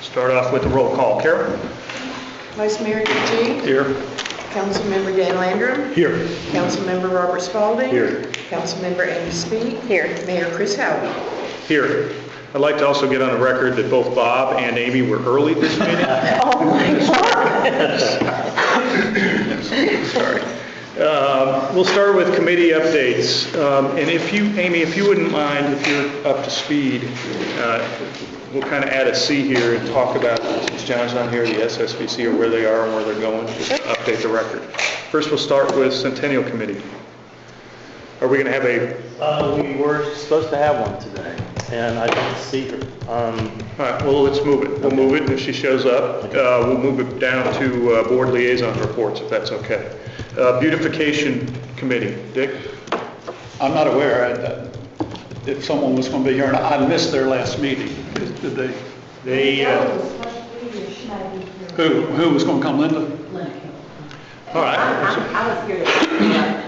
Start off with the roll call. Carol? Vice Mayor G. Here. Councilmember Dan Landrum. Here. Councilmember Robert Spalding. Here. Councilmember Amy Speak. Here. Mayor Chris Howey. Here. I'd like to also get on the record that both Bob and Amy were early this meeting. Oh my God. Sorry. We'll start with committee updates. And if you, Amy, if you wouldn't mind, if you're up to speed, we'll kind of add a C here and talk about, since John's on here, the SSVC or where they are and where they're going, just update the record. First, we'll start with Centennial Committee. Are we going to have a... we were supposed to have one today, and I don't see her. All right, well, let's move it. We'll move it, and if she shows up, we'll move it down to board liaison reports, if that's okay. Beautification Committee. Dick? I'm not aware if someone was going to be here, and I missed their last meeting. Did they? Who was going to come, Linda? All right. I was here to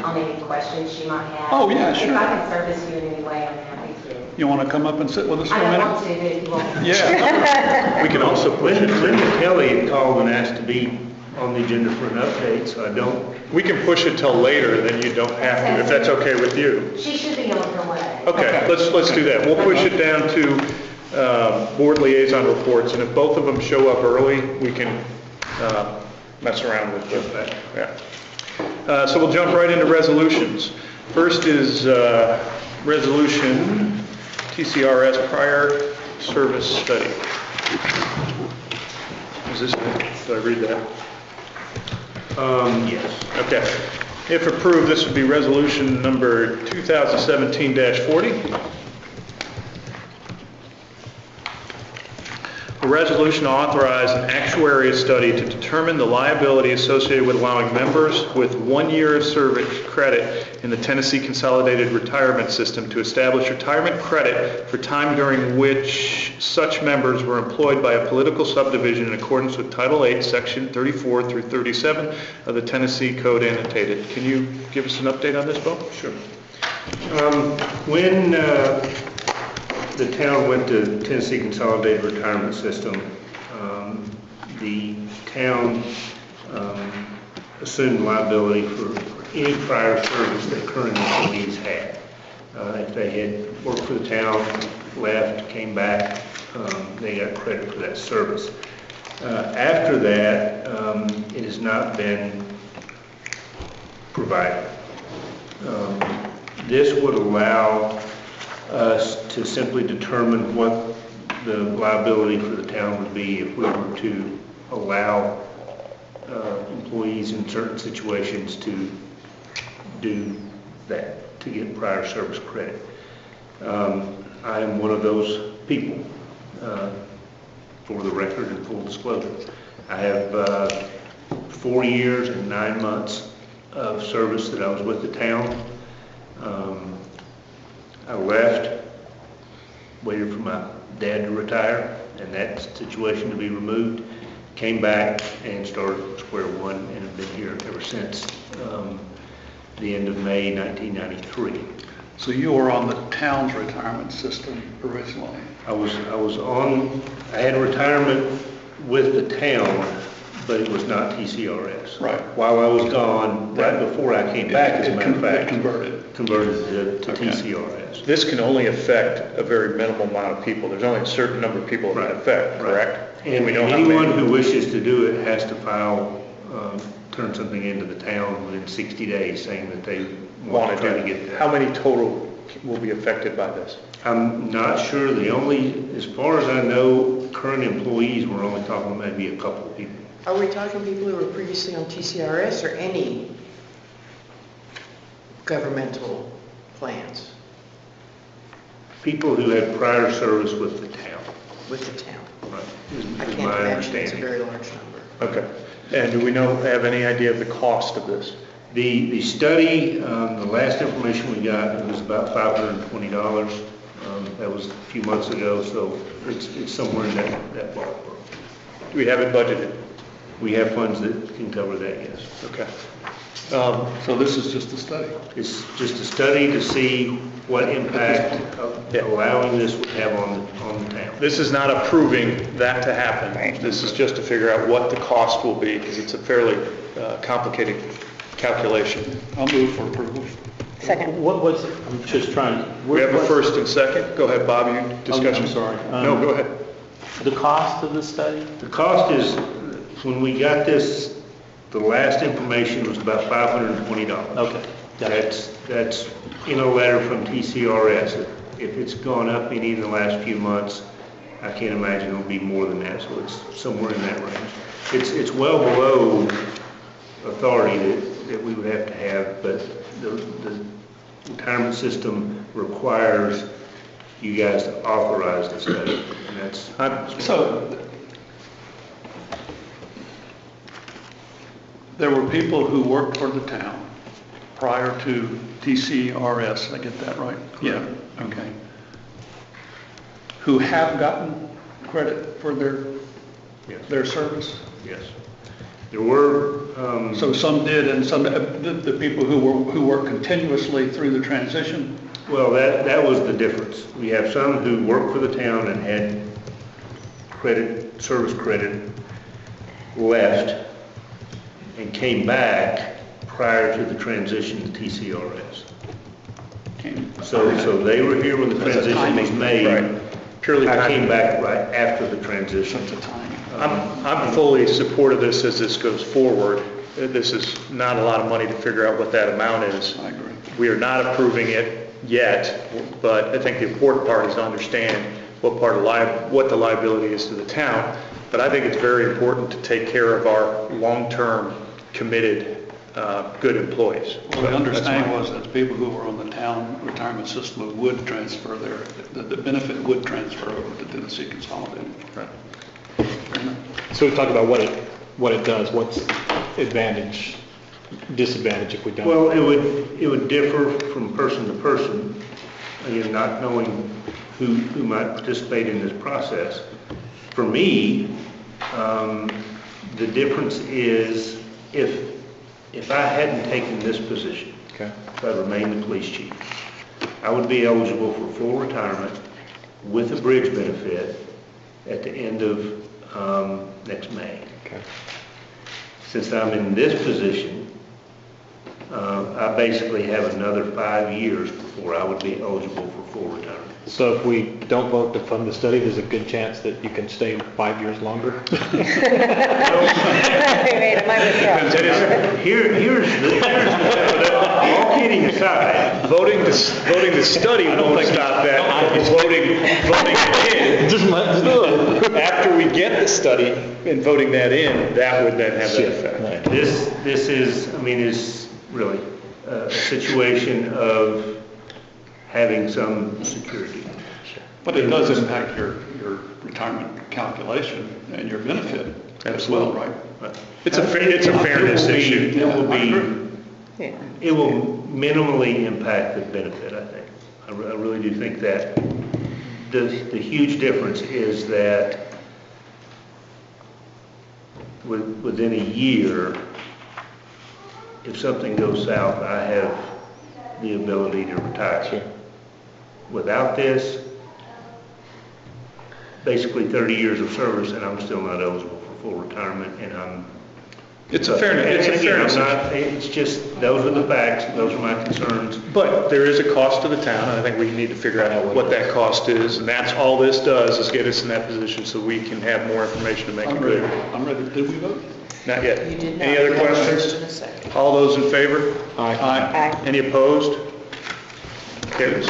on any questions she might have. Oh, yeah, sure. If I can service you in any way, I'm happy to. You want to come up and sit with us for I a don't minute? want to, but if you want. Yeah. We can also push it. Linda Kelly called and asked to be on the agenda for an update, so I don't. We can push it till later, then you don't have to, if that's okay with you. She should be on her way. Okay, let's do that. We'll push it down to board liaison reports, and if both of them show up early, we can mess around with that. Yeah. So we'll jump right into resolutions. First is resolution TCRS prior service study. Is this it? Did I read that? Yes. Okay. If approved, this would be resolution number 2017-40. A resolution to authorize an actuarial study to determine the liability associated with allowing members with 1 year of service credit in the Tennessee Consolidated Retirement System to establish retirement credit for time during which such members were employed by a political subdivision in accordance with Title 8, Section 34 through 37 of the Tennessee Code annotated. Can you give us an update on this, Bo? Sure. When the town went to Tennessee Consolidated Retirement System, the town assumed liability for any prior service that current employees had. If they had worked for the town, left, came back, they got credit for that service. After that, it has not been provided. This would allow us to simply determine what the liability for the town would be if we were to allow employees in certain situations to do that, to get prior service credit. I am one of those people, for the record and full disclosure. I have 4 years and 9 months of service that I was with the town. I left, waited for my dad to retire and that situation to be removed, came back and started square one and have been here ever since the end of May 1993. So you were on the town's retirement system originally? I had retirement with the town, but it was not TCRS. Right. While I was gone, right before I came back, as a matter of fact, converted to Okay. TCRS. This can only affect a very minimal amount of people. There's only a certain number of people that affect, correct? And we know how anyone many. who wishes to do it has to file, turn something into the town within 60 days saying that they want to try to get that. How many total will be affected by this? I'm not sure. As far as I know, current employees, we're only talking maybe a couple of people. Are we talking people who were previously on TCRS or any governmental plans People who had prior service with the town. with the town? Right, I is can't my imagine it's a understanding. very large number. Okay. And do we have any idea of the cost of this? The study, the last information we got, it was about $520. That was a few months ago, so it's somewhere in that ballpark. Do we have it budgeted? We have funds that can cover that, yes. Okay. So this is just a study. It's just a study to see what impact allowing this would have on the town. This is not approving that to happen. This is just to figure out what the cost will be, because it's a fairly complicated calculation. I'll move for approval. Second. What was, I'm just trying. We have a first and second. Go ahead, Bob, you discussion. I'm sorry. No, go ahead. The cost of the study? The cost is, when we got this, the last information was about $520. Okay. got it. That's in a letter from TCRS. If it's gone up any in the last few months, I can't imagine it'll be more than that, so it's somewhere in that range. It's well below authority that we would have to have, but the retirement system requires you guys to authorize the study, and that's... So, there were people who worked for the town prior to TCRS, I get that right? Yeah, okay. Who have gotten credit for their service? Yes. There were... So some did, and some, the people who worked continuously through the transition? Well, that was the difference. We have some who worked for the town and had credit, service credit left and came back prior to the transition to TCRS. So they were here when the transition was made. Right. Purely I timing. came back right after the transition. I'm fully supportive of this as this goes forward. This is not a lot of money to figure out what that amount is. I agree. We are not approving it yet, but I think the important part is to understand what the liability is to the town. But I think it's very important to take care of our long-term committed, good employees. Well, the understanding was that people who were on the town retirement system would transfer the benefit would transfer over to Tennessee Consolidated. Right. So we talked about what it does, what's advantage, disadvantage if we don't. Well, it would differ from person to person, again, not knowing who might participate in this process. For me, the difference is if I hadn't taken this position, Okay. if I remained the police chief, I would be eligible for full retirement with a bridge benefit at the end of next May. Okay. Since I'm in this position, I basically have another 5 years before I would be eligible for full retirement. So if we don't vote to fund the study, there's a good chance that you can stay 5 years longer? All kidding aside, Voting the study won't stop that. Voting it in. Just let's do it. After we get the study and voting that in, that would then have that effect. Right. this is really a situation of having some security. But it does impact your retirement calculation and your benefit as well, right? It's a fairness issue. It will minimally impact the benefit, I think. I really do think that. The huge difference is that within a year, if something goes south, I have the ability to retire. Sure. Without this, basically 30 years of service, and I'm still not eligible for full retirement, and It's a fairness issue. it's just, those are the facts, those are my concerns. But there is a cost to the town, and I think we need to figure out what that cost is, and that's all this does, is get us in that position so we can have more information to make it clear. I'm ready. Did we vote? Not yet. You did not. Any other You have a questions? first and a second. All those in favor? Aye. Aye. Any opposed? Carries.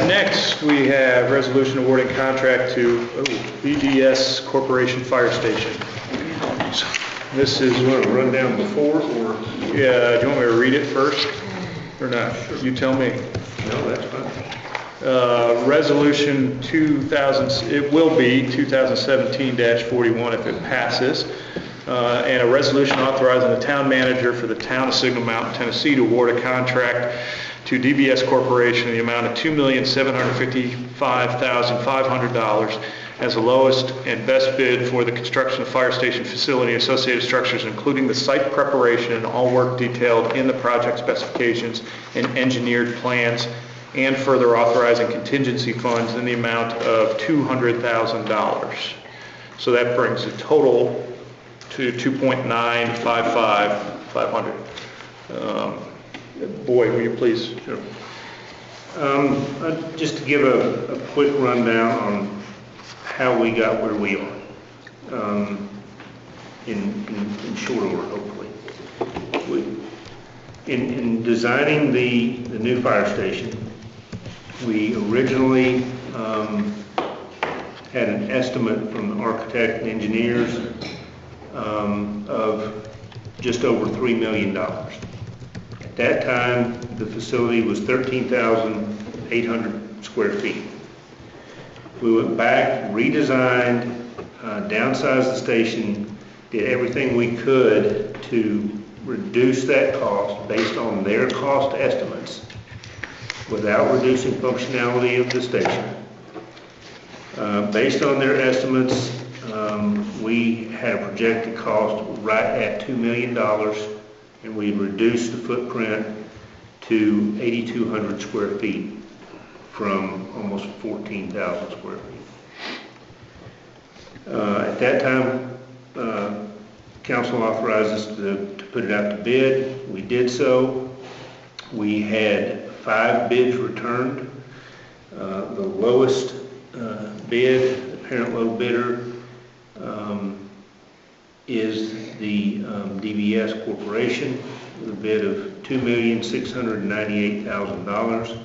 Next, we have resolution awarding contract to BDS Corporation Fire Station. This is, You want to run down before, or? yeah, do you want me to read it first, or not? You tell me. No, that's fine. Resolution 2000, it will be 2017-41 if it passes, and a resolution authorizing the town manager for the town of Signal Mountain, Tennessee to award a contract to DBS Corporation in the amount of $2,755,500 as the lowest and best bid for the construction of fire station facility and associated structures, including the site preparation and all work detailed in the project specifications and engineered plans, and further authorizing contingency funds in the amount of $200,000. So that brings the total to $2,955,500. Boyd, will you please? Sure. Just to give a quick rundown on how we got where we are, in short order, hopefully. In designing the new fire station, we originally had an estimate from the architect and engineers of just over $3 million. At that time, the facility was 13,800 square feet. We went back, redesigned, downsized the station, did everything we could to reduce that cost based on their cost estimates without reducing functionality of the station. Based on their estimates, we had a projected cost right at $2 million, and we reduced the footprint to 8,200 square feet from almost 14,000 square feet. At that time, council authorized us to put it out to bid. We did so. We had 5 bids returned. The lowest bid, the parent low bidder, is the DBS Corporation with a bid of $2,698,000.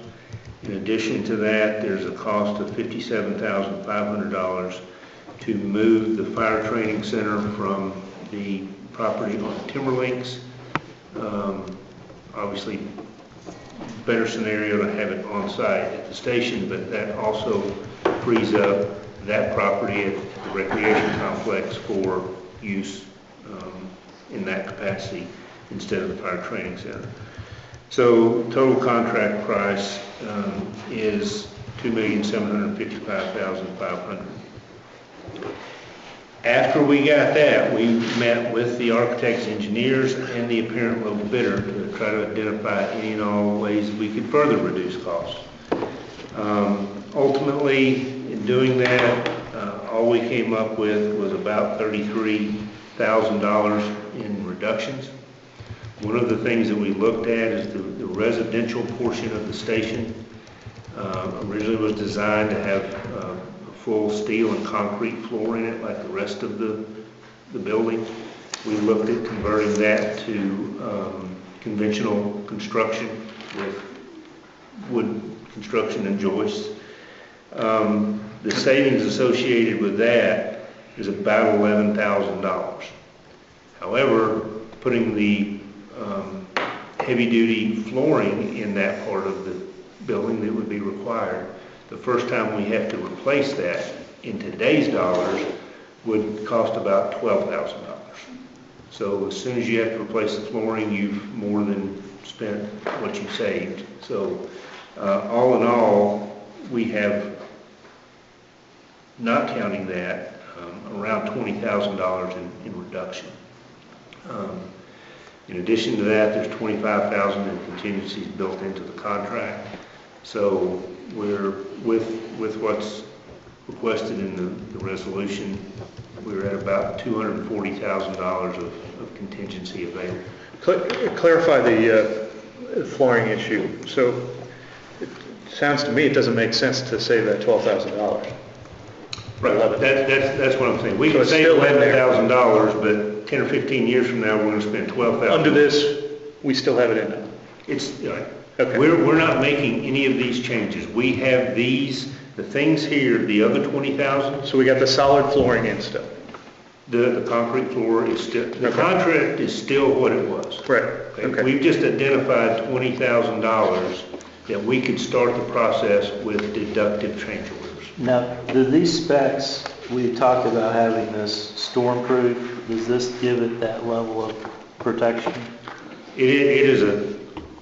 In addition to that, there's a cost of $57,500 to move the fire training center from the property on Timberlinks. Obviously, better scenario to have it on site at the station, but that also frees up that property at the recreation complex for use in that capacity instead of the fire training center. So total contract price is $2,755,500. After we got that, we met with the architects, engineers, and the apparent low bidder to try to identify any and all ways that we could further reduce costs. Ultimately, in doing that, all we came up with was about $33,000 in reductions. One of the things that we looked at is the residential portion of the station. Originally was designed to have a full steel and concrete floor in it like the rest of the building. We looked at converting that to conventional construction with wood construction and joists. The savings associated with that is about $11,000. However, putting the heavy-duty flooring in that part of the building that would be required, the first time we have to replace that in today's dollars would cost about $12,000. So as soon as you have to replace the flooring, you've more than spent what you saved. So all in all, we have, not counting that, around $20,000 in reduction. In addition to that, there's $25,000 in contingencies built into the contract. So we're, with what's requested in the resolution, we're at about $240,000 of contingency available. Clarify the flooring issue. So it sounds to me it doesn't make sense to save that $12,000. Right, that's what I'm saying. We can So save it's still in there. $11,000, but 10 or 15 years from now, we're going to spend $12,000. Under this, we still have it in there. It's, Okay. we're not making any of these changes. We have these, the things here, the other 20,000, So we got the solid flooring in still. the concrete floor is still, the Okay. contract is still what it was. Right, Okay? okay. We've just identified $20,000 that we could start the process with deductive change orders. Now, do these specs, we talked about having this storm-proof, does this give it that level of protection? It is a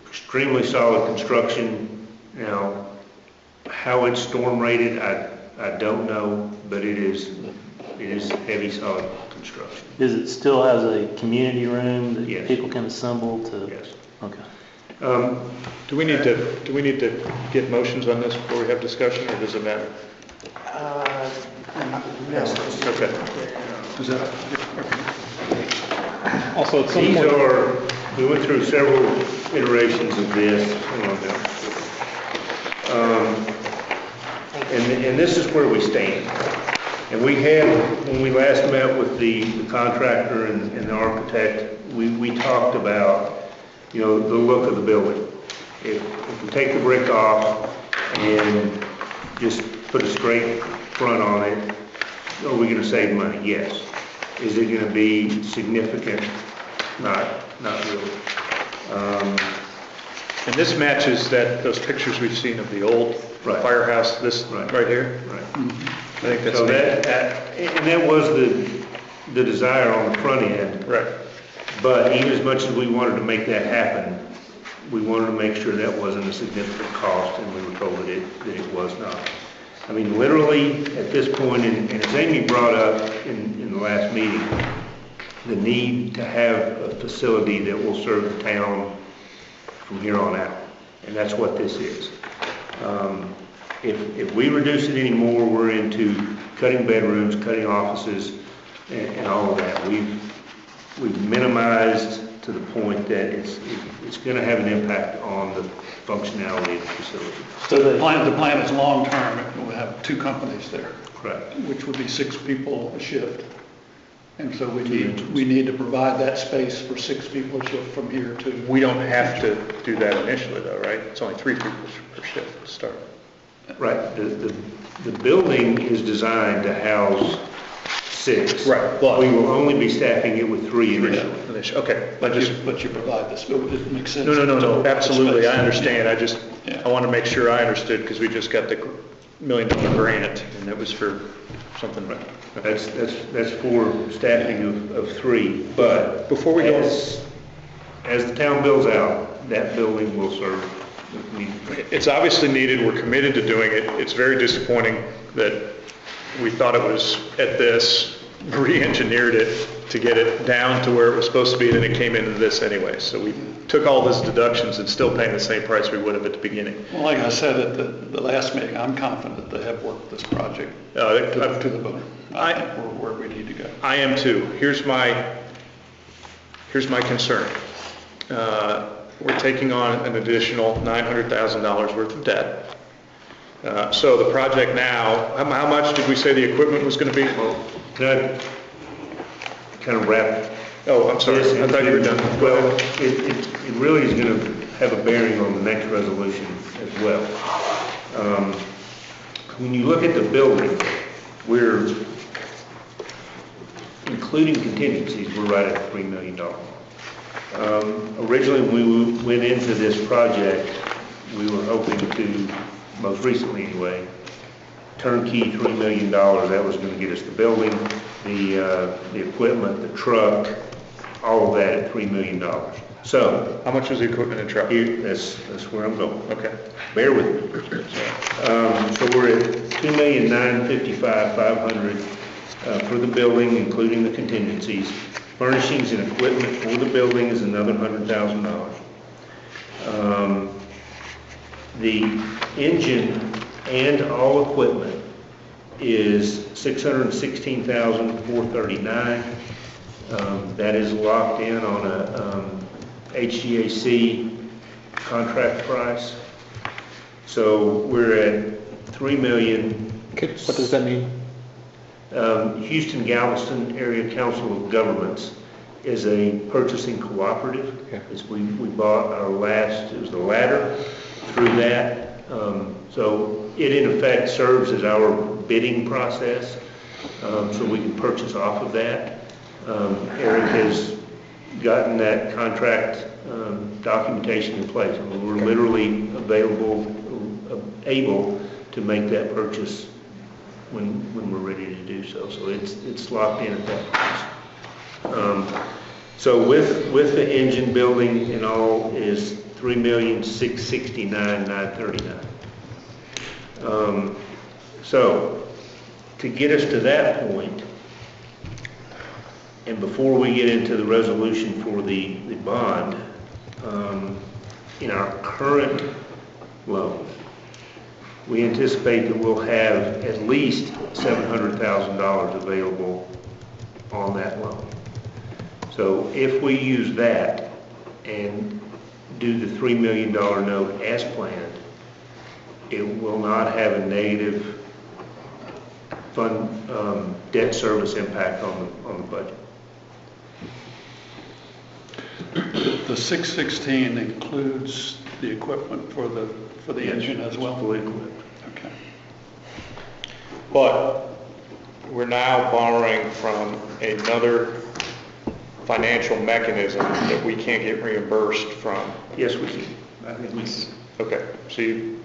extremely solid construction. Now, how it's storm rated, I don't know, but it is heavy, solid construction. Does it still has a community room that Yes. people can assemble to? Yes. Okay. Do we need to get motions on this before we have discussion, or does it matter? No. Okay. Is that, Also, at some These point, are, we went through several iterations of this. Hang on now. And this is where we stand. And we had, when we last met with the contractor and the architect, we talked about, you know, the look of the building. If we take the brick off and just put a straight front on it, are we going to save money? Yes. Is it going to be significant? Not really. And this matches those pictures we've seen of the old Right. firehouse, this Right. right here. Right. I think that's So neat. that was the desire on the front end. Right. But even as much as we wanted to make that happen, we wanted to make sure that wasn't a significant cost, and we were told that it was not. I mean, literally, at this point, and as Amy brought up in the last meeting, the need to have a facility that will serve the town from here on out. And that's what this is. If we reduce it anymore, we're into cutting bedrooms, cutting offices, and all of that. We've minimized to the point that it's going to have an impact on the functionality of the facility. so the plan is long-term, we'll have 2 companies there, Correct. which would be 6 people a shift. And so we need to provide that space for 6 people a shift from here to. We don't have to do that initially, though, right? It's only 3 people per shift to start. Right. The building is designed to house 6. Right, but- We will only be staffing it with 3 initially. Okay. But you provide this, it makes sense. No, absolutely, I Space. understand, Yeah. I want to make sure I understood, because we just got the $1 million grant, and it was for something. That's for staffing of 3, but Before we go- as the town builds out, that building will serve the need. It's obviously needed, we're committed to doing it. It's very disappointing that we thought it was at this, re-engineered it to get it down to where it was supposed to be, and then it came into this anyway. So we took all those deductions and still paying the same price we would have at the beginning. Well, like I said at the last meeting, I'm confident they have worked this project to the bone. I think we're where we need to go. I am too. Here's my concern. We're taking on an additional $900,000 worth of debt. So the project now, how much did we say the equipment was going to be? Can I kind of wrap Oh, I'm sorry, this I thought you were done. Go Well, ahead. it really is going to have a bearing on the next resolution as well. When you look at the building, we're, including contingencies, we're right at $3 million. Originally, when we went into this project, we were hoping to, most recently anyway, turnkey $3 million. That was going to get us the building, the equipment, the truck, all of that at $3 million. So, How much was the equipment and truck? here, that's where I'm going. Okay. Bear with me. So we're at $2,955,500 for the building, including the contingencies. Furnishings and equipment for the building is another $100,000. The engine and all equipment is $616,439. That is locked in on a HGAC contract price. So we're at $3 million. what does that mean? Houston Galveston Area Council of Governments is a purchasing cooperative. Okay. We bought our last, it was the ladder through that. So it in effect serves as our bidding process, so we can purchase off of that. Eric has gotten that contract documentation in place. I mean, we're literally able to make that purchase when we're ready to do so. So it's locked in at that price. So with the engine building and all is $3,669,939. So, to get us to that point, and before we get into the resolution for the bond, in our current loan, we anticipate that we'll have at least $700,000 available on that loan. So if we use that and do the $3 million note as planned, it will not have a negative fund debt service impact on the budget. The 616 includes the equipment for the engine as well? Fully equipped. Okay. But we're now borrowing from another financial mechanism that we can't get reimbursed from. Yes, we can. I think we can. Okay, so you,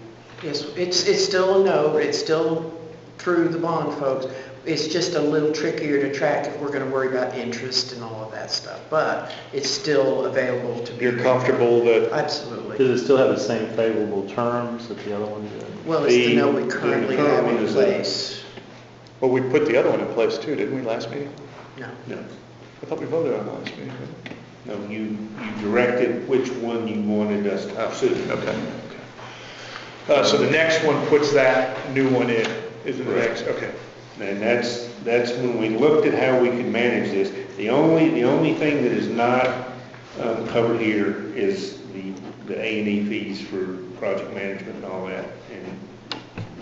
Yes, it's still a note, it's still through the bond folks. It's just a little trickier to track if we're going to worry about interest and all of that stuff, but it's still available to be. you're comfortable that, Absolutely. Does it still have the same favorable terms that the other one did? Well, it's the note we The currently current have one in is place. well, we put the other one in place too, didn't we, last meeting? No. No, I thought we voted on it last meeting. no, you directed which one you wanted us to pursue. Okay. So the next one puts that new one in, is it the Right. next, okay. And that's when we looked at how we could manage this. The only thing that is not covered here is the A&E fees for project management and all that. And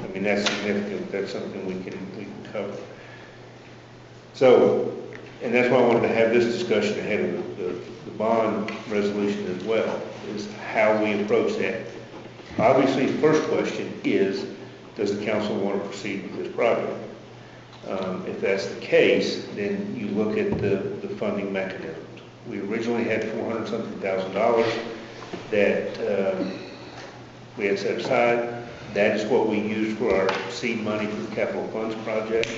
I mean, that's significant. That's something we can cover. So, and that's why I wanted to have this discussion ahead of the bond resolution as well, is how we approach that. Obviously, the first question is, does the council want to proceed with this project? If that's the case, then you look at the funding mechanisms. We originally had $400-something thousand that we had set aside. That is what we used for our seed money for the capital funds project.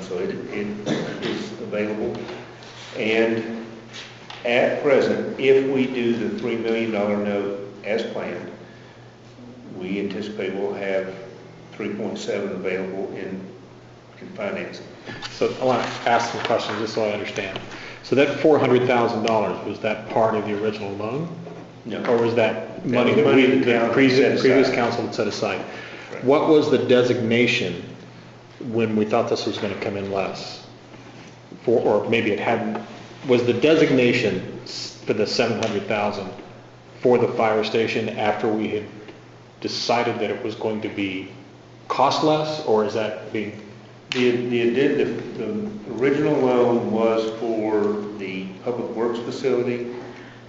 So it is available. And at present, if we do the $3 million note as planned, we anticipate we'll have 3.7 available in financing. So I want to ask some questions just so I understand. So that $400,000, was that part of the original loan? No. Or was that money was that money we, the town the previous set aside. council had set aside? Right. What was the designation when we thought this was going to come in less? For, or maybe it hadn't, was the designation for the 700,000 for the fire station after we had decided that it was going to be cost less, or is that being? The original loan was for the public works facility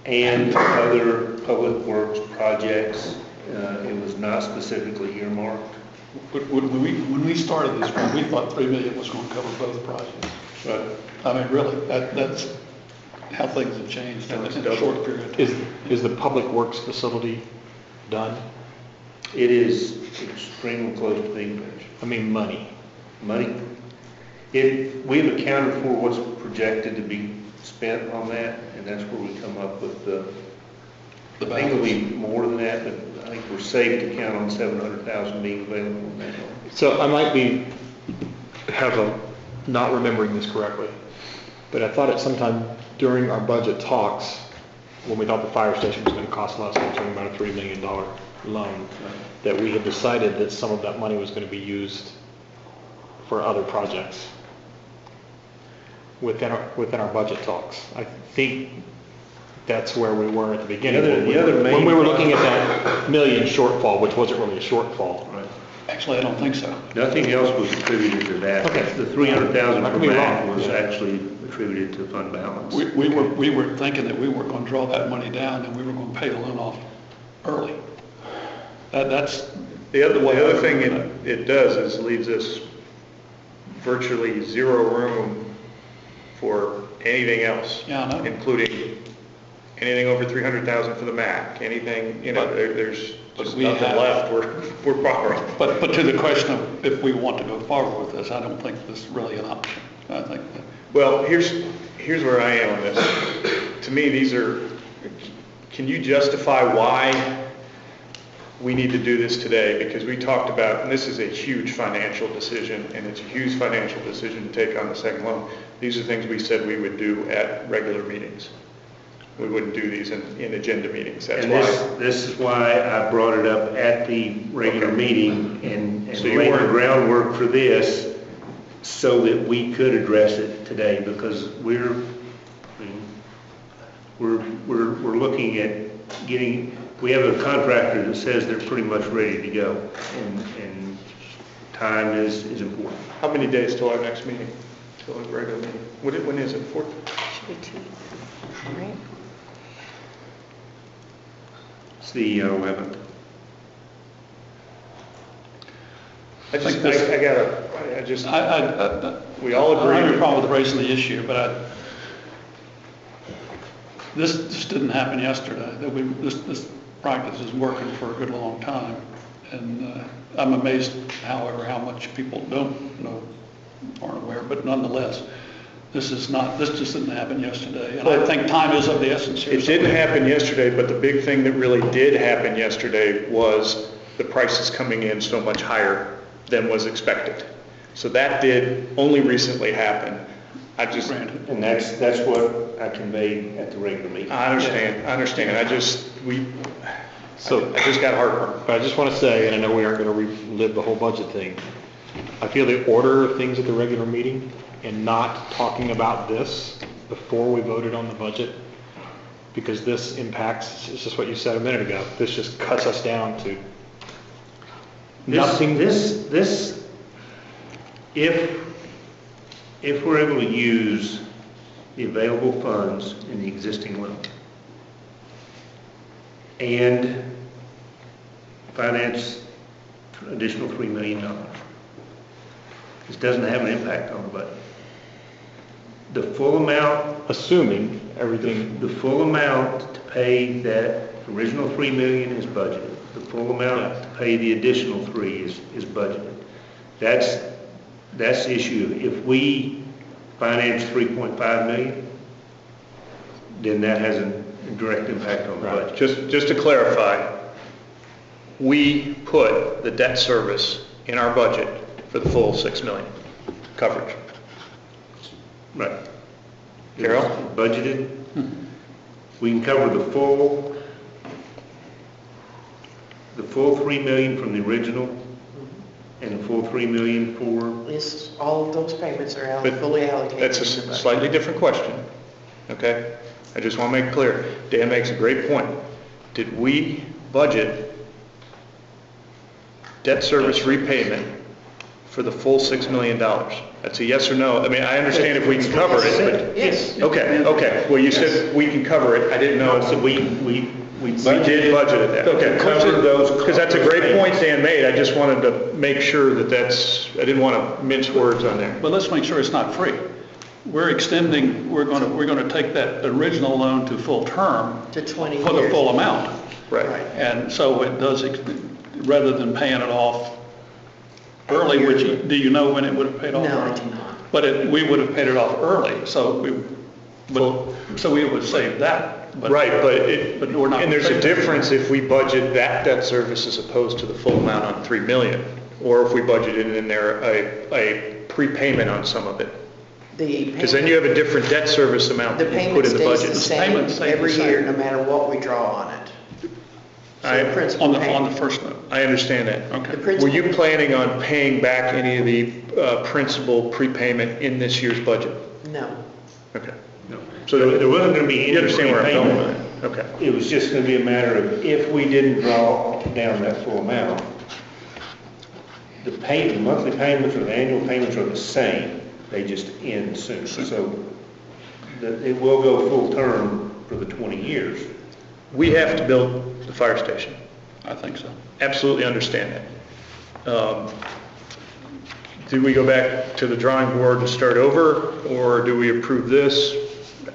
and other public works projects. It was not specifically earmarked. When we started this one, we thought 3 million was going to cover both projects. But I mean, really, that's how things have changed in a short period of time. Is the public works facility done? it is extremely close to being finished. I mean, money. Money, we've accounted for what's projected to be spent on that, and that's where we come up with I think it'll be more than that, but I think we're safe to count on 700,000 being available in that. So I might be, not remembering this correctly, but I thought at some time during our budget talks, when we thought the fire station was going to cost less, we were talking about a $3 million loan, that we had decided that some of that money was going to be used for other projects within our budget talks. I think that's where we were at the beginning. When we were looking at that million shortfall, which wasn't really a shortfall. Right. Actually, I don't think so. Nothing else was attributed to that. Okay. The 300,000 I for could be Macc wrong. was Yeah. actually attributed to fund balance. We were thinking that we were going to draw that money down and we were going to pay the loan off early. That's The other thing it does is leaves us virtually zero room for anything else. Yeah, I know. Including anything over 300,000 for the Macc, anything, there's just we nothing have- left, we're borrowing. But to the question of if we want to go forward with this, I don't think this is really an option. I think that Well, here's where I am on this. To me, these are, can you justify why we need to do this today? Because we talked about, and this is a huge financial decision, and it's a huge financial decision to take on the second loan. These are things we said we would do at regular meetings. We wouldn't do these in agenda meetings, that's And why. this is why I brought it up at the regular meeting and So you laid the weren't- groundwork for this so that we could address it today, because we're looking at getting, we have a contractor that says they're pretty much ready to go, and time is important. How many days till our next meeting? Till our regular meeting? When is it? Fourth? Should be 2, right? It's the 11th. I we all I have agree. a problem with raising the issue, but this just didn't happen yesterday. This practice is working for a good long time. And I'm amazed, however, how much people don't know, aren't aware, but nonetheless, this just didn't happen yesterday. And I think time is of the essence here. It didn't happen yesterday, but the big thing that really did happen yesterday was the prices coming in so much higher than was expected. So that did only recently happen. And that's what I conveyed at the regular meeting. I understand. I just got heartburn. But I just want to say, and I know we aren't going to relive the whole budget thing, I feel the order of things at the regular meeting and not talking about this before we voted on the budget, because this impacts, it's just what you said a minute ago, this just cuts us down to nothing. If we're able to use the available funds in the existing loan and finance additional $3 million, this doesn't have an impact on the budget. The full amount, Assuming everything, the full amount to pay that original $3 million is budgeted. The full amount to pay the additional $3 million is budgeted. That's the issue. If we finance $3.5 million, then that has a direct impact on the budget. Just to clarify, we put the debt service in our budget for the full $6 million coverage. Right. Carol? It's budgeted. We can cover the full $3 million from the original and the full $3 million for... Yes, all of those payments are But fully allocated. That's a in the budget. slightly different question, okay? I just want to make it clear. Dan makes a great point. Did we budget debt service repayment for the full $6 million? That's a yes or no. I mean, I understand if we can cover it, Yes. but... Okay. Well, you said we can cover it. I didn't know. So we did budget that. Okay. Cover those Because that's a great point Dan made. I just wanted to make sure I didn't want to mince words on there. But let's make sure it's not free. We're extending, we're going to take that original loan to full term. To 20 For the years. full amount. Right. And so it does, rather than paying it off early, which, do you know when it would have paid off? No, I do not. But we would have paid it off early, so we would save that. But- Right, But we're not. and there's a gonna pay that. difference if we budget that debt service as opposed to the full amount on $3 million, or if we budgeted in there a prepayment on some of it. Because then you have a different debt service amount The that you payment put in the stays budget. the same Payment stays the every same. year, no matter what we draw on it. So the principal On the payment- first note. I understand that. Okay. The Were principal- you planning on paying back any of the principal prepayment in this year's budget? No. Okay. No. So there wasn't going to be any You understand where I'm going with prepayment. it? Okay. It was just going to be a matter of if we didn't draw down that full amount, the monthly payments or the annual payments are the same. They just end soon. So it will go full term for the 20 years. We have to build the fire station. I think so. Absolutely understand that. Do we go back to the drawing board and start over, or do we approve this?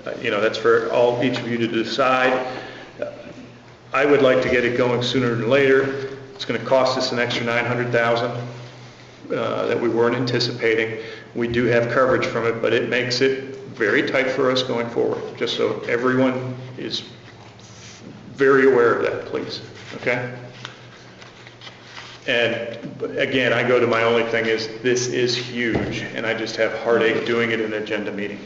That's for each of you to decide. I would like to get it going sooner than later. It's going to cost us an extra $900,000 that we weren't anticipating. We do have coverage from it, but it makes it very tight for us going forward, just so everyone is very aware of that, please, okay? And again, I go to my only thing is, this is huge, and I just have heartache doing it in an agenda meeting.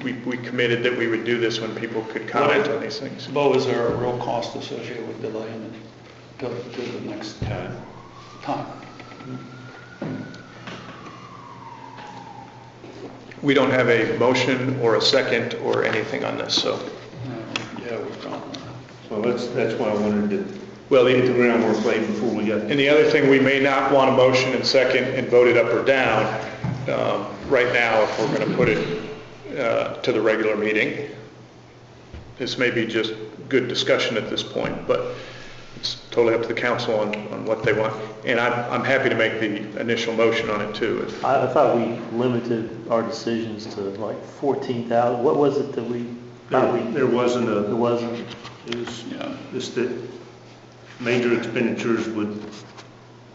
We committed that we would do this when people could comment on these things. Bo, is there a real cost associated with delaying it to the next time? We don't have a motion or a second or anything on this, so. Yeah, we've gone. Well, that's why I wanted to Well, get the the- groundwork laid before we got. and the other thing, we may not want a motion and second and vote it up or down right now if we're going to put it to the regular meeting. This may be just good discussion at this point, but it's totally up to the council on what they want. And I'm happy to make the initial motion on it too. I thought we limited our decisions to like 14,000. What was it that we thought we? There wasn't It wasn't. it was Yeah. just that major expenditures would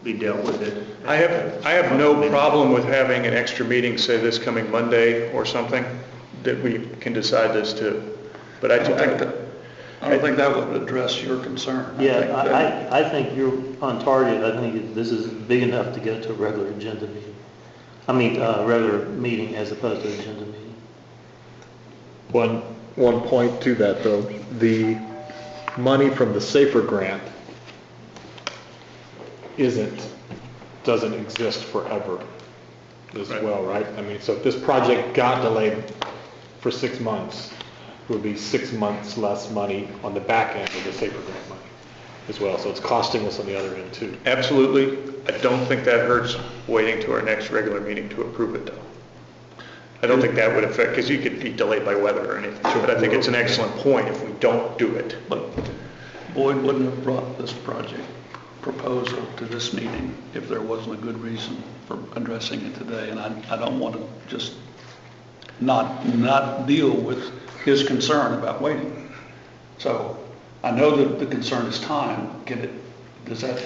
be dealt with it. I have no problem with having an extra meeting, say this coming Monday or something, that we can decide this too. But I I don't think that would address your concern. Yeah, I think you're on target. I think this is big enough to get to a regular agenda meeting. I mean, regular meeting as opposed to agenda meeting. One point to that though, the money from the SAFER grant doesn't exist forever as well, right? I mean, so if this project got delayed for 6 months, it would be 6 months less money on the back end of the SAFER grant money as well. So it's costing us on the other end too. Absolutely. I don't think that hurts waiting to our next regular meeting to approve it though. I don't think that would affect, because you could be delayed by weather or anything, but I think it's an excellent point if we don't do it. But Boyd wouldn't have brought this project proposal to this meeting if there wasn't a good reason for addressing it today. And I don't want to just not deal with his concern about waiting. So I know that the concern is time. Does that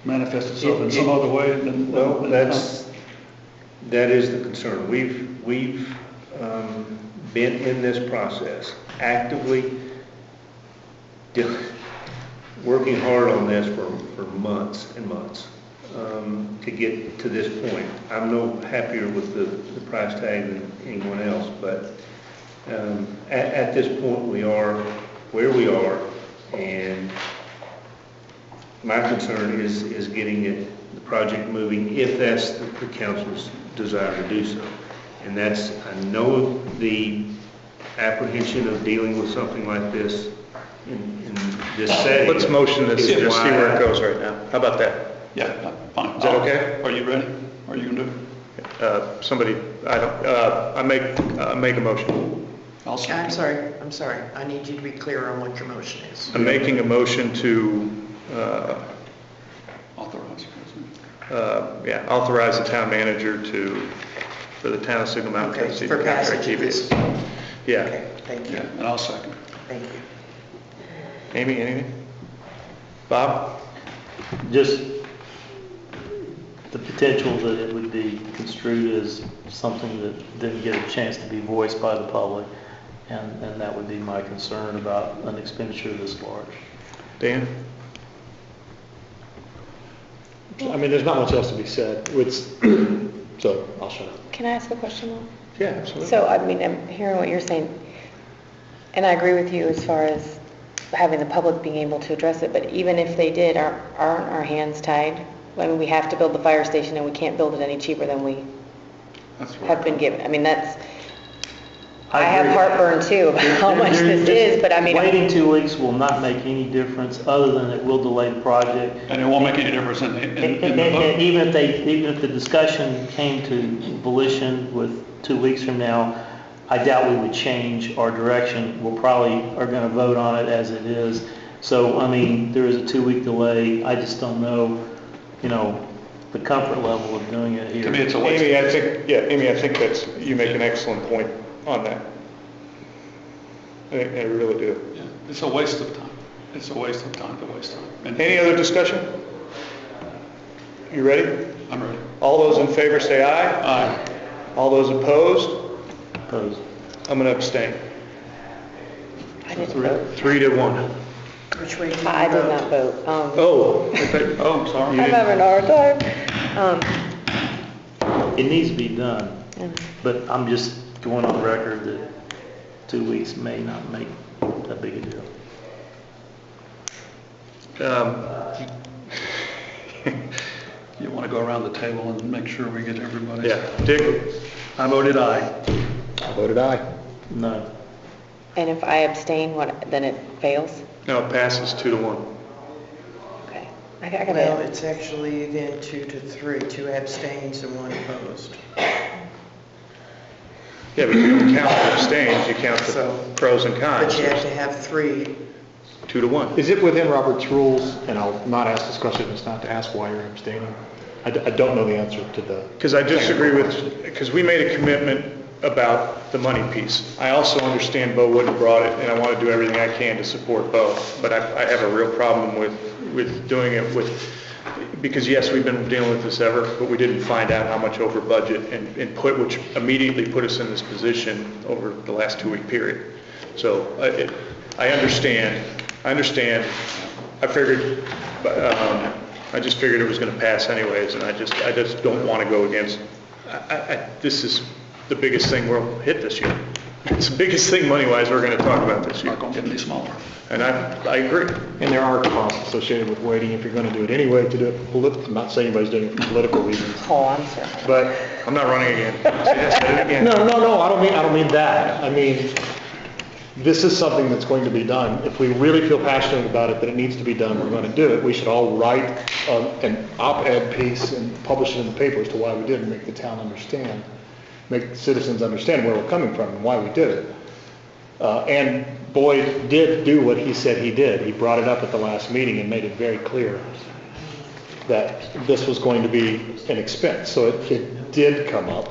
manifest itself in some other way than? Well, that is the concern. We've been in this process actively working hard on this for months and months to get to this point. I'm no happier with the price tag than anyone else, but at this point we are where we are, and my concern is getting the project moving if that's the council's desire to do so. And that's, I know the apprehension of dealing with something like this in this setting. Let's motion this and is just see where it why- goes right now. How about that? Yeah, fine. Is that okay? Are you ready? Are you going to do it? Somebody, I make a motion. I'll second. I'm sorry. I need you to be clear on what your motion is. I'm making a motion to, Authorize President. authorize the town manager for the town of Signal Mountain, Okay, Tennessee. for to contract passage of this. TVs. Yeah. Okay, thank you, Yeah, and I'll second. thank you. Amy, anything? Bob? Just the potential that it would be construed as something that didn't get a chance to be voiced by the public, and that would be my concern about an expenditure this large. Dan? I mean, there's not much else to be said. So I'll shut up. Can I ask a question though? Yeah, absolutely. So, I mean, I'm hearing what you're saying, and I agree with you as far as having the public being able to address it, but even if they did, aren't our hands tied? I mean, we have to build the fire station and we can't build it any cheaper than we That's what have been given. I mean, I I have agree. heartburn too about how much this is, but I mean. Waiting 2 weeks will not make any difference, other than it will delay the project. And it won't make any difference in And the vote. even if the discussion came to volition with 2 weeks from now, I doubt we would change our direction. We'll probably are going to vote on it as it is. So, I mean, there is a 2-week delay. I just don't know, the comfort level of doing it here. To me, it's a waste. Amy, I think you make an excellent point on that. I really do. Yeah, it's a waste of time. It's a waste of time to waste time. And Any other discussion? You ready? I'm ready. All those in favor say aye. Aye. All those opposed? Opposed. I'm going to abstain. I didn't vote. 3-1. Which way do you I did vote? not vote. Oh, okay. Oh, sorry. I'm having a hard time. It needs to be done, but I'm just going on record that 2 weeks may not make a big a deal. You want to go around the table and make sure we get everybody? Yeah, Dick? I voted aye. I voted aye. No. And if I abstain, then it fails? No, it passes 2-1. Okay. I Well, gotta, it's actually then 2-3, 2 abstains and 1 opposed. Yeah, but you don't count the abstains, you count the So- pros and cons. But you have to have 3. 2-1. Is it within Robert's rules, and I'll not ask this question, it's not to ask why you're abstaining? I don't know the answer to the... Because I disagree with, because we made a commitment about the money piece. I also understand Bo wouldn't have brought it, and I want to do everything I can to support Bo. But I have a real problem with doing it with, because yes, we've been dealing with this ever, but we didn't find out how much over budget and which immediately put us in this position over the last 2-week period. So I understand. I figured, I just figured it was going to pass anyways, and I just don't want to go against, this is the biggest thing we'll hit this year. It's the biggest thing money-wise we're going to talk about this It's year. not going to get any smaller. And I agree. And there are costs associated with waiting if you're going to do it anyway, to do it, I'm not saying anybody's doing it for political reasons. oh, I'm sorry. But, I'm not running again. I said it again. no, I don't mean that. I mean, this is something that's going to be done. If we really feel passionate about it, that it needs to be done, we're going to do it. We should all write an op-ed piece and publish it in the paper as to why we did and make the town understand, make citizens understand where we're coming from and why we did it. And Boyd did do what he said he did. He brought it up at the last meeting and made it very clear that this was going to be an expense. So it did come up.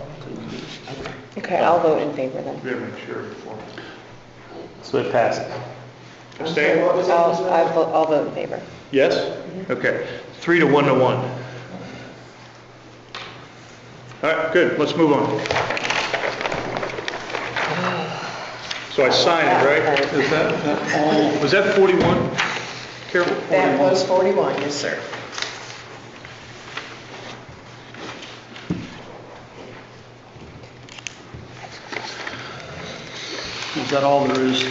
Okay, I'll vote in favor then. We gotta make sure before. So it passes. Abstain? I'll vote in favor. Yes? Okay. 3-1 to 1. All right, good. Let's move on. So I signed it, right? Is that all? Was that 41, Carol? That was 41, yes, sir. Is that all there is?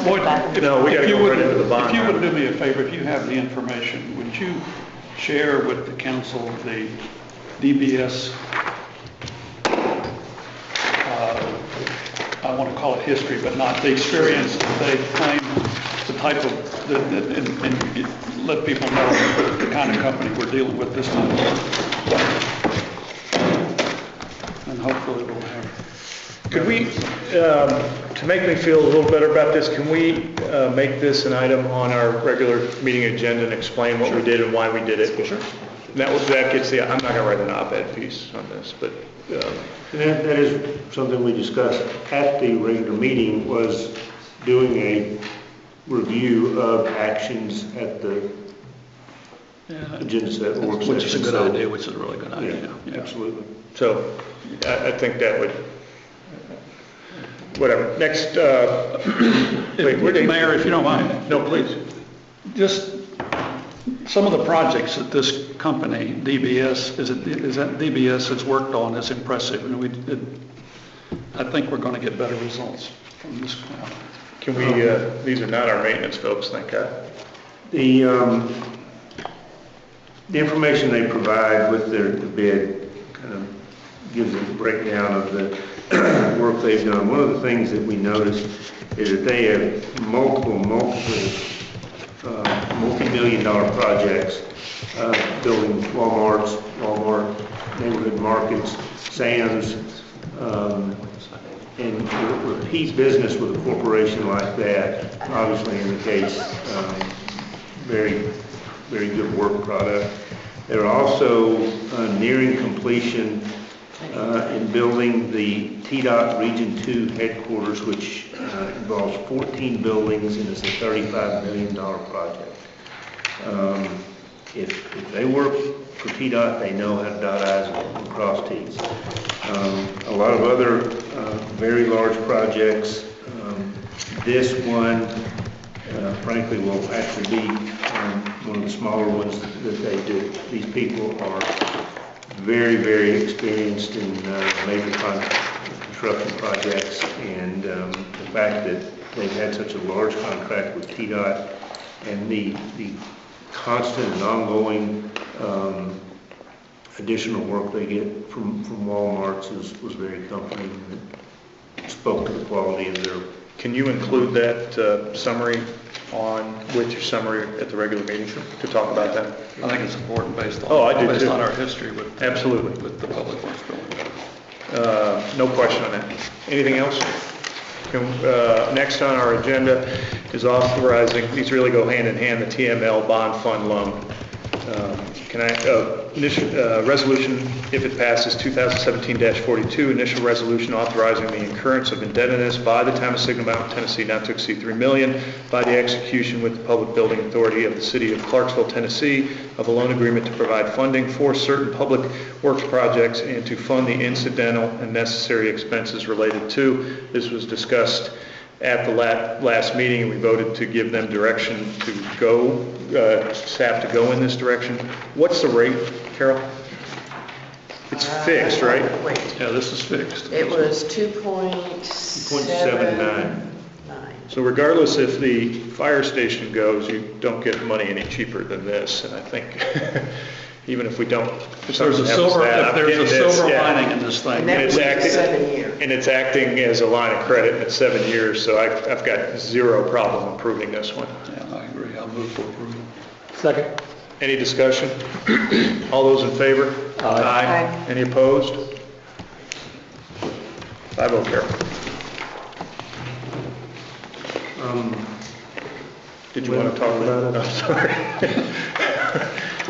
Boyd, No, we gotta if you go would- right into the bond. If you would do me a favor, if you have the information, would you share with the council the DBS, I want to call it history, but not the experience that they claim, the type of, and let people know the kind of company we're dealing with this time. And hopefully we'll have. Could we, to make me feel a little better about this, can we make this an item on our regular meeting agenda and explain what we did and why we did it? Sure. That gets the, I'm not going to write an op-ed piece on this, but... That is something we discussed at the regular meeting, was doing a review of actions at the agenda set work session. Which is a good idea, which is a really good idea. Yeah, absolutely. So I think that would, whatever. Next, wait, where did... Mayor, if you don't mind. No, please. Just some of the projects that this company, DBS, is that DBS has worked on is impressive, and I think we're going to get better results from this cloud. Can we, these are not our maintenance folks, thank God. The information they provide with their bid kind of gives a breakdown of the work they've done. One of the things that we noticed is that they have multiple multi-million-dollar projects, building Walmart neighborhood markets, Sam's, and repeat business with a corporation like that obviously indicates very, very good work product. They're also nearing completion in building the TDOT Region 2 headquarters, which involves 14 buildings and is a $35 million project. If they work for TDOT, they know how to dot I's and cross T's. A lot of other very large projects This one, frankly, will actually be one of the smaller ones that they do. These people are very, very experienced in major construction projects, and the fact that they've had such a large contract with TDOT and the constant and ongoing additional work they get from Walmart's was very comforting, and it spoke to the quality of their. Can you include that summary with your summary at the regular meeting to talk about that? I think it's important based on. I do Based too. on our history with. Absolutely. With the public works building. No question on that. Anything else? Next on our agenda is authorizing, these really go hand in hand, the TML Bond Fund loan. Resolution, if it passes, 2017-42, initial resolution authorizing the incurrence of indebtedness by the town of Signal Mountain, Tennessee, not to exceed $3 million, by the execution with the Public Building Authority of the City of Clarksville, Tennessee, of a loan agreement to provide funding for certain public works projects and to fund the incidental and necessary expenses related to. This was discussed at the last meeting, and we voted to give them direction to go, staff to go in this direction. What's the rate, Carol? It's fixed, right? Wait, Yeah, this is fixed. it was 2.79. So regardless if the fire station goes, you don't get money any cheaper than this, and I think even if we don't. If there's a silver lining in this thing. And that it's was acting- 7 year. And it's acting as a line of credit, and it's 7 years, so I've got zero problem approving this one. Yeah, I agree. I'll move for approval. Second. Any discussion? All those in favor? Aye. Any opposed? 5-0, Carol. Did you want to talk about it? I'm sorry.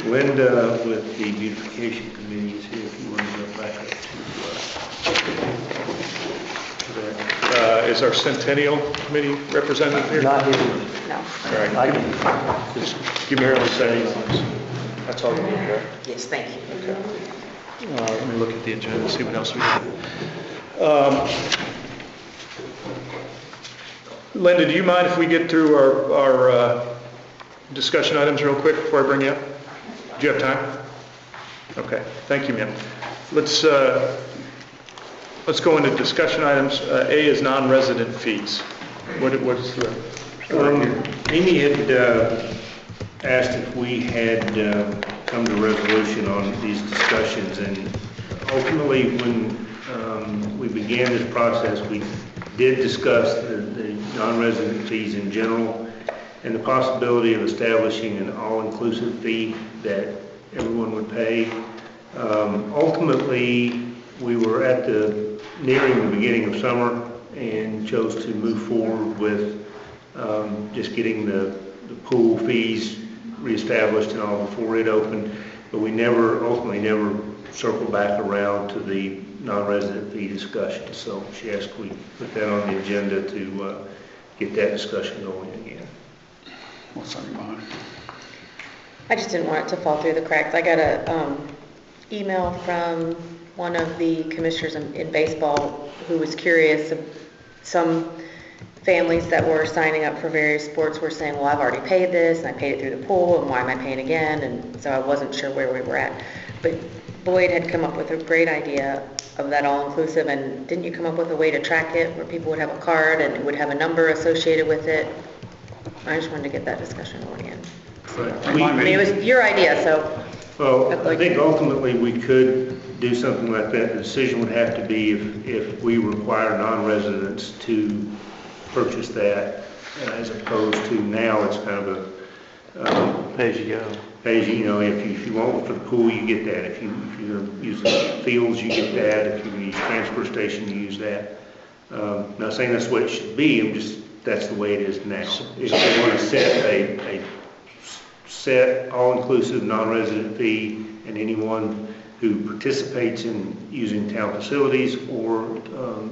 Linda with the Beautification Committee is here if you want to go back up to Is our Centennial Committee representative here? Not here. No. All right. I can, Just give me early settings. That's all you need, right? Yes, thank you. Let me look at the agenda and see what else we have. Linda, do you mind if we get through our discussion items real quick before I bring you up? Do you have time? Okay, thank you, ma'am. Let's go into discussion items. A is non-resident fees. What is the? Amy had asked if we had come to a resolution on these discussions, and ultimately when we began this process, we did discuss the non-resident fees in general and the possibility of establishing an all-inclusive fee that everyone would pay. Ultimately, we were nearing the beginning of summer and chose to move forward with just getting the pool fees reestablished and all before it opened, but we ultimately never circled back around to the non-resident fee discussion. So she asked we put that on the agenda to get that discussion going again. What's on your mind? I just didn't want it to fall through the cracks. I got a email from one of the commissioners in baseball who was curious. Some families that were signing up for various sports were saying, well, I've already paid this and I paid it through the pool, and why am I paying again? And so I wasn't sure where we were at. But Boyd had come up with a great idea of that all-inclusive, and didn't you come up with a way to track it where people would have a card and it would have a number associated with it? I just wanted to get that discussion going in. I mean, it was your idea, so. Well, I think ultimately we could do something like that. The decision would have to be if we require non-residents to purchase that, as opposed to now it's kind of a pay as you go. if you want one for the pool, you get that. If you're use the fields, you get that. If you use transfer station, you use that. Not saying that's what it should be. That's the way it is now. If you want to set a set all-inclusive non-resident fee, and anyone who participates in using town facilities or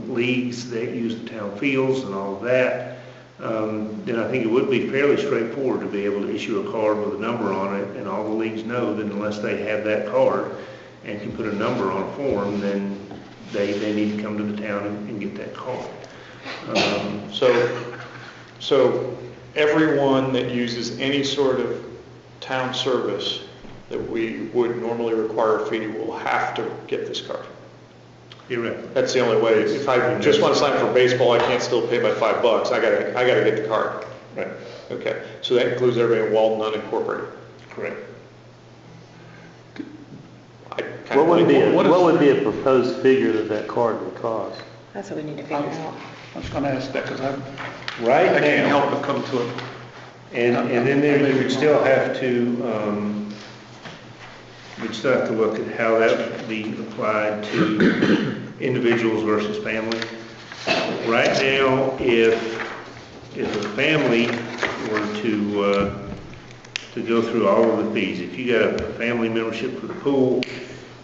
leagues that use the town fields and all of that, then I think it would be fairly straightforward to be able to issue a card with a number on it, and all the leagues know that unless they have that card and can put a number on a form, then they need to come to the town and get that card. So So everyone that uses any sort of town service that we would normally require a fee will have to get this card. Theoretically. That's the only way. If I just want to sign for baseball, I can't still pay my $5. I gotta get the card. Right. Okay, so that includes everybody in Walden unincorporated. Correct. I kinda What would like- be, what would be a proposed figure that card would cost? That's what we need to figure out. I was gonna ask that, because I Right can't now, help but come to it. and then there, you would still have to, we'd still have to look at how that would be applied to individuals versus family. Right now, if a family were to go through all of the fees, if you got a family membership for the pool,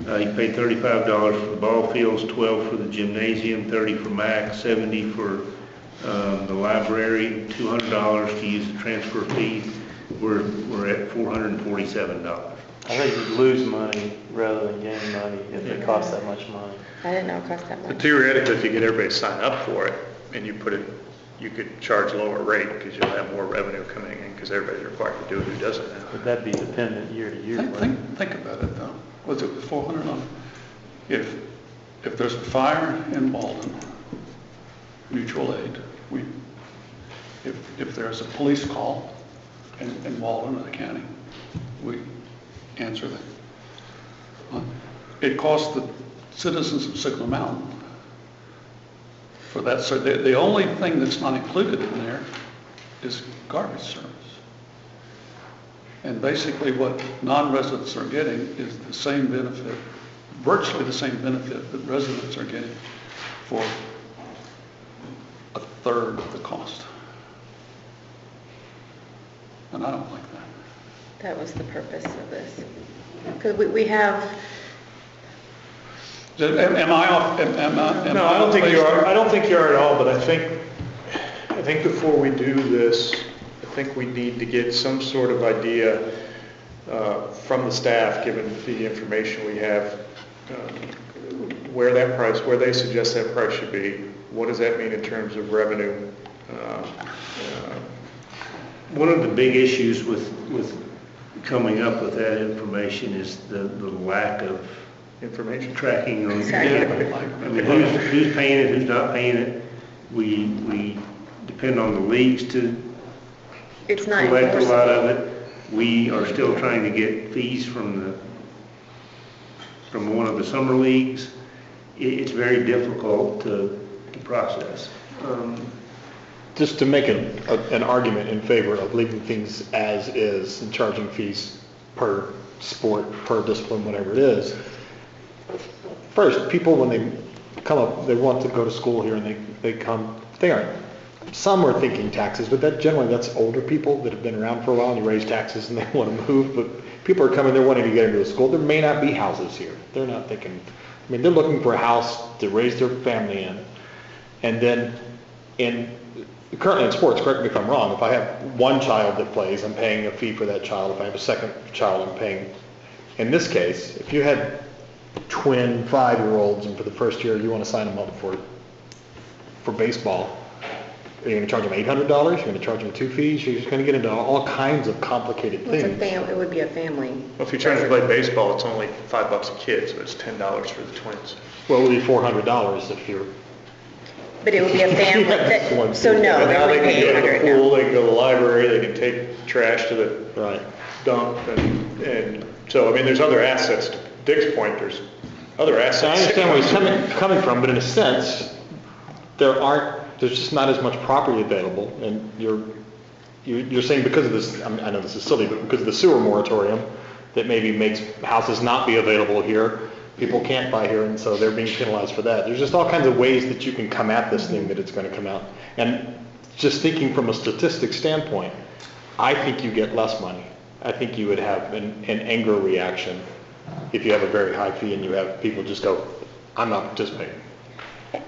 you pay $35 for the ball fields, $12 for the gymnasium, $30 for Macc, $70 for the library, $200 to use the transfer fee. We're at $447. I think you'd lose money rather than gain money if it costs that much money. I didn't know it cost that But much. theoretically, if you get everybody to sign up for it and you put it, you could charge lower rate because you'll have more revenue coming in because everybody's required to do it who does it now. Would that be dependent year to year? Think about it though. Was it 400 on? If there's a fire in Walden, mutual aid, if there's a police call in Walden or the county, we answer that. It costs the citizens of Signal Mountain for that. So the only thing that's not included in there is garbage service. And basically what non-residents are getting is the same benefit, virtually the same benefit that residents are getting for a third of the cost. And I don't like that. That was the purpose of this. Because we have, Am I off? No, I don't think you are. I don't think you are at all, but I think before we do this, I think we need to get some sort of idea from the staff, given the information we have, where they suggest that price should be. What does that mean in terms of revenue? One of the big issues with coming up with that information is the lack of Information. tracking on. Exactly. I mean, who's paying it, who's not paying it. We depend on the leagues to it's not collect a enforceable. lot of it. We are still trying to get fees from one of the summer leagues. It's very difficult to process. Just to make an argument in favor of leaving things as is and charging fees per sport, per discipline, whatever it is. First, people when they come up, they want to go to school here and they come, some are thinking taxes, but that's older people that have been around for a while and you raise taxes and they want to move, but people are coming, they're wanting to get into a school. There may not be houses here. They're not thinking, they're looking for a house to raise their family in. And then currently in sports, correct me if I'm wrong, if I have one child that plays, I'm paying a fee for that child. If I have a second child, I'm paying. In this case, if you had twin 5-year-olds and for the first year you want to sign them up for baseball, are you going to charge them $800? You're going to charge them 2 fees? You're just going to get into all kinds of complicated Well, things. it would be a family. Well, if you're trying to play baseball, it's only $5 a kid, so it's $10 for the twins. Well, it would be $400 if you're. But it would be a family, One so no, But now they they would can pay go to the 800 pool, now. they can go to the library, they can take trash to the Right. dump, and so, I mean, there's other assets. To Dick's point, there's other So I assets. understand where he's coming from, but in a sense, there's just not as much property available, and you're saying because of this, I know this is silly, but because of the sewer moratorium, that maybe makes houses not be available here, people can't buy here, and so they're being penalized for that. There's just all kinds of ways that you can come at this thing that it's going to come out. And just thinking from a statistics standpoint, I think you get less money. I think you would have an anger reaction if you have a very high fee and you have people just go, I'm not participating.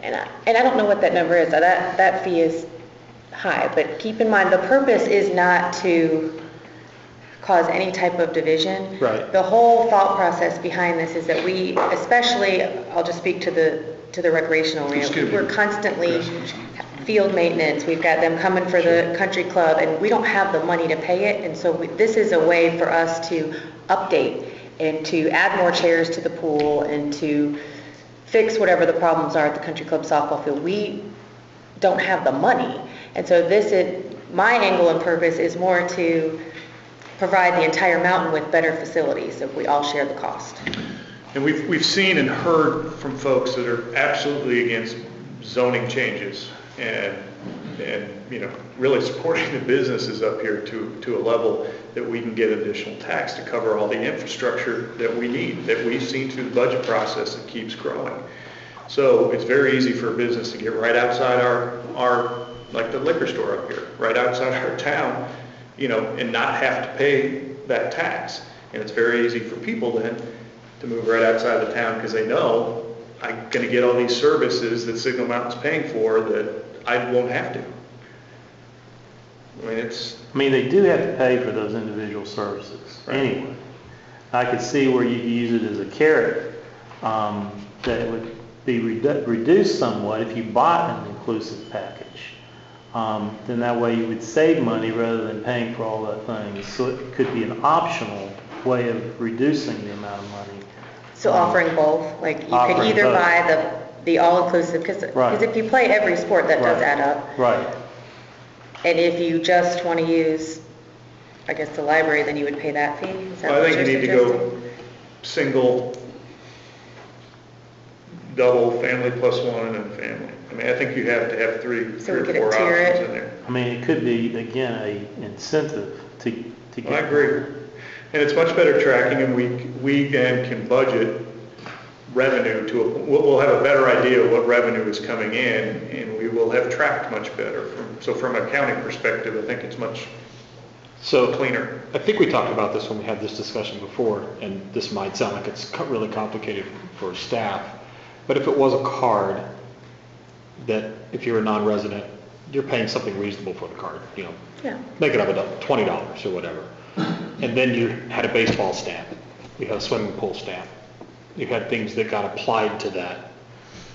And I don't know what that number is. That fee is high, but keep in mind, the purpose is not to cause any type of division. Right. The whole thought process behind this is that we, especially, I'll just speak to the recreational arena, we're constantly field maintenance, we've got them coming for the country club, and we don't have the money to pay it, and so this is a way for us to update and to add more chairs to the pool and to fix whatever the problems are at the country club softball field. We don't have the money, and so my angle and purpose is more to provide the entire mountain with better facilities if we all share the cost. And we've seen and heard from folks that are absolutely against zoning changes and really supporting the businesses up here to a level that we can get additional tax to cover all the infrastructure that we need, that we've seen through the budget process that keeps growing. So it's very easy for a business to get right outside our like the liquor store up here, right outside our town, and not have to pay that tax. And it's very easy for people then to move right outside the town because they know I'm going to get all these services that Signal Mountain's paying for that I won't have to. I mean, they do have to pay for those individual services anyway. I could see where you could use it as a carrot, that it would be reduced somewhat if you bought an inclusive package. Then that way you would save money rather than paying for all that things. So it could be an optional way of reducing the amount of money. So offering both, like you could either both. buy the all-inclusive, because if you play every sport, that does add up. Right. And if you just want to use, I guess, the library, then you would pay that fee? Is that I what think you you're need to go suggesting? single, double, family plus one, and then family. I mean, I think you have to have three So or we could four tier options it? in there. I mean, it could be, again, a incentive to get. I agree. And it's much better tracking, and we then can budget revenue we'll have a better idea of what revenue is coming in, and we will have tracked much better. So from an accounting perspective, I think it's much cleaner. I think we talked about this when we had this discussion before, and this might sound like it's really complicated for staff, but if it was a card that if you're a non-resident, you're paying something reasonable for the card, make it up $20 or whatever. And then you had a baseball stamp, you had a swimming pool stamp, you had things that got applied to that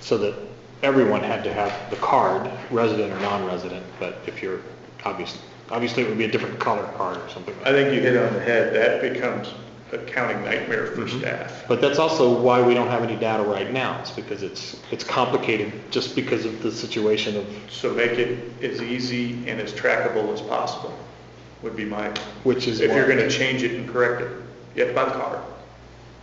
so that everyone had to have the card, resident or non-resident, but if you're obviously it would be a different color card or something like that. I think you hit on the head. That becomes a accounting nightmare for staff. But that's also why we don't have any data right now. It's because it's complicated just because of the situation of... So make it as easy and as trackable as possible would be my... Which is if you're going to change it and correct it, you have to buy the card.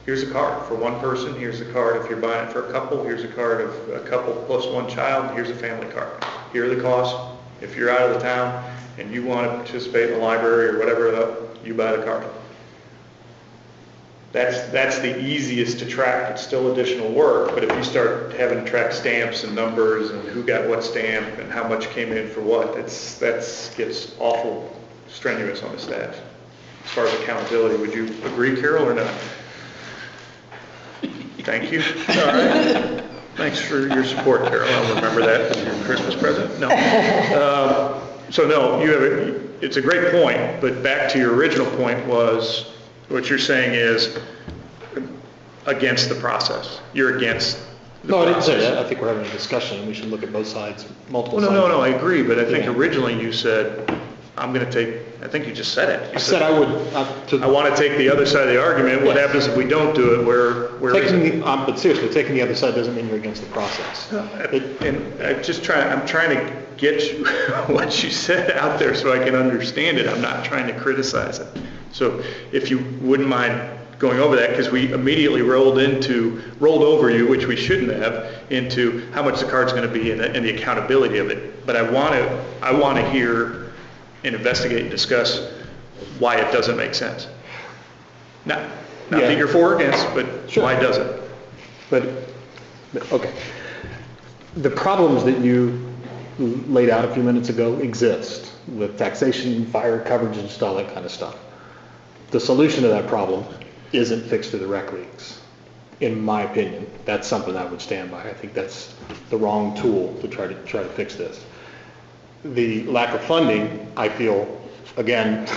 Here's a card for one person, here's a card if you're buying it for a couple, here's a card of a couple plus one child, here's a family card. Here are the costs. If you're out of the town and you want to participate in the library or whatever, you buy the card. That's the easiest to track. It's still additional work, but if you start having to track stamps and numbers and who got what stamp and how much came in for what, that gets awful strenuous on the staff. As far as accountability, would you agree, Carol, or not? Thank you. All right. Thanks for your support, Carol. I'll remember that as your Christmas present. No. So no, it's a great point, but back to your original point was, what you're saying is against the process. You're against the No, I didn't say process. that. I think we're having a discussion and we should look at both sides, multiple Well, sides. no, I agree, but I think Yeah. originally you said, I'm going to take, I think you just said it. You I said I would... I want to take the other side of the argument. What Yes. happens if we don't do it? Where is it? But seriously, taking the other side doesn't mean you're against the process. And I'm trying to get you, what you said out there so I can understand it. I'm not trying to criticize it. So if you wouldn't mind going over that, because we immediately rolled over you, which we shouldn't have, into how much the card's going to be and the accountability of it. But I want to hear and investigate and discuss why it doesn't make sense. Not that you're for or against, but Sure. why does it? But, okay. The problems that you laid out a few minutes ago exist with taxation, fire coverage, and just all that kind of stuff. The solution to that problem isn't fixed through the rec leagues, in my opinion. That's something I would stand by. I think that's the wrong tool to try to fix this. The lack of funding, I feel, again,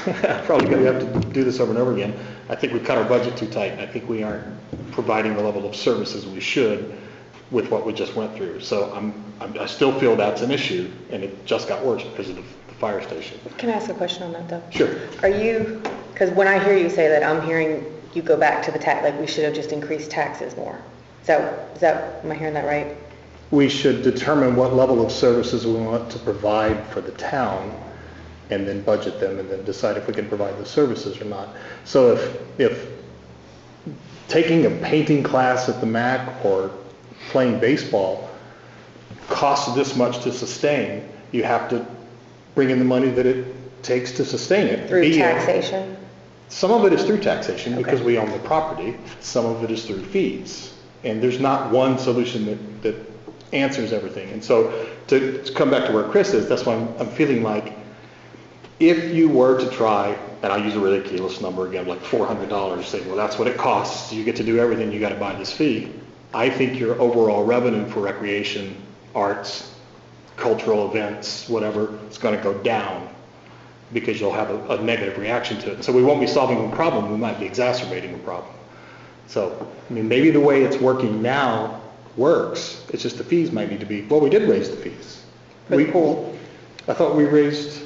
probably going to have to do this over and over again. I think we cut our budget too tight. I think we aren't providing the level of services we should with what we just went through. So I still feel that's an issue, and it just got worse because of the fire station. Can I ask a question on that though? Sure. Are you, because when I hear you say that, I'm hearing you go back to the tax, like we should have just increased taxes more. Am I hearing that right? We should determine what level of services we want to provide for the town, and then budget them, and then decide if we can provide the services or not. So if taking a painting class at the Macc or playing baseball costs this much to sustain, you have to bring in the money that it takes to sustain it. Through taxation? Some of it is through taxation because Okay. we own the property. Some of it is through fees. And there's not one solution that answers everything. And so to come back to where Chris is, that's why I'm feeling like if you were to try, and I'll use a ridiculous number again, like $400, say, well, that's what it costs. You get to do everything. You got to buy this fee. I think your overall revenue for recreation, arts, cultural events, whatever, is going to go down because you'll have a negative reaction to it. So we won't be solving a problem. We might be exacerbating a problem. So, I mean, maybe the way it's working now works. It's just the fees might need to be, well, we did raise the fees. For the pool. I thought we raised,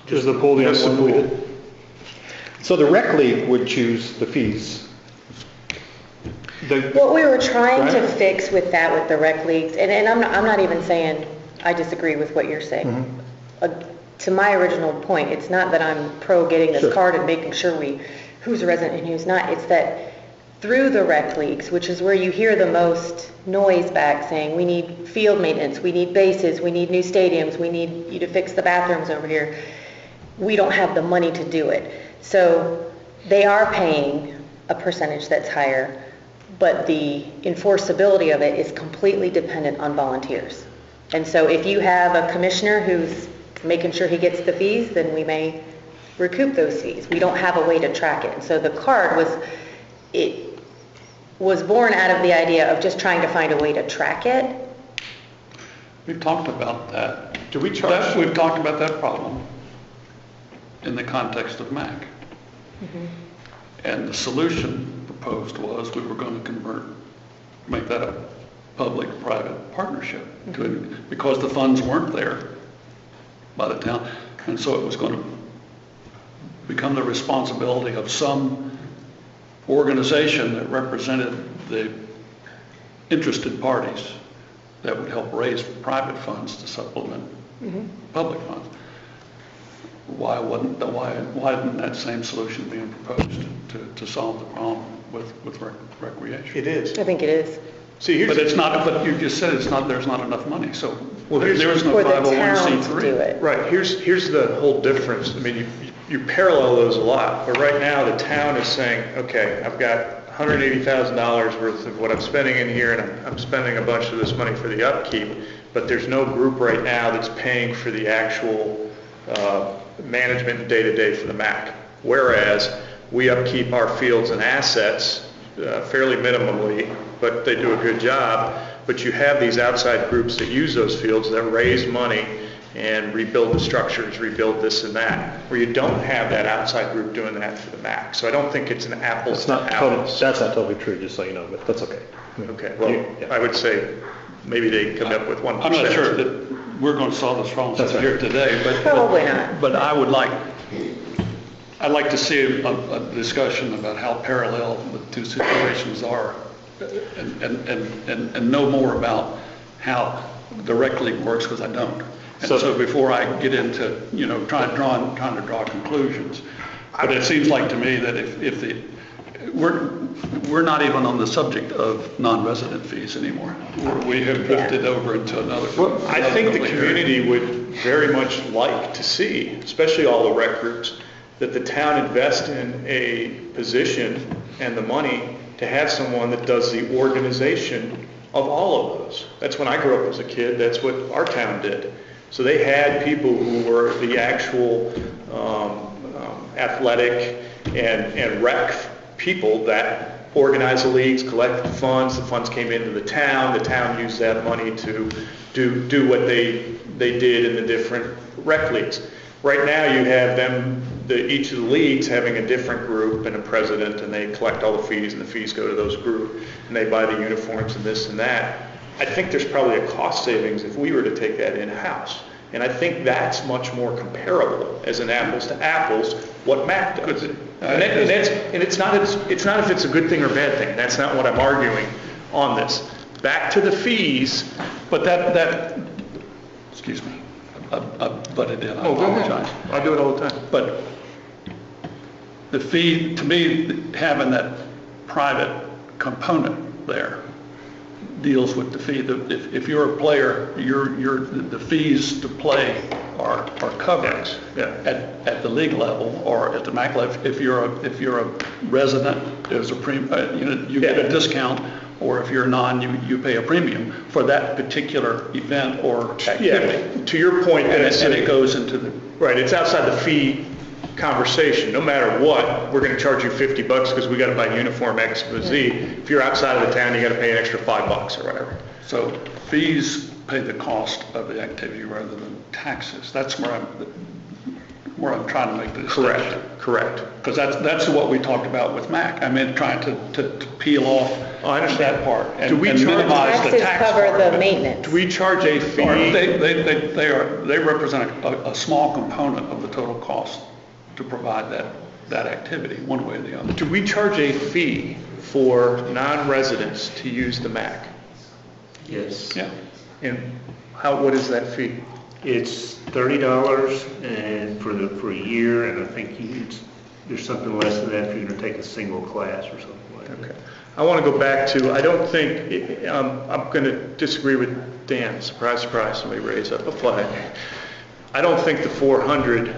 just the pool, the other one we did. So the rec league would choose the fees. What we were trying to Right. fix with that, with the rec leagues, and I'm not even saying I disagree with what you're saying. To my original point, it's not that I'm pro getting this Sure. card and making sure who's a resident and who's not. It's that through the rec leagues, which is where you hear the most noise back saying, we need field maintenance, we need bases, we need new stadiums, we need you to fix the bathrooms over here. We don't have the money to do it. So they are paying a percentage that's higher, but the enforceability of it is completely dependent on volunteers. And so if you have a commissioner who's making sure he gets the fees, then we may recoup those fees. We don't have a way to track it. And so the card was born out of the idea of just trying to find a way to track it. We've talked about that. Do we charge? We've talked about that problem in the context of Macc. And the solution proposed was we were going to make that a public-private partnership because the funds weren't there by the town. And so it was going to become the responsibility of some organization that represented the interested parties that would help raise private funds to supplement public funds. Why isn't that same solution being proposed to solve the problem with recreation? It is. I think it is. See, But it's not, but you just said there's not enough money, so there is no For the town to do 501c3. it. Right, here's the whole difference. I mean, you parallel those a lot, but right now the town is saying, okay, I've got $180,000 worth of what I'm spending in here, and I'm spending a bunch of this money for the upkeep, but there's no group right now that's paying for the actual management and day-to-day for the Macc. Whereas we upkeep our fields and assets fairly minimally, but they do a good job. But you have these outside groups that use those fields that raise money and rebuild the structures, rebuild this and that, where you don't have that outside group doing that for the Macc. So I don't think it's an apples to apples. That's not totally true, just so you know, but that's okay. Okay, well, Yeah. I would say maybe they come up with 1%. I'm not sure that we're going to solve this problem That's right. here today, Probably not. but I'd like to see a discussion about how parallel the two situations are and know more about how the rec league works, because I don't. And so before I get into, trying to draw conclusions. But it seems like to me that we're not even on the subject of non-resident fees anymore. We have drifted over into another. Well, I think the area. community would very much like to see, especially all the rec groups, that the town invest in a position and the money to have someone that does the organization of all of those. That's when I grew up as a kid, that's what our town did. So they had people who were the actual athletic and rec people that organized the leagues, collected the funds came into the town used that money to do what they did in the different rec leagues. Right now you have each of the leagues having a different group and a president, and they collect all the fees, and the fees go to those groups, and they buy the uniforms and this and that. I think there's probably a cost savings if we were to take that in-house. And I think that's much more comparable as an apples to apples, what Macc does. And it's not if it's a good thing or bad thing. That's not what I'm arguing on this. Back to the fees. But that, excuse me, I butted in, I Oh, go ahead. apologize. I do it all the time. But the fee, to me, having that private component there deals with the fee. If you're a player, the fees to play are covered Yeah. at the league level or at the Macc level. If you're a resident, there's a you get a discount, or if you're non, you pay a premium for that particular event or activity. Yeah, to your point, And it goes into the, right, it's outside the fee conversation. No matter what, we're going to charge you $50 because we got to buy uniform X, Y, Z. If you're outside of the town, you got to pay an extra $5 or whatever. so fees pay the cost of the activity rather than taxes. That's where I'm trying to make the distinction. Correct. Because that's what we talked about with Macc. I mean, trying to peel off I understand. that part and Do we and charge- minimize the Taxes tax cover part the of it. maintenance. Do we charge a fee? Or they represent a small component of the total cost to provide that activity, one way or the other. Do we charge a fee for non-residents to use the Macc? Yes. Yeah. And what is that fee? It's $30 and for a year, and I think there's something less than that if you're going to take a single class or something like that. Okay. I want to go back to, I don't think, I'm going to disagree with Dan. Surprise, surprise, somebody raise up a flag. I don't think the 400,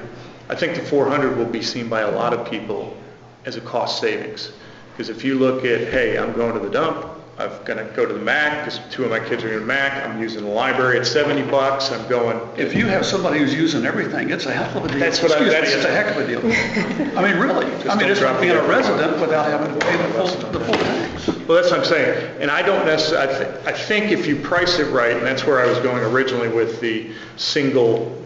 I think the 400 will be seen by a lot of people as a cost savings. Because if you look at, hey, I'm going to the dump, I'm going to go to the Macc because 2 of my kids are in the Macc, I'm using the library at $70, I'm going. If you have somebody who's using everything, it's a heck of a deal. That's what I- Excuse me, that's- it's a heck of a deal. I mean, really. I mean, it's like being a resident without having to pay the full tax. Well, that's what I'm saying. And I don't necessarily, I think if you price it right, and that's where I was going originally with the single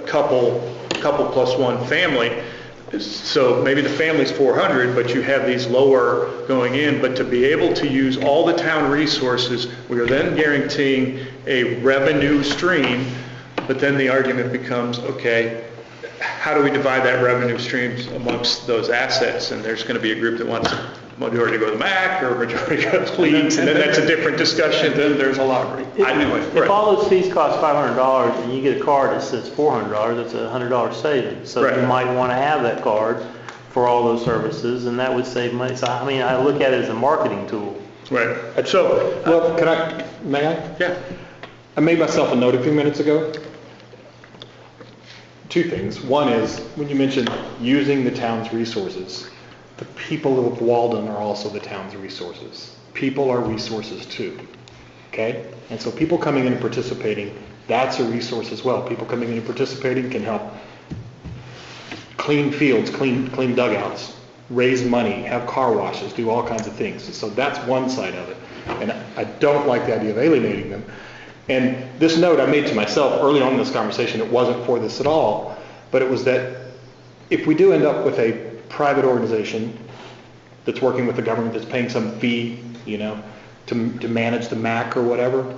couple plus one family, so maybe the family's 400, but you have these lower going in, but to be able to use all the town resources, we are then guaranteeing a revenue stream, but then the argument becomes, okay, how do we divide that revenue streams amongst those assets? And there's going to be a group that wants majority to go to the Macc or majority to go to Leeds, and then that's a different discussion. And then there's a lottery. Anyway. If all those fees cost $500 and you get a card that says $400, that's a $100 savings. So Right. you might want to have that card for all those services, and that would save money. So, I mean, I look at it as a marketing tool. Right. So, Well, may I? yeah. I made myself a note a few minutes ago. 2 things. One is, when you mentioned using the town's resources, the people of Walden are also the town's resources. People are resources too, okay? And so people coming in and participating, that's a resource as well. People coming in and participating can help clean fields, clean dugouts, raise money, have car washes, do all kinds of things. So that's one side of it. And I don't like the idea of alienating them. And this note I made to myself early on in this conversation, it wasn't for this at all, but it was that if we do end up with a private organization that's working with the government, that's paying some fee, to manage the Macc or whatever,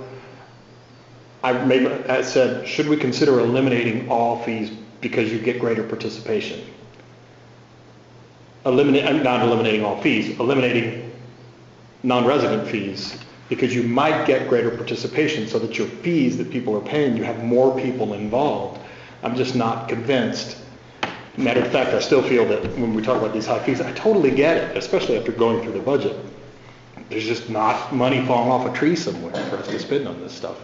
I said, should we consider eliminating all fees because you get greater participation? Not eliminating all fees, eliminating non-resident fees, because you might get greater participation so that your fees that people are paying, you have more people involved. I'm just not convinced. Matter of fact, I still feel that when we talk about these high fees, I totally get it, especially after going through the budget. There's just not money falling off a tree somewhere for us to spend on this stuff.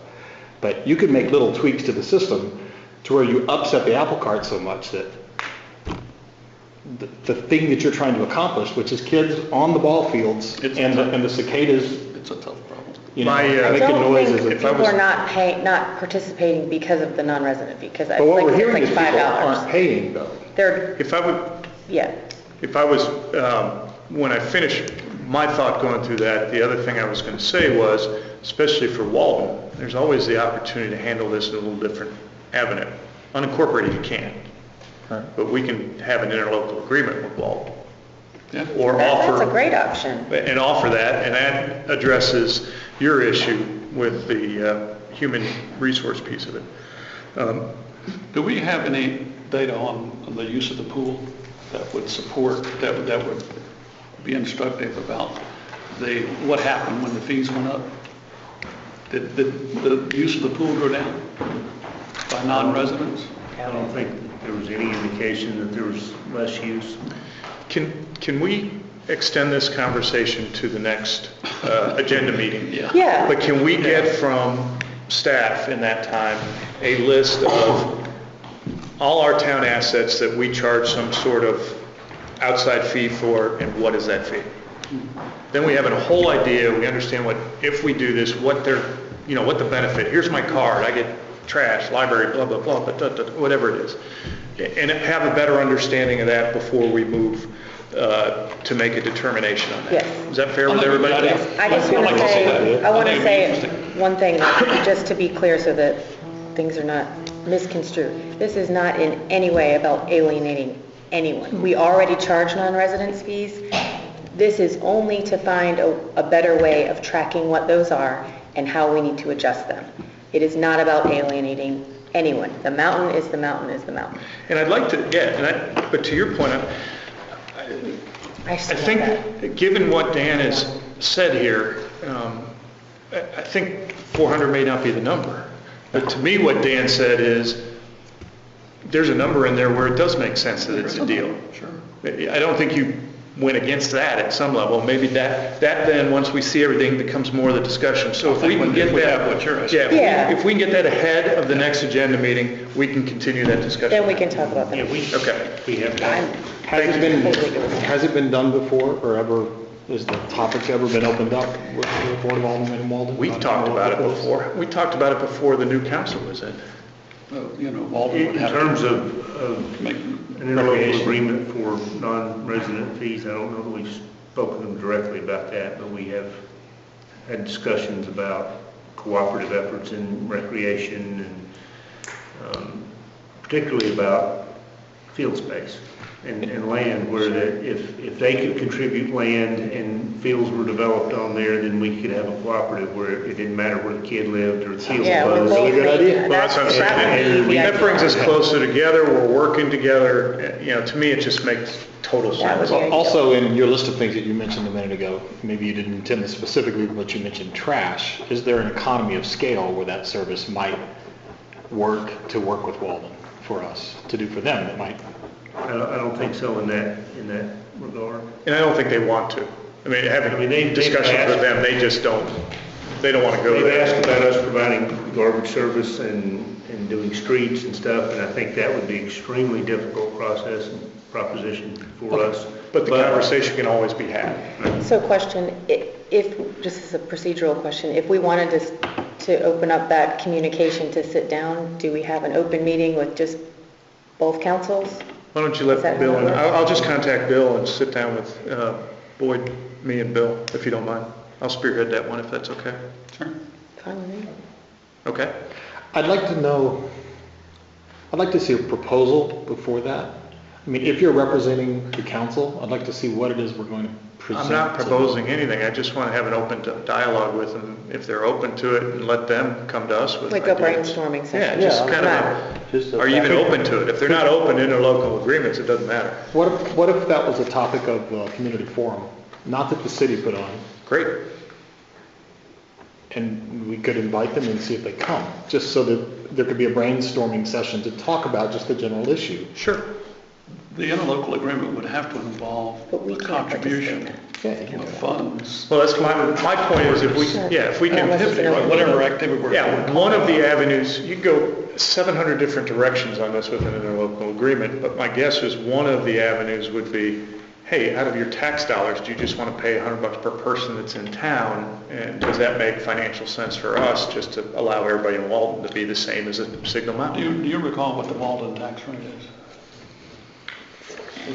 But you could make little tweaks to the system to where you upset the apple cart so much that the thing that you're trying to accomplish, which is kids on the ball fields and the cicadas, It's a tough problem. I making don't noises. think If I people was- are not participating because of the non-resident fee, because I But what think we're it's hearing like is people aren't $5. paying though. They're, If I would, yeah. if I was, when I finished my thought going through that, the other thing I was going to say was, especially for Walden, there's always the opportunity to handle this in a little different avenue. Unincorporated, you can't. But we can have an interlocal agreement with Walden. Yeah. Or That's a offer, great option. and offer that, and that addresses your issue with the human resource piece of it. Do we have any data on the use of the pool that would support, that would be instructive about what happened when the fees went up? Did the use of the pool go down by non-residents? I don't think there was any indication that there was less use. Can we extend this conversation to the next agenda meeting? Yeah. But can we get from staff in that time a list of all our town assets that we charge some sort of outside fee for, and what is that fee? Then we have a whole idea, we understand what, if we do this, what what the benefit, here's my card, I get trash, library, blah, blah, blah, whatever it is. And have a better understanding of that before we move to make a determination on that. Yes. Is that fair with everybody? Yes, I just want to say, I want to say one thing, just to be clear so that things are not misconstrued. This is not in any way about alienating anyone. We already charge non-residence fees. This is only to find a better way of tracking what those are and how we need to adjust them. It is not about alienating anyone. The mountain is the mountain is the mountain. And I'd like to, but to your point, I think, given what Dan has said here, I think 400 may not be the number. But to me, what Dan said is, there's a number in there where it does make sense that it's a deal. Sure. I don't think you went against that at some level. Maybe that then, once we see everything, becomes more of the discussion. So if we can get that, if we can get that ahead of the next agenda meeting, we can continue that discussion. Then we can talk about that. Okay. We have time. Has it been done before, or ever, has the topic ever been opened up with the Board of Aldermen in Walden? We've talked about it before. We talked about it before the new council was in. Walden would In have terms to of make an interlocal agreement for non-resident fees, I don't know that we've spoken to them directly about that, but we have had discussions about cooperative efforts in recreation and particularly about field space and land, where if they could contribute land and fields were developed on there, then we could have a cooperative where it didn't matter where the kid lived or the field was. Really good idea. Well, that's what I'm saying. That brings us closer together. We're working together. To me, it just makes total sense. That would be Also, in your list of things that you mentioned a minute ago, maybe you didn't intend this specifically, but you mentioned trash. Is there an economy of scale where that service might work with Walden for us to do for them? That might. I don't think so in that regard. And I don't think they want to. I mean, having discussions with them, they just don't. They don't want to go They've there. asked about us providing garbage service and doing streets and stuff, and I think that would be extremely difficult process and proposition for us. But the conversation can always be had. So question, if, just as a procedural question, if we wanted to open up that communication to sit down, do we have an open meeting with just both councils? Why don't you let Is that Bill, how it and works? I'll just contact Bill and sit down with Boyd, me and Bill, if you don't mind. I'll spearhead that one if that's okay. Sure. Fine with me. Okay? I'd like to see a proposal before that. I mean, if you're representing the council, I'd like to see what it is we're going to present. I'm not to them. proposing anything. I just want to have an open dialogue with them, if they're open to it, and let them come to us with Like a ideas. brainstorming Yeah, session? just kind Not- of, are you even open to it? If they're not open to interlocal agreements, it doesn't matter. What if that was a topic of community forum? Not that the city put on, Great. and we could invite them and see if they come, just so that there could be a brainstorming session to talk about just the general issue. Sure. The interlocal agreement would have to involve But we a can't contribution participate Yeah, of funds, Well, that's my point is if we can pivot, whatever activity we're yeah, doing. one of the avenues, you can go 700 different directions on this with an interlocal agreement, but my guess is one of the avenues would be, hey, out of your tax dollars, do you just want to pay $100 per person that's in town? And does that make financial sense for us, just to allow everybody in Walden to be the same as a Signal Mountain? Do you recall what the Walden tax rate is?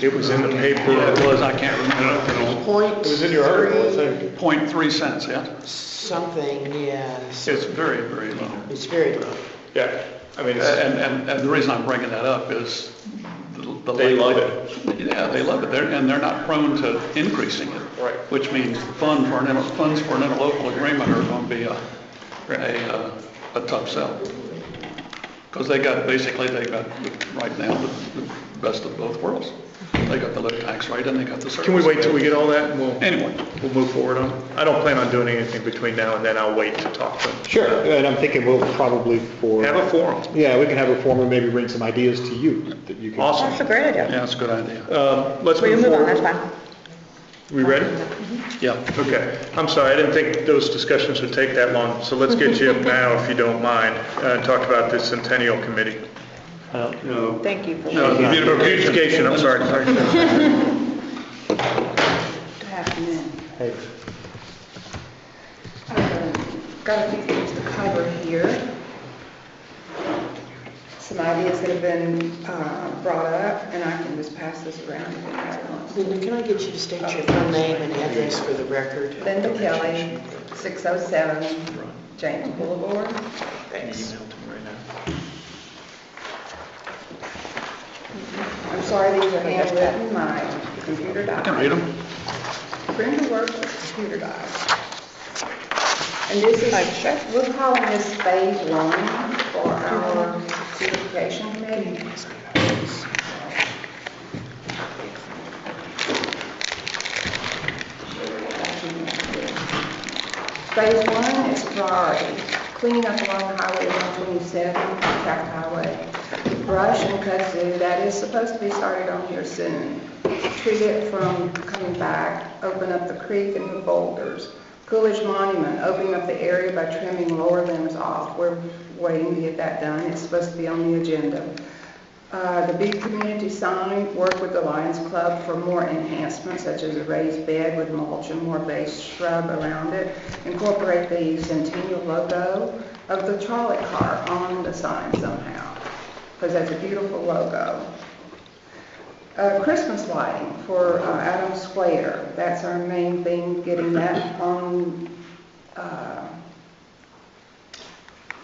It was in the paper. Yeah, it was, I can't remember. Point. It was in your article, I think. 0.3 cents, yeah? Something, yes. It's very, very low. It's very low. Yeah, I mean, it's, And the reason I'm bringing that up is the They love likelihood- Yeah, they love it. And they're not prone to increasing it. Right. Which means funds for an interlocal agreement are going to be a a tough sell. Because they got right now, the best of both worlds. They got the low tax rate and they got the service. Can we wait till we get all that and Anyway. we'll move forward on it? I don't plan on doing anything between now and then. I'll wait to talk to them. Sure, and I'm thinking we'll probably Have a forum. Yeah, we can have a forum and maybe bring some ideas to you that you can. Awesome. That's a great idea. Yeah, it's a good idea. Let's We move can move on, forward. that's fine. We ready? Yeah. Okay. I'm sorry, I didn't think those discussions would take that long, so let's get you up now, if you don't mind, and talk about the Centennial Committee. No, Thank you for No, sharing. beautification, I'm sorry. Good afternoon. Hey, Got a few things to cover here. Some ideas that have been brought up, and I can just pass this around if anybody wants. Linda, can I get you to state your full name and address for the record? Linda Kelly, 607 James Boulevard. Thanks. I'm sorry, these are handwritten, my computer died. I can read them. Printer works, computer died. And this is, we're calling this phase 1 for our Beautification Committee. Phase 1 is priority, cleaning up along Highway 127, Tract Highway. Brush and kudzu, that is supposed to be started on here soon. Treat it from coming back, open up the creek and the boulders. Coolidge Monument, opening up the area by trimming lower limbs off. We're waiting to get that done. It's supposed to be on the agenda. The big community sign, work with the Lions Club for more enhancements, such as a raised bed with mulch and more base shrub around it. Incorporate the Centennial logo of the trolley car on the sign somehow, because that's a beautiful logo. Christmas lighting for Adam Square. That's our main thing, getting that on,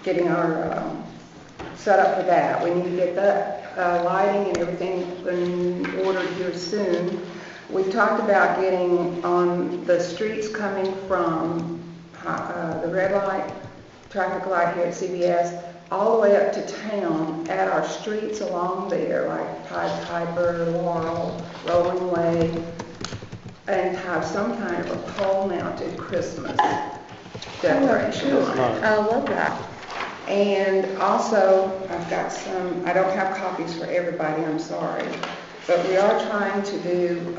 getting our set up for that. We need to get that lighting and everything in order here soon. We talked about getting on the streets coming from the red light, traffic light here at CBS, all the way up to town at our streets along there, like Pied Piper, Laurel, Rolling Way, and have some kind of a pole-mounted Christmas decoration on it. I love that. And also, I've got some, I don't have copies for everybody, I'm sorry, but we are trying to do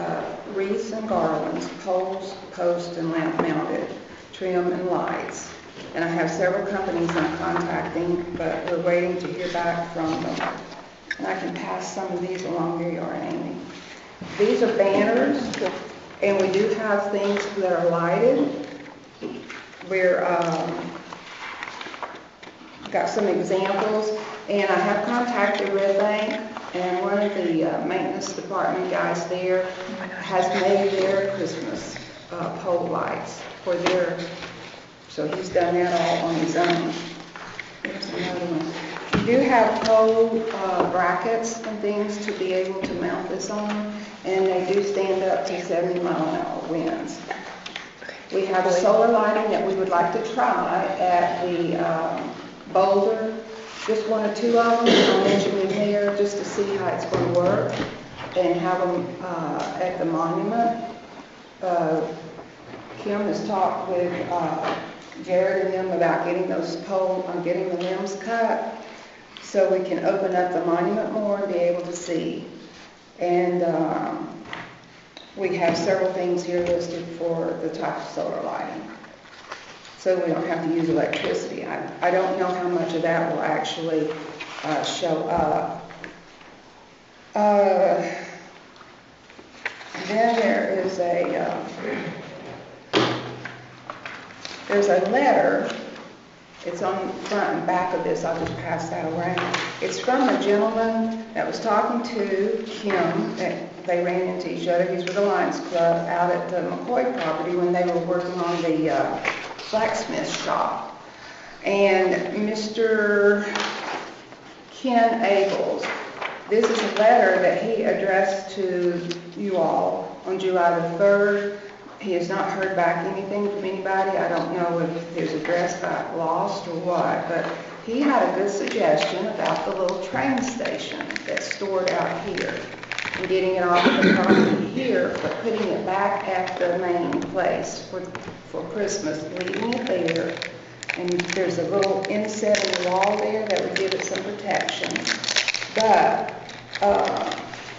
wreaths and garlands, poles, posts, and lamp mounted, trim and lights. And I have several companies I'm contacting, but we're waiting to hear back from them. And I can pass some of these along here, Amy. These are banners, and we do have things that are lighted. We're got some examples, and I have contacted Red Bank, and one of the maintenance department guys there has made their Christmas pole lights for their. So he's done that all on his own. Here's another one. You do have pole brackets and things to be able to mount this on, and they do stand up to 70-mile-an-hour winds. We have solar lighting that we would like to try at the Boulder, just one or two of them. I'll mention in here just to see how it's going to work, and have them at the monument. Kim has talked with Jared and them about getting those getting the limbs cut so we can open up the monument more and be able to see. And we have several things here listed for the type of solar lighting, so we don't have to use electricity. I don't know how much of that will actually show up. Then there is there's a letter. It's on the front and back of this. I'll just pass that around. It's from a gentleman that was talking to Kim. They ran into each other. He's with the Lions Club out at the McCoy property when they were working on the blacksmith shop. And Mr. Ken Abels, this is a letter that he addressed to you all on July the 3rd. He has not heard back anything from anybody. I don't know if his address got lost or what, but he had a good suggestion about the little train station that's stored out here. And getting it off of the property here, but putting it back at the main place for Christmas, leaving it there. And there's a little inset in the wall there that would give it some protection. But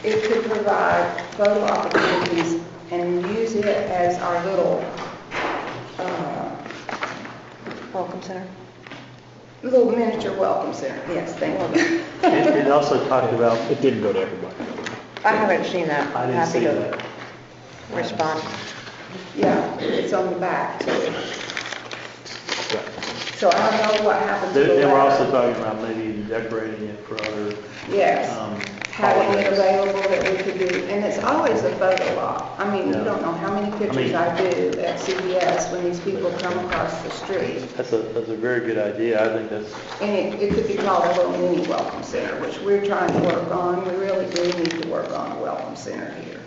it could provide photo opportunities and use it as our little Welcome center. little miniature welcome center. Yes, thank you. It also talked about, It didn't go to everybody. I haven't seen that. I I'm didn't happy see to that. respond. Yeah, it's on the back too. Yeah. So I don't know what happened to the They were letter. also talking about maybe decorating it for other, Yes, having it holidays. available that we could do, and it's always a photo op. I mean, you Yeah. don't know how many pictures I do at CVS when these people come across the street. That's a very good idea. I think that's, And it could be called a little mini welcome center, which we're trying to work on. We really do need to work on a welcome center here.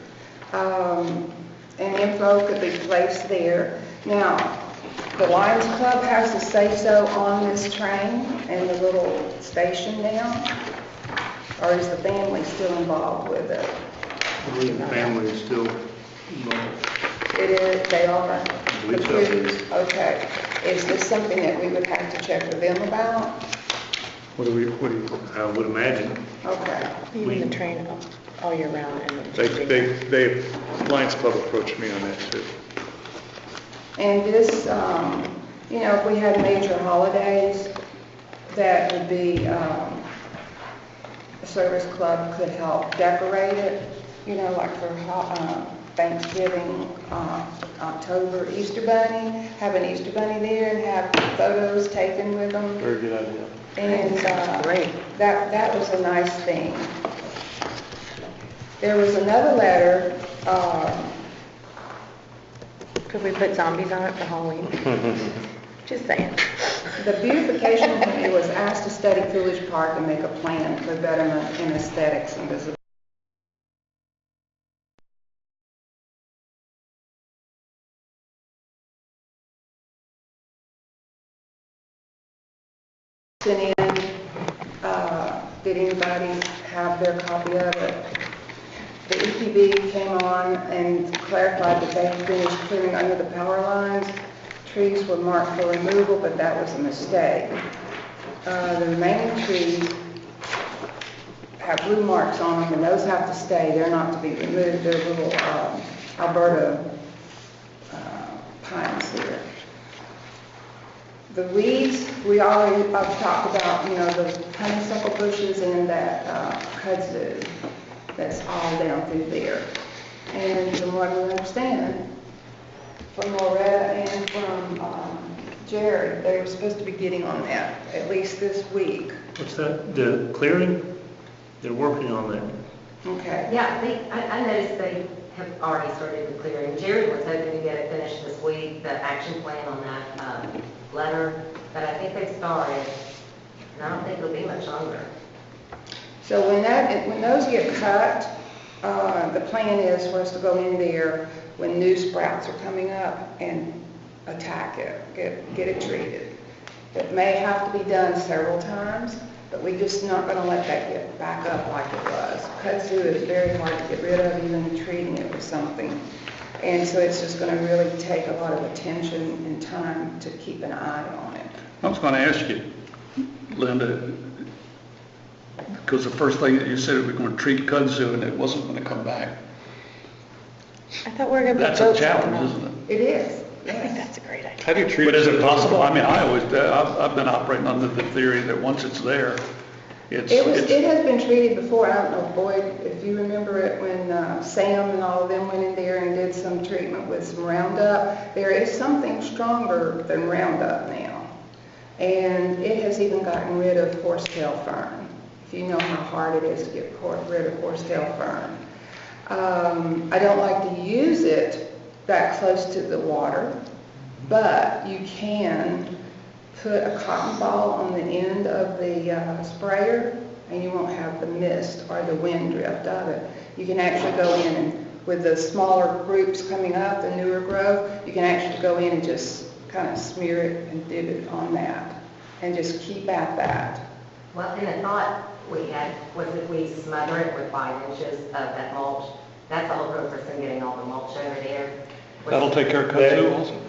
And info could be placed there. Now, the Lions Club has to say so on this train and the little station now? Or is the family still involved with it? I believe the family is still involved. It is, they are? The believe so. crews? Okay. Is this something that we would have to check with them about? What do you, I would imagine. Okay. Even the train all year round. And they, Lions Club approached me on that too. And this, you know, if we had major holidays, that would be, a service club could help decorate it, you know, like for Thanksgiving, October, Easter Bunny, have an Easter Bunny there and have photos taken with them. very good idea. And Great. that was a nice thing. There was another letter, Could we put zombies on it for Halloween? Just saying. the Beautification Committee was asked to study Coolidge Park and make a plan for betterment in aesthetics and visibility. Sent in, did anybody have their copy of it? The EPB came on and clarified that they had finished clearing under the power lines. Trees were marked for removal, but that was a mistake. The remaining trees have blue marks on them, and those have to stay. They're not to be removed. They're little Alberta pines here. The weeds, we already talked about, you know, the honeysuckle bushes and that kudzu that's all down through there. And from what we understand, from Loretta and from Jerry, they were supposed to be getting on that at least this week. What's that? The clearing? They're working on that. Okay. Yeah, I noticed they have already started the clearing. Jerry was hoping to get it finished this week, the action plan on that letter, but I think they've started, and I don't think it'll be much longer. So when those get cut, the plan is for us to go in there when new sprouts are coming up and attack it, get it treated. It may have to be done several times, but we're just not going to let that get back up like it was. Kudzu is very hard to get rid of, even treating it with something. And so it's just going to really take a lot of attention and time to keep an eye on it. I was going to ask you, Linda, because the first thing that you said, we're going to treat kudzu and it wasn't going to come back. I thought we were going to put That's a goats on challenge, them. isn't it? It is, I think yes. that's a great idea. How do you treat But it? is it possible? I mean, I've been operating under the theory that once it's there, It has been treated before. I don't know, Boyd, if you remember it when Sam and all of them went in there and did some treatment with some Roundup. There is something stronger than Roundup now. And it has even gotten rid of horsetail fern. If you know how hard it is to get rid of horsetail fern. I don't like to use it that close to the water, but you can put a cotton ball on the end of the sprayer and you won't have the mist or the wind drift of it. You can actually go in and with the smaller groups coming up, the newer growth, you can actually go in and just kind of smear it and dip it on that, and just keep at that. Well, and the thought we had was if we smother it with 5 inches of that mulch, that's the whole purpose of getting all the mulch over there. That'll take care of kudzu also?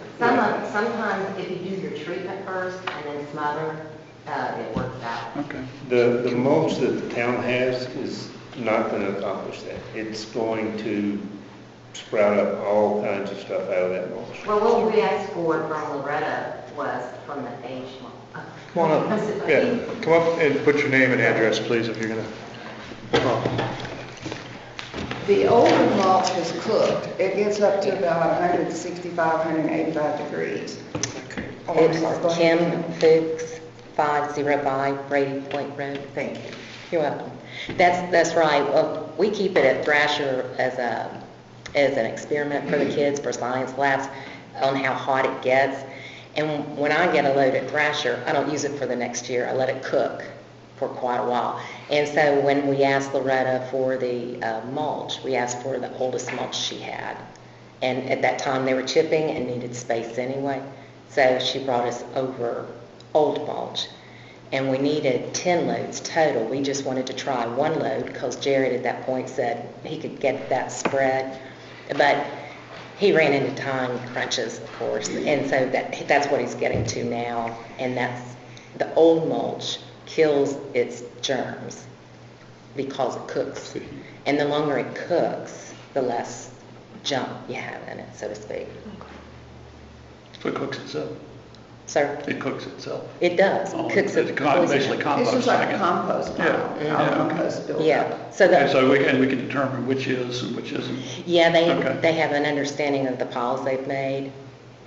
Sometimes if you do your treatment first and then smother, it works out. Okay. The mulch that the town has is not going to accomplish that. It's going to sprout up all kinds of stuff out of that mulch. Well, what we asked for from Loretta was from the age. Come on up. Yeah, come up and put your name and address, please, if you're gonna. The older mulch is cooked. It gets up to about 165, 185 degrees. Oh, I'm sorry, go It's ahead. Kim Fookes, 505 Brady Point Road. Thank you. You're welcome. That's right. Well, we keep it at Thrasher as an experiment for the kids for science labs on how hot it gets. And when I get a load at Thrasher, I don't use it for the next year. I let it cook for quite a while. And so when we asked Loretta for the mulch, we asked for the oldest mulch she had. And at that time they were chipping and needed space anyway. So she brought us over old mulch. And we needed 10 loads total. We just wanted to try 1 load because Jared at that point said he could get that spread. But he ran into time crunches, of course, and so that's what he's getting to now. And that's the old mulch kills its germs because it cooks. And the longer it cooks, the less junk you have in it, so to speak. So it cooks itself? So It cooks itself? it does. Oh, Cooks it's it. basically It's compost. just like I a guess. compost pile, Yeah, how yeah, compost builds Yeah. up. So Okay, the, so we can determine which is and which isn't. yeah, Okay. they have an understanding of the piles they've made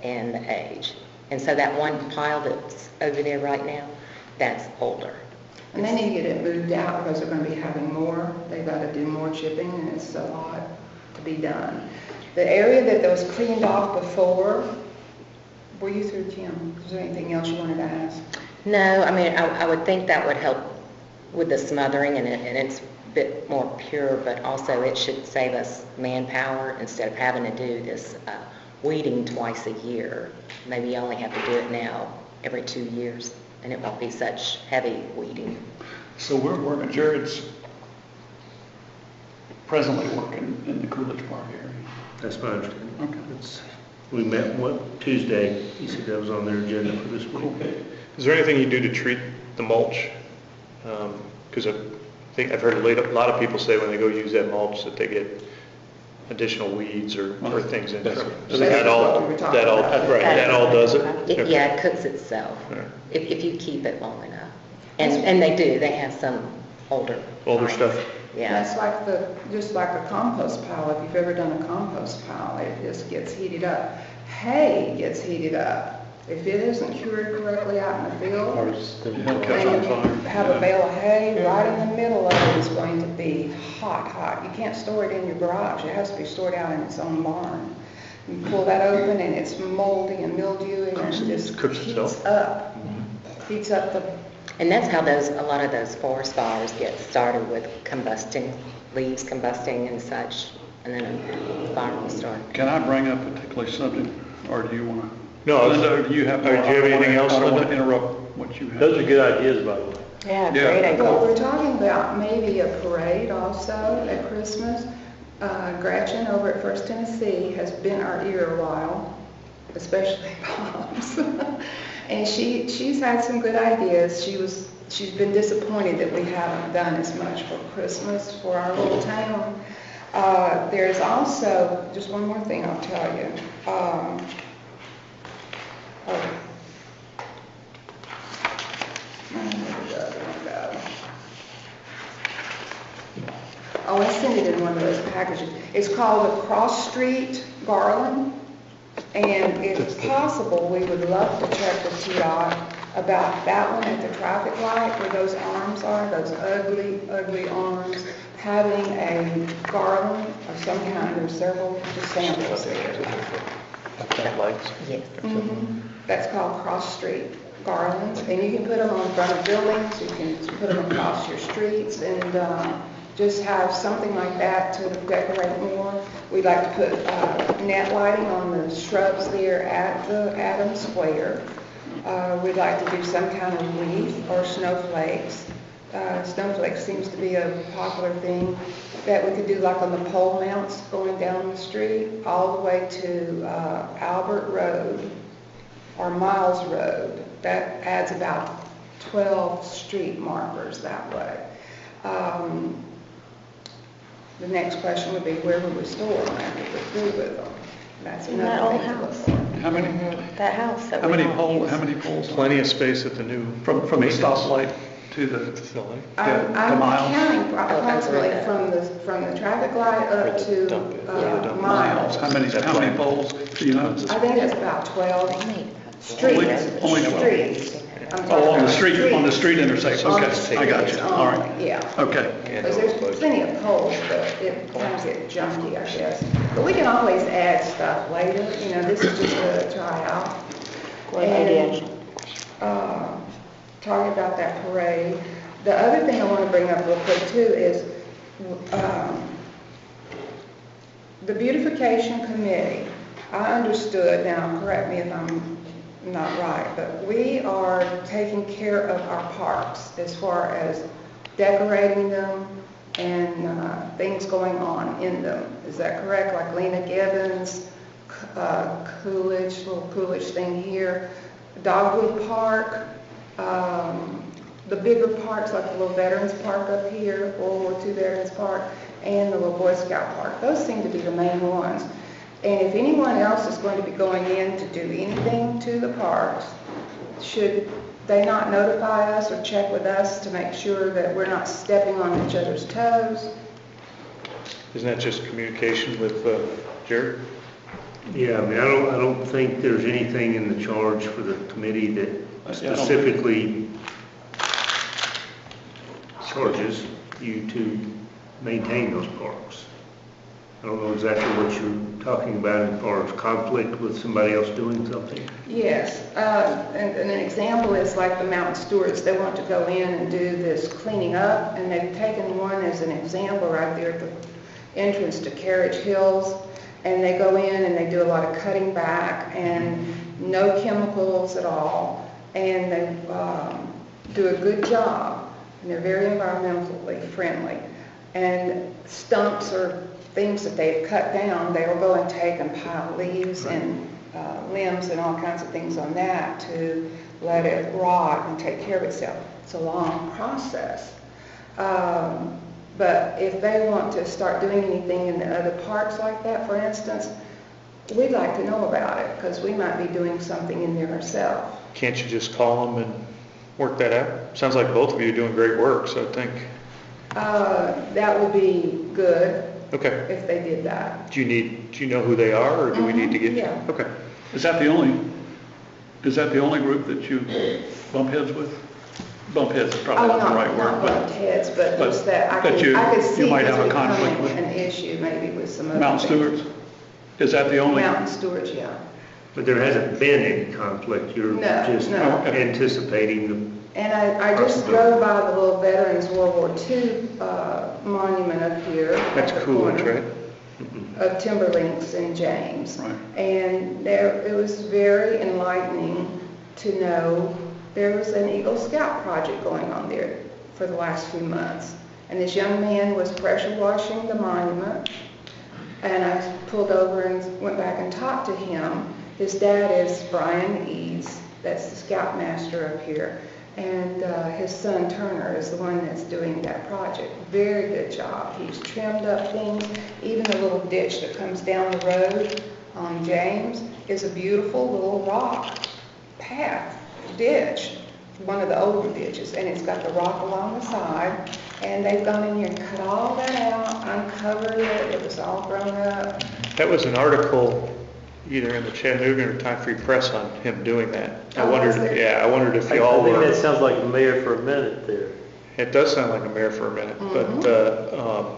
and the age. And so that one pile that's over there right now, that's older. And they need to get it moved out because they're going to be having more. They've got to do more chipping, and it's a lot to be done. The area that was cleaned off before, were you through, Kim? Is there anything else you wanted to ask? No, I mean, I would think that would help with the smothering, and it's a bit more pure, but also it should save us manpower instead of having to do this weeding twice a year. Maybe you only have to do it now every 2 years, and it won't be such heavy weeding. So we're working, Jared's presently working in the Coolidge Park area. That's my understanding. Okay. We met Tuesday. He said that was on their agenda for this week. Is there anything you do to treat the mulch? Because I think I've heard a lot of people say when they go use that mulch that they get additional weeds or things in it. Is that all, what we were talking that all, about. right, that all does it? Okay. Yeah, it cooks itself, Yeah. if you keep it long enough. And they do, they have some older. Older pines. stuff? Yeah. That's like just like a compost pile. If you've ever done a compost pile, it just gets heated up. Hay gets heated up. If it isn't cured correctly out in the field, Catch on and fire. you have a bale of hay, right in the middle of it is going to be hot. You can't store it in your garage. It has to be stored out in its own barn. You pull that open and it's moldy and mildewy and it just Cooks itself. heats up. Heats up the And that's how a lot of those forest fires get started, with combusting, leaves combusting and such, and then a fire will start. Can I bring up a particular subject, or do you want to? No, I was- Linda, do you have? do you have anything else? I don't want to interrupt what you have. Those are good ideas, by the way. Yeah, Yeah. great idea. Well, we're talking about maybe a parade also at Christmas. Gretchen over at First Tennessee has been our ear a while, especially Bob's. And she's had some good ideas. She's been disappointed that we haven't done as much for Christmas for our little town. There's also, just one more thing I'll tell you. Where did the other one go? Oh, I sent it in one of those packages. It's called a Cross Street Garland. And if possible, we would love to check with TDOT about that one at the traffic light where those arms are, those ugly, ugly arms, having a garland of some kind. There's several samples there. Yes. That's called Cross Street garlands, and you can put them on front of buildings, you can put them across your streets, and just have something like that to decorate more. We'd like to put net lighting on the shrubs there at the Adams Square. We'd like to do some kind of wreath or snowflakes. Snowflakes seems to be a popular thing that we could do like on the pole mounts going down the street all the way to Albert Road or Miles Road. That adds about 12 street markers that way. The next question would be, where would we store them after we're through with them? That's In that another old thing to look house. for. How many, That house that how we many don't poles, use. how many poles? Plenty of space at the new. From the maintenance stoplight to the, facility. Yeah, the I'm miles. counting that's approximately right. from the traffic light Where up the to dump is, where the dump is. Miles. how many poles, do you know? I think it's about 12 streets. Only 12. Streets. I'm Oh, talking on the about street intersection, On the okay, I got you, streets all only, right, Yeah. okay. Because there's plenty of poles, but it kind of get junky, I guess. But we can always add stuff later, you know, this is just a tryout. Great And, idea. talking about that parade, the other thing I want to bring up real quick too is the Beautification Committee. I understood, now correct me if I'm not right, but we are taking care of our parks as far as decorating them and things going on in them. Is that correct? Like Lena Gibbons, Coolidge, little Coolidge thing here, Dogwood Park, the bigger parks like the little Veterans Park up here, World War II Veterans Park, and the little Boy Scout Park. Those seem to be the main ones. And if anyone else is going to be going in to do anything to the parks, should they not notify us or check with us to make sure that we're not stepping on each other's toes? Isn't that just communication with Jared? Yeah, I mean, I don't think there's anything in the charge for the committee that Yeah, I don't- specifically charges you to maintain those parks. I don't know exactly what you're talking about as far as conflict with somebody else doing something. Yes, and an example is like the mountain stewards. They want to go in and do this cleaning up, and they've taken one as an example right there at the entrance to Carriage Hills, and they go in and they do a lot of cutting back and no chemicals at all, and they do a good job, and they're very environmentally friendly. And stumps or things that they've cut down, they will go and take and pile leaves and limbs and all kinds of things on that to let it rot and take care of itself. It's a long process. But if they want to start doing anything in the other parks like that, for instance, we'd like to know about it because we might be doing something in there ourselves. Can't you just call them and work that out? Sounds like both of you are doing great work, so I think, That would be good okay. if they did that. Do you know who they are, or do we need to get? Yeah. Okay. Is that the only group that you bump heads with? Bump heads is probably not the right word, Not bumped heads, but but it's that I that could you see might this have a conflict becoming with. an issue maybe with some other Mountain things. stewards? Is that the only? Mountain stewards, yeah. But there hasn't been any conflict. You're No, just no. anticipating And I just drove by the little Veterans World War II monument up here. That's at the Coolidge, corner right? Of Timberlinks and James. Right. And it was very enlightening to know there was an Eagle Scout project going on there for the last few months. And this young man was pressure washing the monument. And I pulled over and went back and talked to him. His dad is Brian Eads, that's the scoutmaster up here. And his son Turner is the one that's doing that project. Very good job. He's trimmed up things. Even the little ditch that comes down the road on James is a beautiful little rock path, ditch, one of the older ditches. And it's got the rock along the side. And they've gone in here and cut all that out, uncovered it. It was all grown up. That was an article either in the Chattanooga or Time Free Press on him doing that. I Oh, wondered, was there? yeah, I wondered if I y'all think that were, sounds like a mayor for a minute there. it does sound like a mayor for a minute, Mm-hmm. but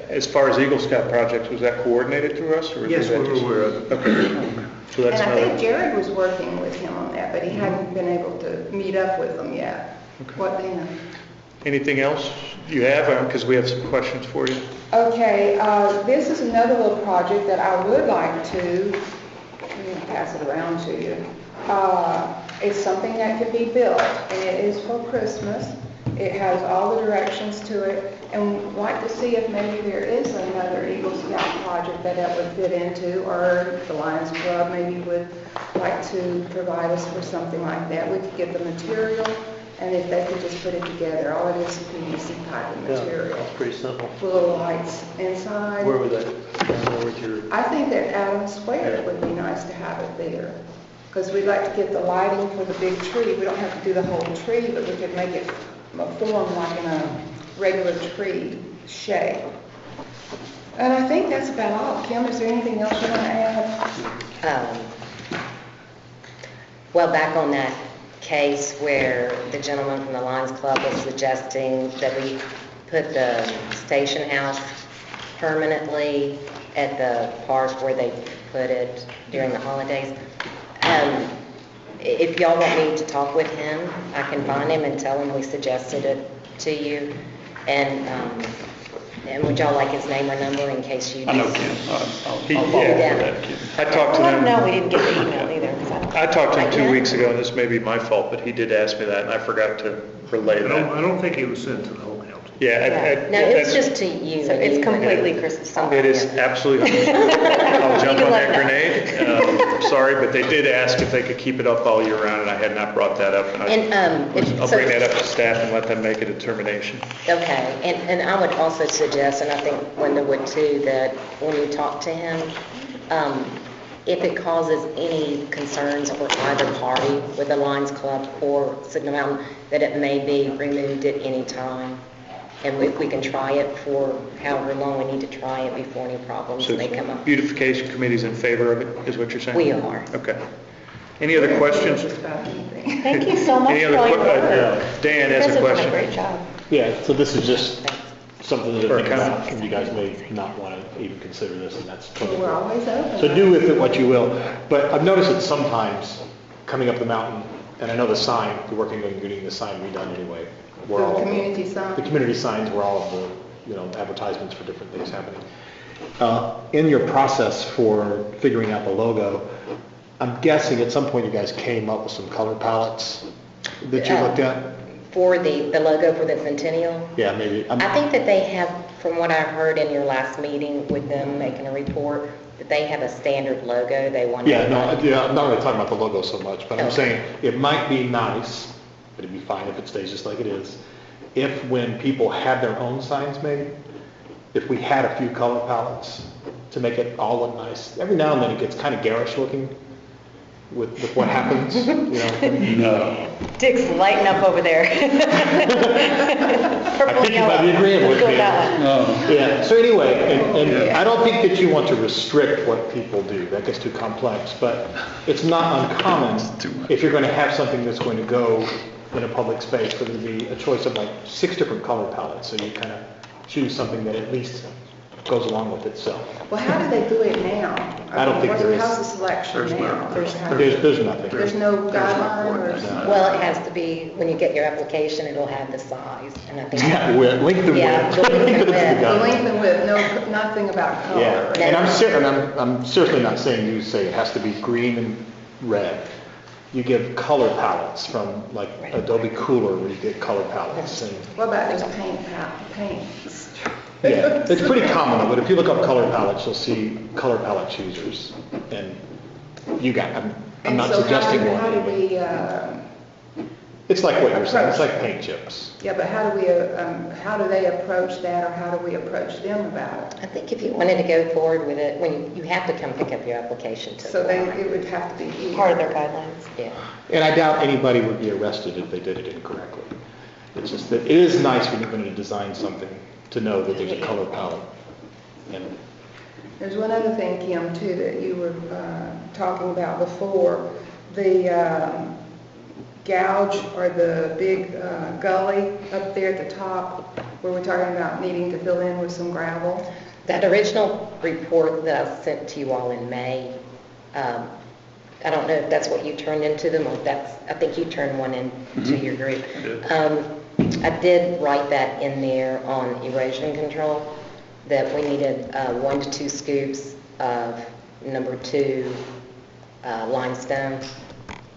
as far as Eagle Scout projects, was that coordinated through us? Or Yes, was that we're just- aware of it. Okay. So that's And I think another, Jared was working with him on that, but he hadn't been able to meet up with them yet. Okay. What then? Anything else you have? Because we have some questions for you. Okay, this is another little project that I would like to, I'm going to pass it around to you. It's something that could be built, and it is for Christmas. It has all the directions to it, and we'd like to see if maybe there is another Eagle Scout project that that would fit into, or the Lions Club maybe would like to provide us for something like that. We could get the material, and if they could just put it together, all it is PVC pipe and material. It's pretty simple. Little lights inside. Where would that, where would your, I think that Adams Square would be nice to have it there, because we'd like to get the lighting for the big tree. We don't have to do the whole tree, but we could make it form like in a regular tree shape. And I think that's about all. Kim, is there anything else you want to add? Well, back on that case where the gentleman from the Lions Club was suggesting that we put the station house permanently at the park where they put it during the holidays. If y'all want me to talk with him, I can find him and tell him we suggested it to you. And would y'all like his name or number in case you... I know Ken. I'll follow up Yeah. with that, Ken. I talked to Let him. them know we didn't get the email either. 'Cause I don't- I talked to him Like 2 that? weeks ago, and this may be my fault, but he did ask me that, and I forgot to relay that. I don't think it was sent to the whole council. Yeah. No, it's just to you. So it's completely Chris's fault. It is absolutely, I'll jump on that grenade. Sorry, but they did ask if they could keep it up all year round, and I had not brought that up. And I'll bring that up to staff and let them make a determination. Okay, and I would also suggest, and I think Linda would too, that when you talk to him, if it causes any concerns for either party with the Lions Club or Signal Mountain, that it may be removed at any time. And we can try it for however long we need to try it before any problems So may come up. Beautification Committee's in favor of it, is what you're saying? We are. Okay. Any other questions? Just about anything. Thank you so much Any for other all your work. Dan You has guys a have done question. a great job. yeah, so this is just something to Or think comment. about, and you guys may not want to even consider this, and that's totally We're cool. always open. So do with it what you will. But I've noticed that sometimes, coming up the mountain, and I know the sign, we're working on getting the sign redone anyway. Where all The of community sign. The community signs where all of the, advertisements for different things happening. In your process for figuring out the logo, I'm guessing at some point you guys came up with some color palettes that you looked at? For the logo for the Centennial, Yeah, maybe. I think that they have, from what I heard in your last meeting with them making a report, that they have a standard logo they want. Yeah, no, I'm not really talking about the logo so much, but I'm Okay. saying it might be nice, but it'd be fine if it stays just like it is, if when people had their own signs made, if we had a few color palettes to make it all look nice. Every now and then it gets kind of garish looking with what happens, No. Dick's lighting up over there. I Purple think you and might be yellow. agreeing with Let's go me. with that. No. Yeah, so anyway, and I don't think that you want to restrict what people do, that gets too complex, but it's not uncommon too much. if you're going to have something that's going to go in a public space, for there to be a choice of like 6 different color palettes, so you kind of choose something that at least goes along with itself. Well, how do they do it now? I don't think there is. How's the selection There's now? no- There's nothing. There's no guideline or? Well, it has to be, when you get your application, it'll have the size, and I think. Yeah, length and Yeah, width. length and width. The Yeah. length and width, no, nothing about color. Yeah, and I'm certainly not saying you say it has to be green and red. You give color palettes from like Adobe Cooler where you get color palettes and, What about just paints? yeah, it's pretty common, but if you look up color palettes, you'll see color palette choosers. And I'm not suggesting one. How do we, It's like what you're saying, it's approach? like paint chips. yeah, but how do they approach that, or how do we approach them about it? I think if you wanted to go forward with it, when you have to come pick up your application to So apply. it would have to be. Part of their guidelines. Yeah. And I doubt anybody would be arrested if they did it incorrectly. It's just that it is nice when you're going to design something to know that there's a color palette. And There's one other thing, Kim, too, that you were talking about before, the gouge or the big gully up there at the top, where we're talking about needing to fill in with some gravel. That original report that I sent to you all in May, I don't know if that's what you turned into them, or I think you turned one into your group. I did write that in there on erosion control, that we needed 1 to 2 scoops of number 2 limestone,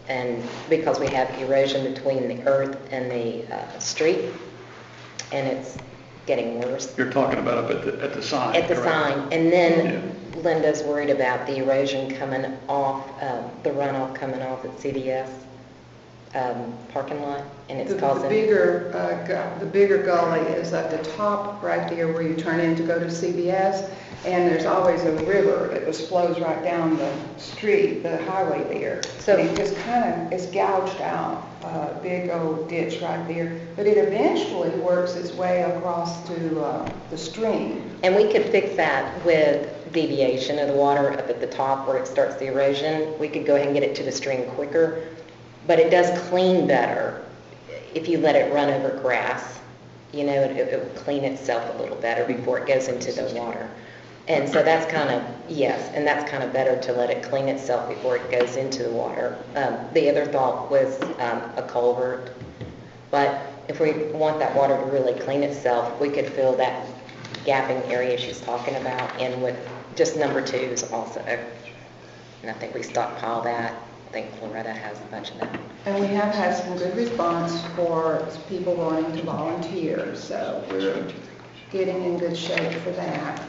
and because we have erosion between the earth and the street, and it's getting worse. You're talking about up at the sign. At the correct? sign, and then Linda's worried about the erosion coming off, the runoff coming off at CDS parking lot, and it's The causing... the bigger gully is at the top right there where you turn in to go to CBS, and there's always a river that just flows right down the street, the highway there. So- And it just kind of is gouged out, a big old ditch right there, but it eventually works its way across to the stream. And we could fix that with deviation of the water up at the top where it starts the erosion. We could go ahead and get it to the stream quicker, but it does clean better if you let it run over grass. You know, it will clean itself a little better before it goes into the water. And so that's kind of, yes, and that's kind of better to let it clean itself before it goes into the water. The other thought was a culvert, but if we want that water to really clean itself, we could fill that gapping area she's talking about in with just number 2s also. And I think we stockpile that. I think Floretta has a bunch of that. And we have had some good response for people wanting to volunteer, so we're getting in good shape for that.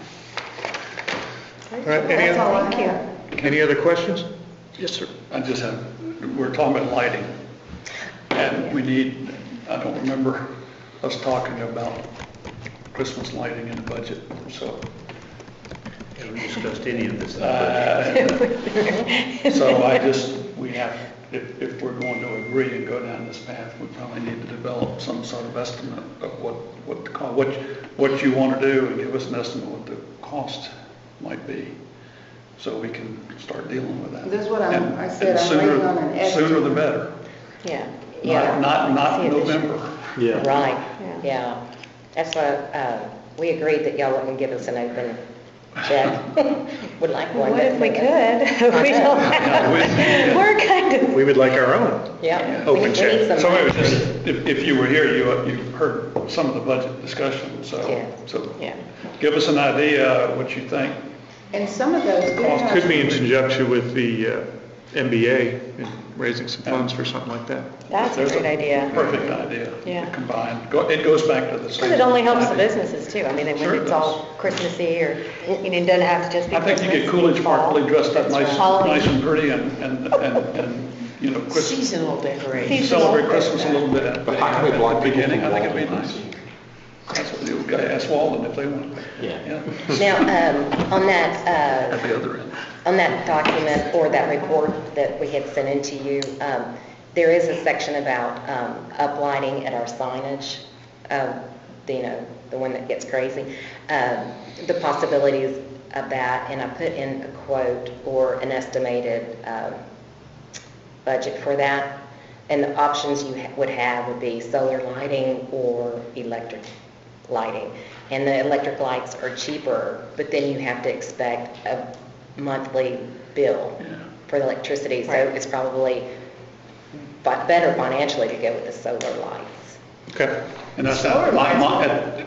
All right, That's all I have. any other questions? Yes, sir. I just have, we're talking about lighting, and we need, I don't remember us talking about Christmas lighting in the budget, so. Haven't discussed any of this. in the budget. So we have, if we're going to agree and go down this path, we probably need to develop some sort of estimate of what the cost, what you want to do, and give us an estimate what the cost might be, so we can start dealing with that. This is what I said, And I'm sooner- waiting on an estimate. Sooner the better. Yeah, yeah. Not See it this November. Yeah. Right, yeah. That's why we agreed that y'all wouldn't give us an open check. Would like one. What if we but- could? We don't have, we're kind of, We would like our own. Yeah. Open We need check. some So money. it was just, if you were here, you heard some of the budget discussion, so, Yeah. so yeah. give us an idea what you think. And some of those do have... Could be in conjunction with the MBA and raising some funds for something like that. That's a great idea. Perfect idea. Yeah. To combine. It goes back to the same. Because it only helps the idea. businesses too. I mean, when Sure it it's all Christmassy or, you know, it doesn't have to just be I think Christmas. you get Coolidge Park fall. really dressed up nice, Halloween. nice and pretty and, you know, Christmas. Seasonal decorations. Celebrate Christmas a little bit. But how can we at block the people beginning? from I think it'd be walking? nice. That's what the old guy asked Walden if they want. Yeah. Now, on that, At the other end. on that document or that report that we had sent in to you, there is a section about uplighting at our signage, you know, the one that gets crazy, the possibilities of that, and I put in a quote or an estimated budget for that. And the options you would have would be solar lighting or electric lighting. And the electric lights are cheaper, but then you have to expect a monthly bill for the electricity. So it's probably better financially to go with the solar lights. Okay. And that's Solar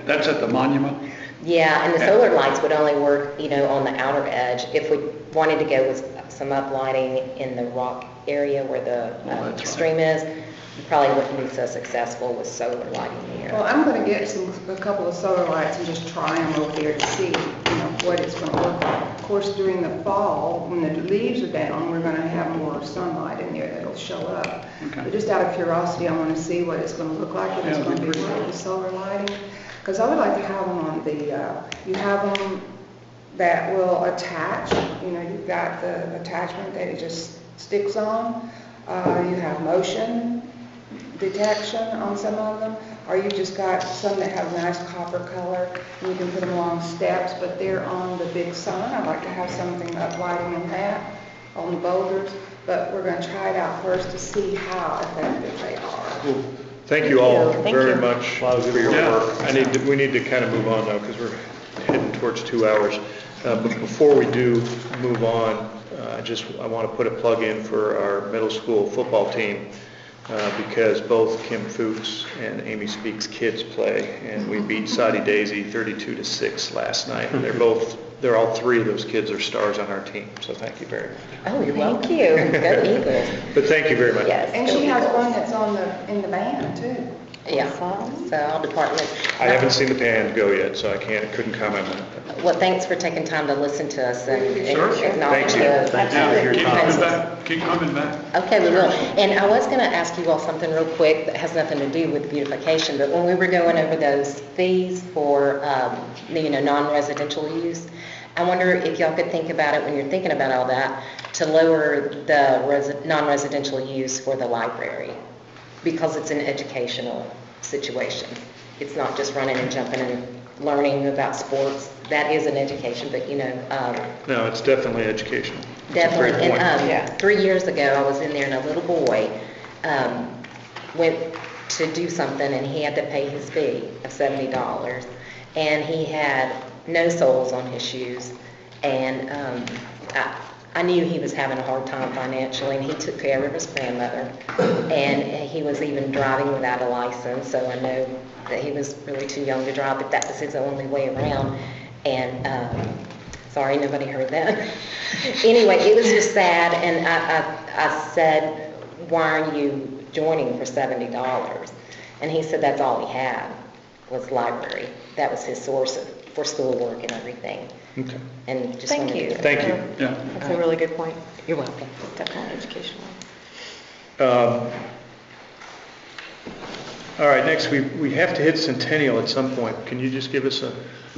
that's at the monument? Yeah, and the solar lights would only work, you know, on the outer edge. If we wanted to go with some uplighting in the rock area where the that's right. stream is, you probably wouldn't be so successful with solar lighting here. Well, I'm going to get a couple of solar lights and just try them over there to see, you know, what it's going to look like. Of course, during the fall, when the leaves are down, we're going to have more sunlight in there that'll show up. Okay. But just out of curiosity, I want to see what it's going to look like if it's Yeah, going to be it'd be pretty. with solar lighting. Because I would like to have them on the, you have them that will attach, you know, you've got the attachment that it just sticks on. You have motion detection on some of them, or you just got some that have nice copper color, and you can put them along steps, but they're on the big sign. I'd like to have something uplighting in that on the boulders, but we're going to try it out first to see how effective they are. Well, thank you all Thank very you. much for your Yeah. work. We need to kind of move on now because we're heading towards 2 hours. But before we do move on, I want to put a plug in for our middle school football team. because both Kim Fookes and Amy Speak's kids play, and we beat Saudi Daisy 32-6 last night. They're all three of those kids are stars on our team, so thank you very much. Oh, you're welcome. Thank you. Go Eagles. But thank you very much. Yes. And she has one that's in the band too. Yeah, so all departments. I haven't seen the band go yet, so couldn't comment on it. Well, thanks for taking time to listen to us and Sure. acknowledge Thank you. the. Keep coming back. Okay, we will. And I was going to ask you all something real quick that has nothing to do with beautification, but when we were going over those fees for, non-residential use, I wonder if y'all could think about it when you're thinking about all that, to lower the non-residential use for the library, because it's an educational situation. It's not just running and jumping and learning about sports. That is an education, but No, it's definitely educational. definitely. That's a great point. And 3 years ago, I was in there and a little boy went to do something and he had to pay his fee of $70. And he had no soles on his shoes. And I knew he was having a hard time financially, and he took care of his grandmother. And he was even driving without a license, so I know that he was really too young to drive, but that was his only way around. And sorry, nobody heard that. Anyway, it was just sad, and I said, why are you joining for $70? And he said that's all he had was library. That was his source for schoolwork and everything. Okay. And just Thank wanted you. to- Thank you. Yeah. That's a really good point. You're welcome. Definitely educational. All right, next we have to hit Centennial at some point. Can you just give us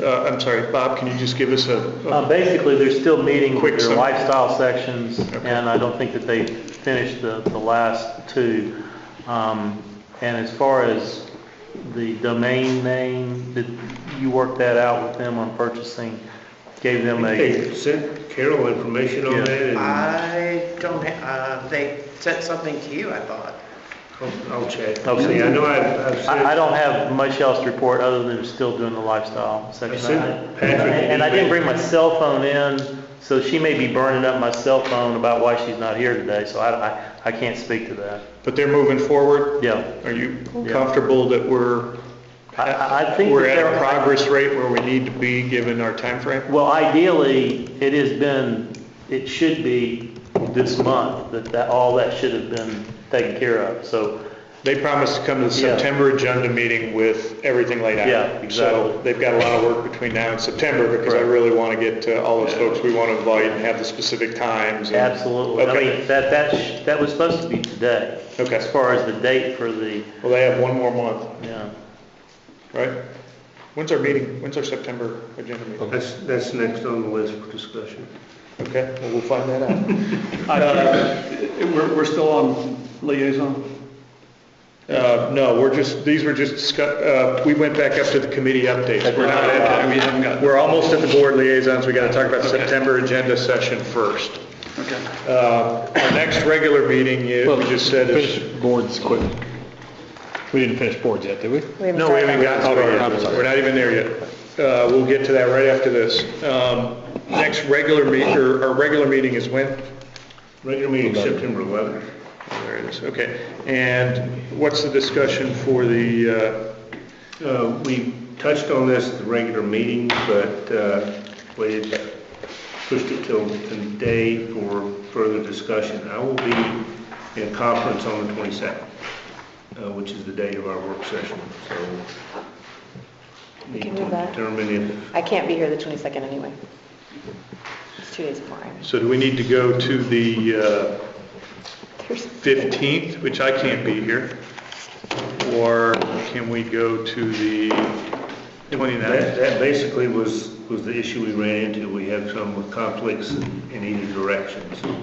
I'm sorry, Bob, can you just give us a Basically, they're still meeting Quick with their summary. lifestyle sections, Okay. and I don't think that they finished the last two. And as far as the domain name, did you work that out with them on purchasing? Gave them They a, sent Carol information on Yeah. that, and I don't they sent something to you, I thought. I'll check. Okay. See, I know I've sent. I don't have much else to report other than still doing the lifestyle section. sent Patrick an And I didn't email. bring my cell phone in, so she may be burning up my cell phone about why she's not here today, so I can't speak to that. But they're moving forward? Yeah. Are you Yeah. comfortable that I think we're that at a they're- progress rate where we need to be given our time frame? Well, ideally, it should be this month, that all that should have been taken care of, so, They promised to come to the Yeah. September agenda meeting with everything laid out. Yeah, exactly. So they've got a lot of work between now and September, because I Correct. really want to get to all those folks we want to invite and have the specific times. and- absolutely. I Okay. mean, that was supposed to be today. Okay. As far as the date for the, Well, they have one more month, yeah. right? When's our meeting? When's our September agenda meeting? That's next on the list for discussion. Okay, well, we'll find that out. We're still on liaison? No, these were just, we went back up to the committee updates. We're not at, We haven't got. we're almost at the board liaisons. We got to talk about Okay. September agenda session first. Okay. Our next regular meeting, we just said is, Finish boards quick. We didn't finish boards yet, did we? no, we haven't gotten Okay, started I'm yet. sorry. We're not even there yet. We'll get to that right after this. Next regular our regular meeting is when? Regular meeting September 11th. There it is, okay. And what's the discussion for the, We touched on this at the regular meeting, but we pushed it till today for further discussion. I will be in a conference on the 22nd, which is the date of our work session, so We need can to move that. determine if, I can't be here the 22nd anyway. It's 2 days before I am. so do we need to go to the There's- 15th, which I can't be here? Or can we go to the 29th? that basically was the issue we ran into. We have some with conflicts in either direction, so.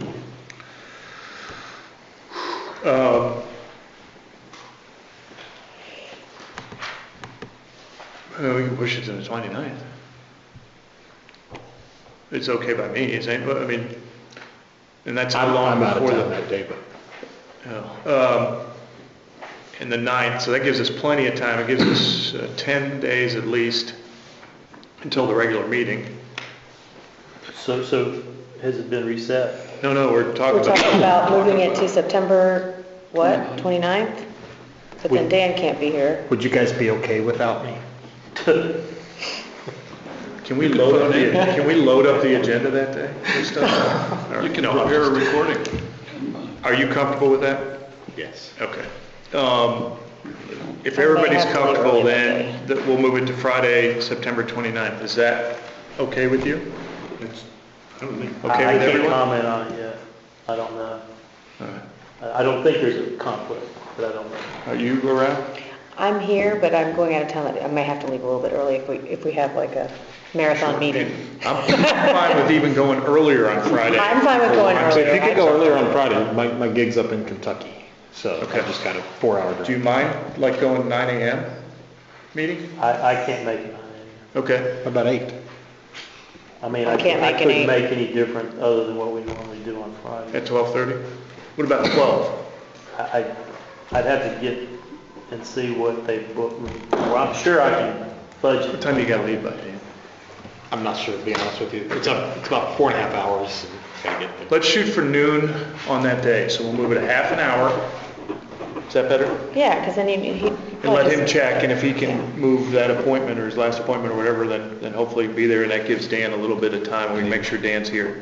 We can push it to the 29th. It's okay by me, I mean, and that's how long I'm out of before town the... that day, but And the 9th, so that gives us plenty of time. It gives us 10 days at least until the regular meeting. So has it been reset? No, we're talking We're talking about moving it to September what, 29th? But then Dan can't be here. Would you guys be okay without me? Can we load up the agenda that day? and stuff? Or- You can no, prepare a recording. Are you comfortable with that? Yes. Okay. If everybody's have to leave comfortable, early then we'll move it to Friday, September 29th. Is that okay with you? It's, I don't think, Okay I with can't everyone? comment on it yet. I don't know. All right. I don't think there's a conflict, but I don't know. Are you around? I'm here, but I'm going out of town. I may have to leave a little bit early if we have like a marathon meeting. I'm fine with even going earlier on Friday. I'm fine with going So if you could go earlier. earlier on Friday, my gig's up in Kentucky, so Okay. I just got a 4-hour drive. Do you mind, like, going 9 a.m. meeting? I can't make it. Okay. How about 8? I mean, I I can't make it couldn't 8. make any different other than what we normally do on Friday. At 12:30? What about 12? I'd have to get and see what they booked. Well, I'm sure I can budget. What time do you gotta leave by, Dan? I'm not sure, to be honest with you. It's about 4.5 hours. And gotta get there. Let's shoot for noon on that day, so we'll move it a half an hour. Is that better? Yeah, because then he. And let him check, and if he can move that appointment or his last appointment or whatever, then hopefully be there, and that gives Dan a little bit of time. We can make sure Dan's here.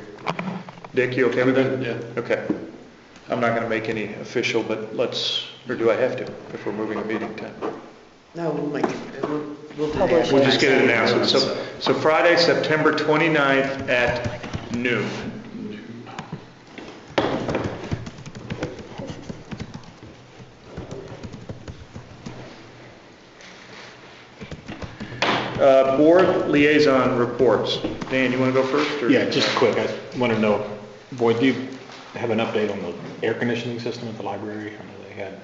Dick, you okay with that? Yeah. Okay. I'm not gonna make any official, but let's, or do I have to, if we're moving a meeting time? No, we'll make it, we'll do Publish that. We'll just get it announced. So Friday, September 29th at noon. Board liaison reports. Dan, you want to go first? or- Yeah, just quick, I want to know, Boyd, do you have an update on the air conditioning system at the library? I know they had.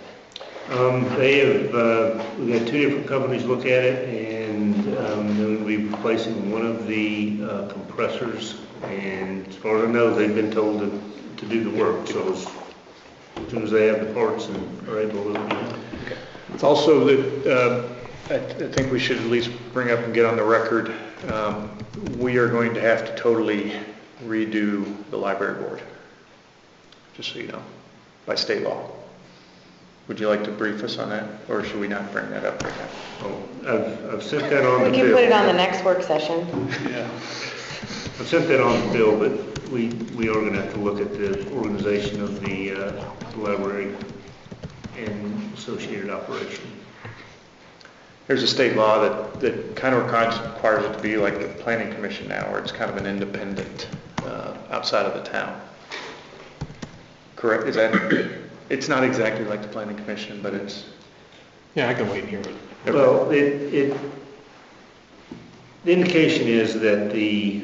they have, we had 2 different companies look at it, and they're going to be replacing one of the compressors, and as far as I know, they've been told to do the work, so as soon as they have the parts and are able to, It's also that, I think we should at least bring up and get on the record, we are going to have to totally redo the library board, just so you know, by state law. Would you like to brief us on that, or should we not bring that up right now? Oh, I've sent that on We the can bill. put it on the next work session. Yeah. I've sent that on the bill, but we are going to have to look at the organization of the library and associated operation. There's a state law that kind of requires it to be like the planning commission now, where it's kind of an independent, outside of the town. Correct, is that, it's not exactly like the planning commission, but it's. Yeah, I can wait and hear it. Well, the indication is that the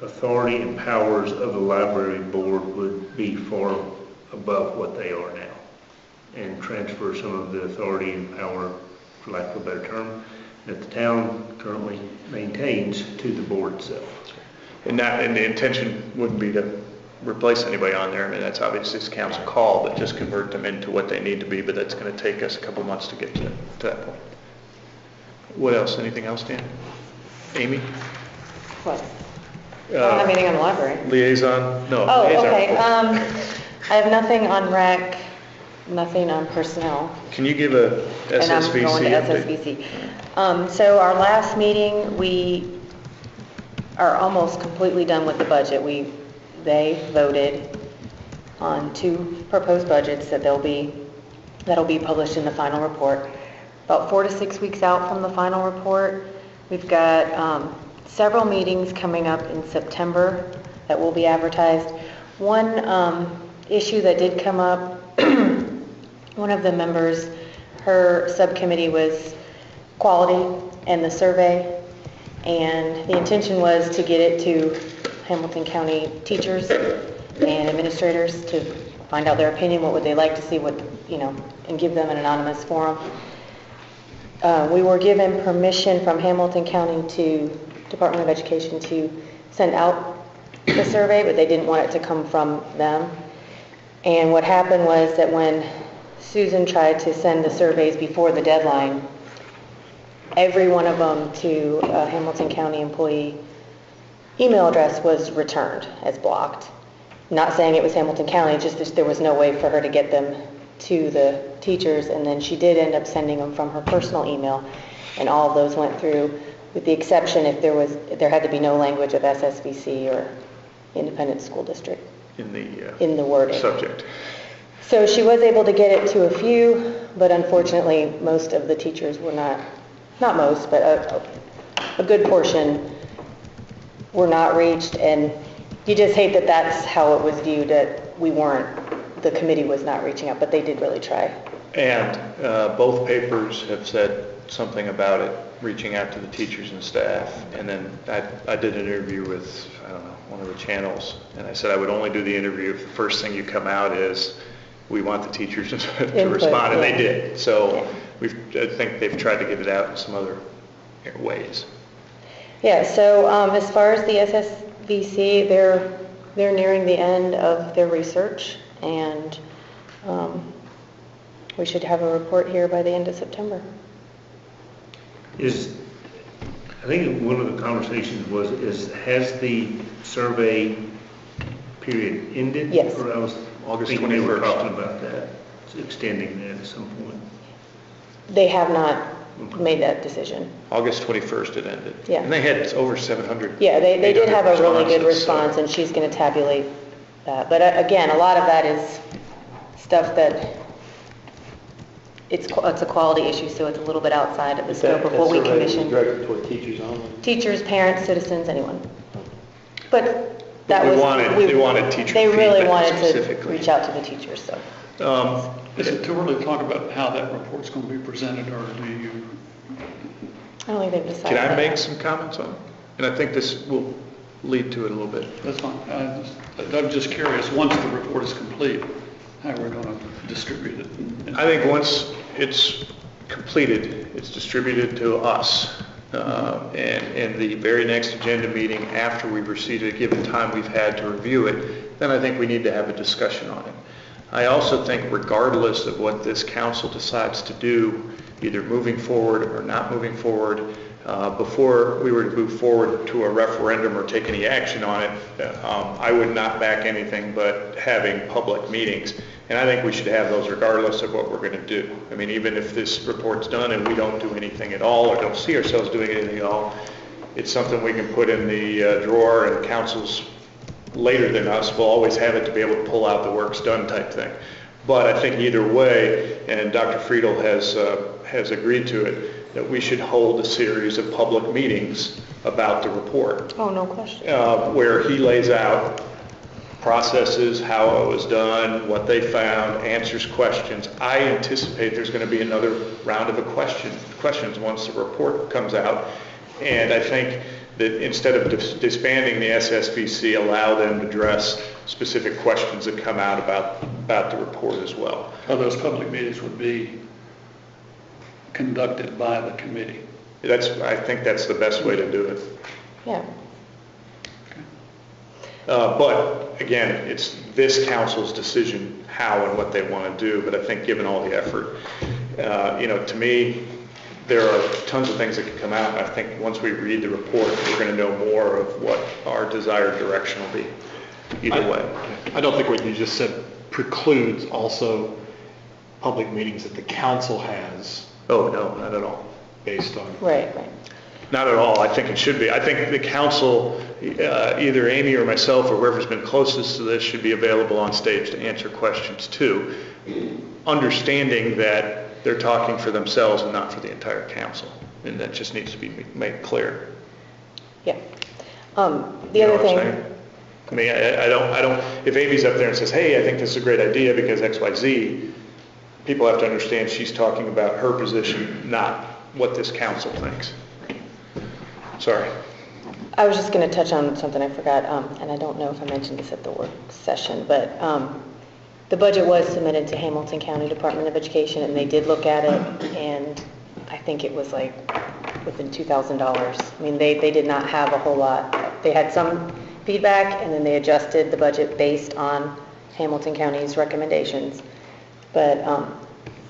authority and powers of the library board would be far above what they are now, and transfer some of the authority and power, for lack of a better term, that the town currently maintains to the board itself. And the intention wouldn't be to replace anybody on there. I mean, that's obviously it's council call, but just convert them into what they need to be, but that's going to take us a couple months to get to that point. What else? Anything else, Dan? Amy? What? I don't have anything on the library. Liaison? No. Oh, liaison okay. report. I have nothing on rec, nothing on personnel. Can you give a And I'm SSVC going to update? SSVC. So our last meeting, we are almost completely done with the budget. They voted on 2 proposed budgets that'll be published in the final report. About 4 to 6 weeks out from the final report, we've got several meetings coming up in September that will be advertised. One issue that did come up, one of the members, her subcommittee was quality and the survey, and the intention was to get it to Hamilton County teachers and administrators to find out their opinion, what would they like to see, and give them an anonymous forum. We were given permission from Hamilton County to Department of Education to send out the survey, but they didn't want it to come from them. And what happened was that when Susan tried to send the surveys before the deadline, every one of them to a Hamilton County employee email address was returned as blocked. Not saying it was Hamilton County, just that there was no way for her to get them to the teachers, and then she did end up sending them from her personal email, and all of those went through, with the exception if there had to be no language of SSVC or independent school district in the wording. Subject. So she was able to get it to a few, but unfortunately, most of the teachers were not most, but a good portion were not reached, and you just hate that that's how it was viewed, that the committee was not reaching out, but they did really try. And both papers have said something about it, reaching out to the teachers and staff. And then I did an interview with, I don't know, one of the channels, and I said I would only do the interview if the first thing you come out is, we want the teachers to Input, respond, and yeah. they did. So I think they've tried to get it out in some other ways. Yeah, so as far as the SSVC, they're nearing the end of their research, and we should have a report here by the end of September. I think one of the conversations has the survey period ended? Yes. Or I was August thinking they were 21st. talking about that, extending that at some point. They have not made that decision. August 21st it ended. Yeah. And they had over 700. Yeah, they did 800 have a really good responses, so- response, and she's going to tabulate that. But again, a lot of that is stuff that, it's a quality issue, so it's a little bit outside of the scope of what we commission. Directed toward teachers only. Teachers, parents, citizens, anyone. But that They was... wanted teacher They really feedback wanted to specifically. reach out to the teachers, so. Is it too early to talk about how that report's going to be presented, or do you? I don't think they've decided. Can I that make yet. some comments on it? And I think this will lead to it a little bit. That's fine. I'm just curious, once the report is complete, how we're going to distribute it. I think once it's completed, it's distributed to us. And the very next agenda meeting after we've received it, given time we've had to review it, then I think we need to have a discussion on it. I also think regardless of what this council decides to do, either moving forward or not moving forward, before we were to move forward to a referendum or take any action on it, I would not back anything but having public meetings. And I think we should have those regardless of what we're going to do. I mean, even if this report's done and we don't do anything at all or don't see ourselves doing anything at all, it's something we can put in the drawer, and councils later than us will always have it to be able to pull out the work's done type thing. But I think either way, and Dr. Friedel has agreed to it, that we should hold a series of public meetings about the report, Oh, no question. where he lays out processes, how it was done, what they found, answers questions. I anticipate there's going to be another round of questions once the report comes out. And I think that instead of disbanding the SSVC, allow them to address specific questions that come out about the report as well. Those public meetings would be conducted by the committee. I think that's the best way to do it. Yeah. But again, it's this council's decision how and what they want to do. But I think given all the effort, to me, there are tons of things that could come out. And I think once we read the report, we're going to know more of what our desired direction will be. Either way. I don't think what you just said precludes also public meetings that the council has Oh, no, not at all. based on. Right. Not at all. I think it should be. I think the council, either Amy or myself or whoever's been closest to this, should be available on stage to answer questions too, understanding that they're talking for themselves and not for the entire council. And that just needs to be made clear. Yeah. The You know other what I'm thing, saying? I mean, I don't, if Amy's up there and says, hey, I think this is a great idea because X, Y, Z, people have to understand she's talking about her position, not what this council thinks. Sorry. I was just going to touch on something I forgot, and I don't know if I mentioned this at the work session, but the budget was submitted to Hamilton County Department of Education, and they did look at it, and I think it was like within $2,000. I mean, they did not have a whole lot. They had some feedback, and then they adjusted the budget based on Hamilton County's recommendations. But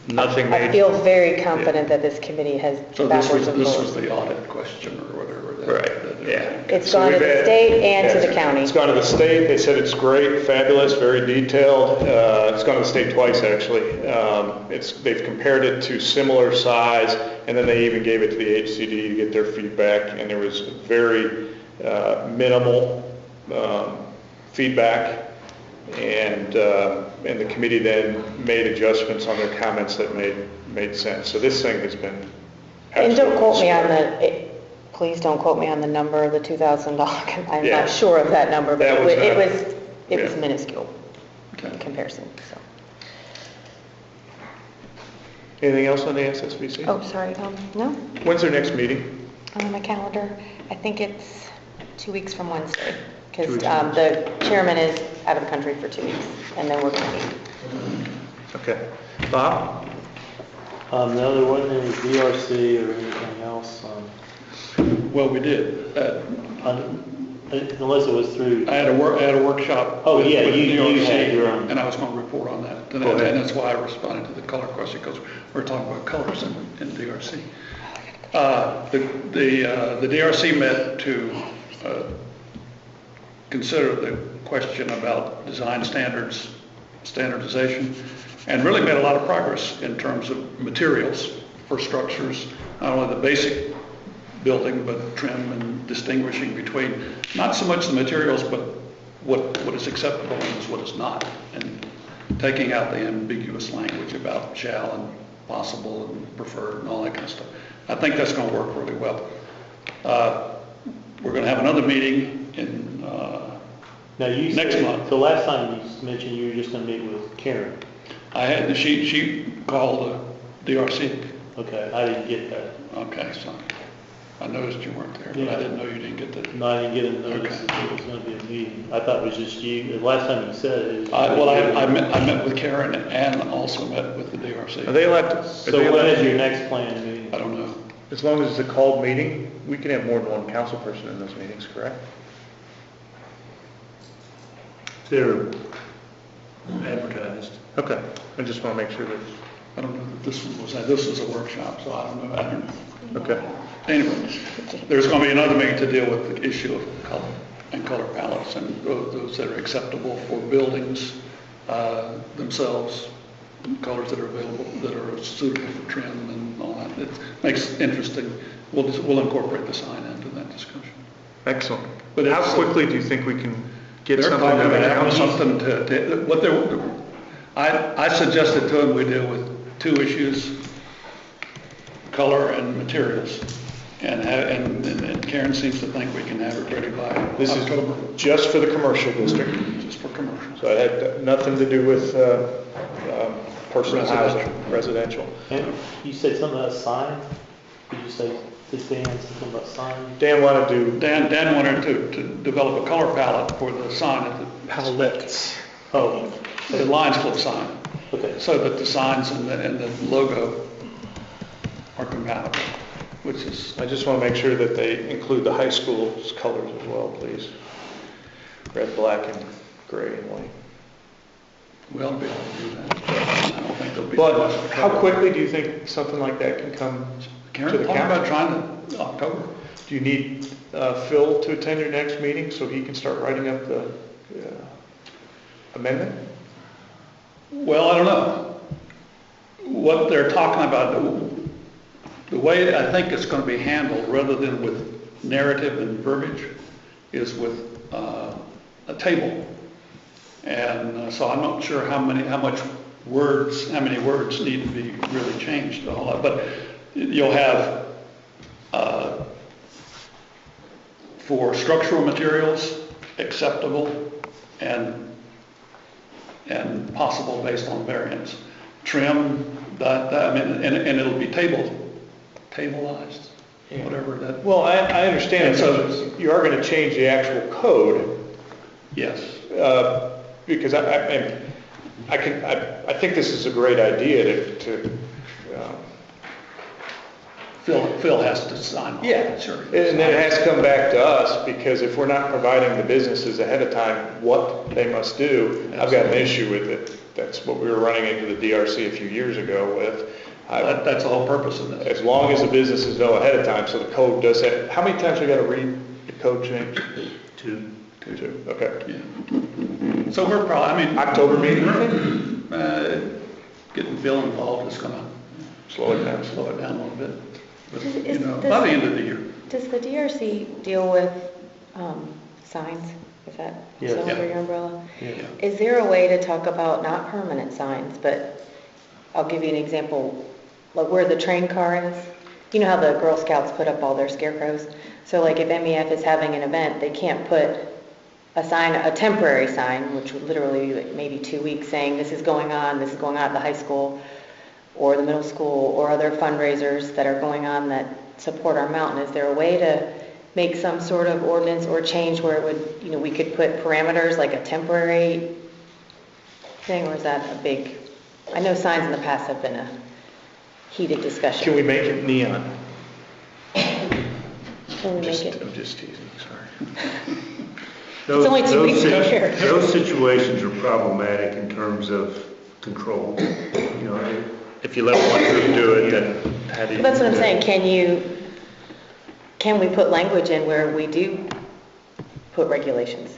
Nothing I made. feel very confident that this committee has So this backwards was and this forwards. was the audit question or whatever. Right. Yeah. It's So gone to we've the had- state and to yes, the county. It's gone to the state, they said it's great, fabulous, very detailed. It's gone to the state twice, actually. They've compared it to similar size, and then they even gave it to the HCD to get their feedback, and there was very minimal feedback. And the committee then made adjustments on their comments that made sense. So this thing has been And don't quote me on absolutely please don't quote me on the number of the $2,000. I'm Yeah. not sure of that number, but That was not- it was yeah. minuscule Okay. in comparison, so. Anything else on the SSVC? Oh, sorry, Tom, no? When's their next meeting? On my calendar, I think it's 2 weeks from Wednesday, 2 because weeks from the chairman is out of the country for 2 weeks, and then we're going to meet. Okay. Bob? No, there wasn't any DRC or anything else, Well, we did. unless it was through. I had a workshop. Oh, with- yeah, with you DRC, had your own. And I was going to report on that. And Go ahead. that's why I responded to the color question, because we're talking about colors in DRC. The DRC met to consider the question about design standards, standardization, and really made a lot of progress in terms of materials for structures, not only the basic building, but trim and distinguishing between not so much the materials, but what is acceptable and what is not, and taking out the ambiguous language about shall and possible and preferred and all that kind of stuff. I think that's going to work really well. We're going to have another meeting in Now, you next said- month. So last time you mentioned you were just going to meet with Karen. She called DRC. Okay, I didn't get that. Okay, so I noticed you weren't there, but Yeah. I didn't know you didn't get that. No, I didn't get a notice Okay. that there was going to be a meeting. I thought it was just you. The last time you said it. I met with Karen and also met with the DRC. Are they allowed to? So when is your next planned meeting? I don't know. As long as it's a called meeting, we can have more than one council person in those meetings, correct? They're advertised. Okay. I just want to make sure that, I don't know that this was a workshop, so I don't know. okay. Anyway, there's going to be another meeting to deal with the issue of color and color palettes and those that are acceptable for buildings themselves, colors that are available, that are suitable for trim and all that. It makes it interesting. We'll incorporate the sign into that discussion. Excellent. But How it's- quickly do you think we can get They're something talking to the about having council? something I suggested to them we deal with two issues, color and materials. And Karen seems to think we can have it ready by This is October, just for the commercial district, just for commercial. so it had nothing to do with personal housing, residential. And you said something about signs? Did you say to Dan something about signs? Dan wanted to do Dan wanted to develop a color palette for the sign at palettes. Oh, the Lions Club sign, okay. so that the signs and the logo are compatible, which is, I just want to make sure that they include the high school's colors as well, please. Red, black, and gray and white. we'll be able to do that. I don't think there'll be. But how quickly do you think something like that can come to Karen, the talking about council? trying to, October. Do you need Phil to attend your next meeting so he can start writing up the amendment? Well, I don't know. What they're talking about, the way I think it's going to be handled, rather than with narrative and verbiage, is with a table. And so I'm not sure how many words need to be really changed, a whole lot. But you'll have for structural materials, acceptable and possible based on variance. Trim, I mean, and it'll be tableized, whatever that. Well, I understand. And so- So you are going to change the actual code Yes. because I think this is a great idea to Phil has to sign off. yeah, Sure. And then it has to come back to us, because if we're not providing the businesses ahead of time what they must do, I've got an issue with it. That's what we were running into the DRC a few years ago with. That's the whole purpose of this. As long as the businesses know ahead of time, so the code does have, how many times we got to read the code change? to, Two, okay. Yeah. So we're probably, I mean. October meeting? Getting Bill involved is gonna Slow it down. slow it down a little bit. But, Is- you know, does- by the end of the year. Does the DRC deal with signs? Is that Yes. still under Yeah. your umbrella? Yeah. Is there a way to talk about, not permanent signs, but I'll give you an example, like where the train car is? You know how the Girl Scouts put up all their scarecrows? So like if MEF is having an event, they can't put a sign, a temporary sign, which would literally be like maybe 2 weeks, saying this is going on at the high school or the middle school or other fundraisers that are going on that support our mountain. Is there a way to make some sort of ordinance or change where it would, we could put parameters like a temporary thing, or is that a big, I know signs in the past have been a heated discussion. Can we make it neon? Can we make it? I'm just teasing, sorry. those, only 2 weeks those a sit- year. those situations are problematic in terms of control. If you let one group do it, then how do you? Well, that's what I'm saying, can we put language in where we do put regulations?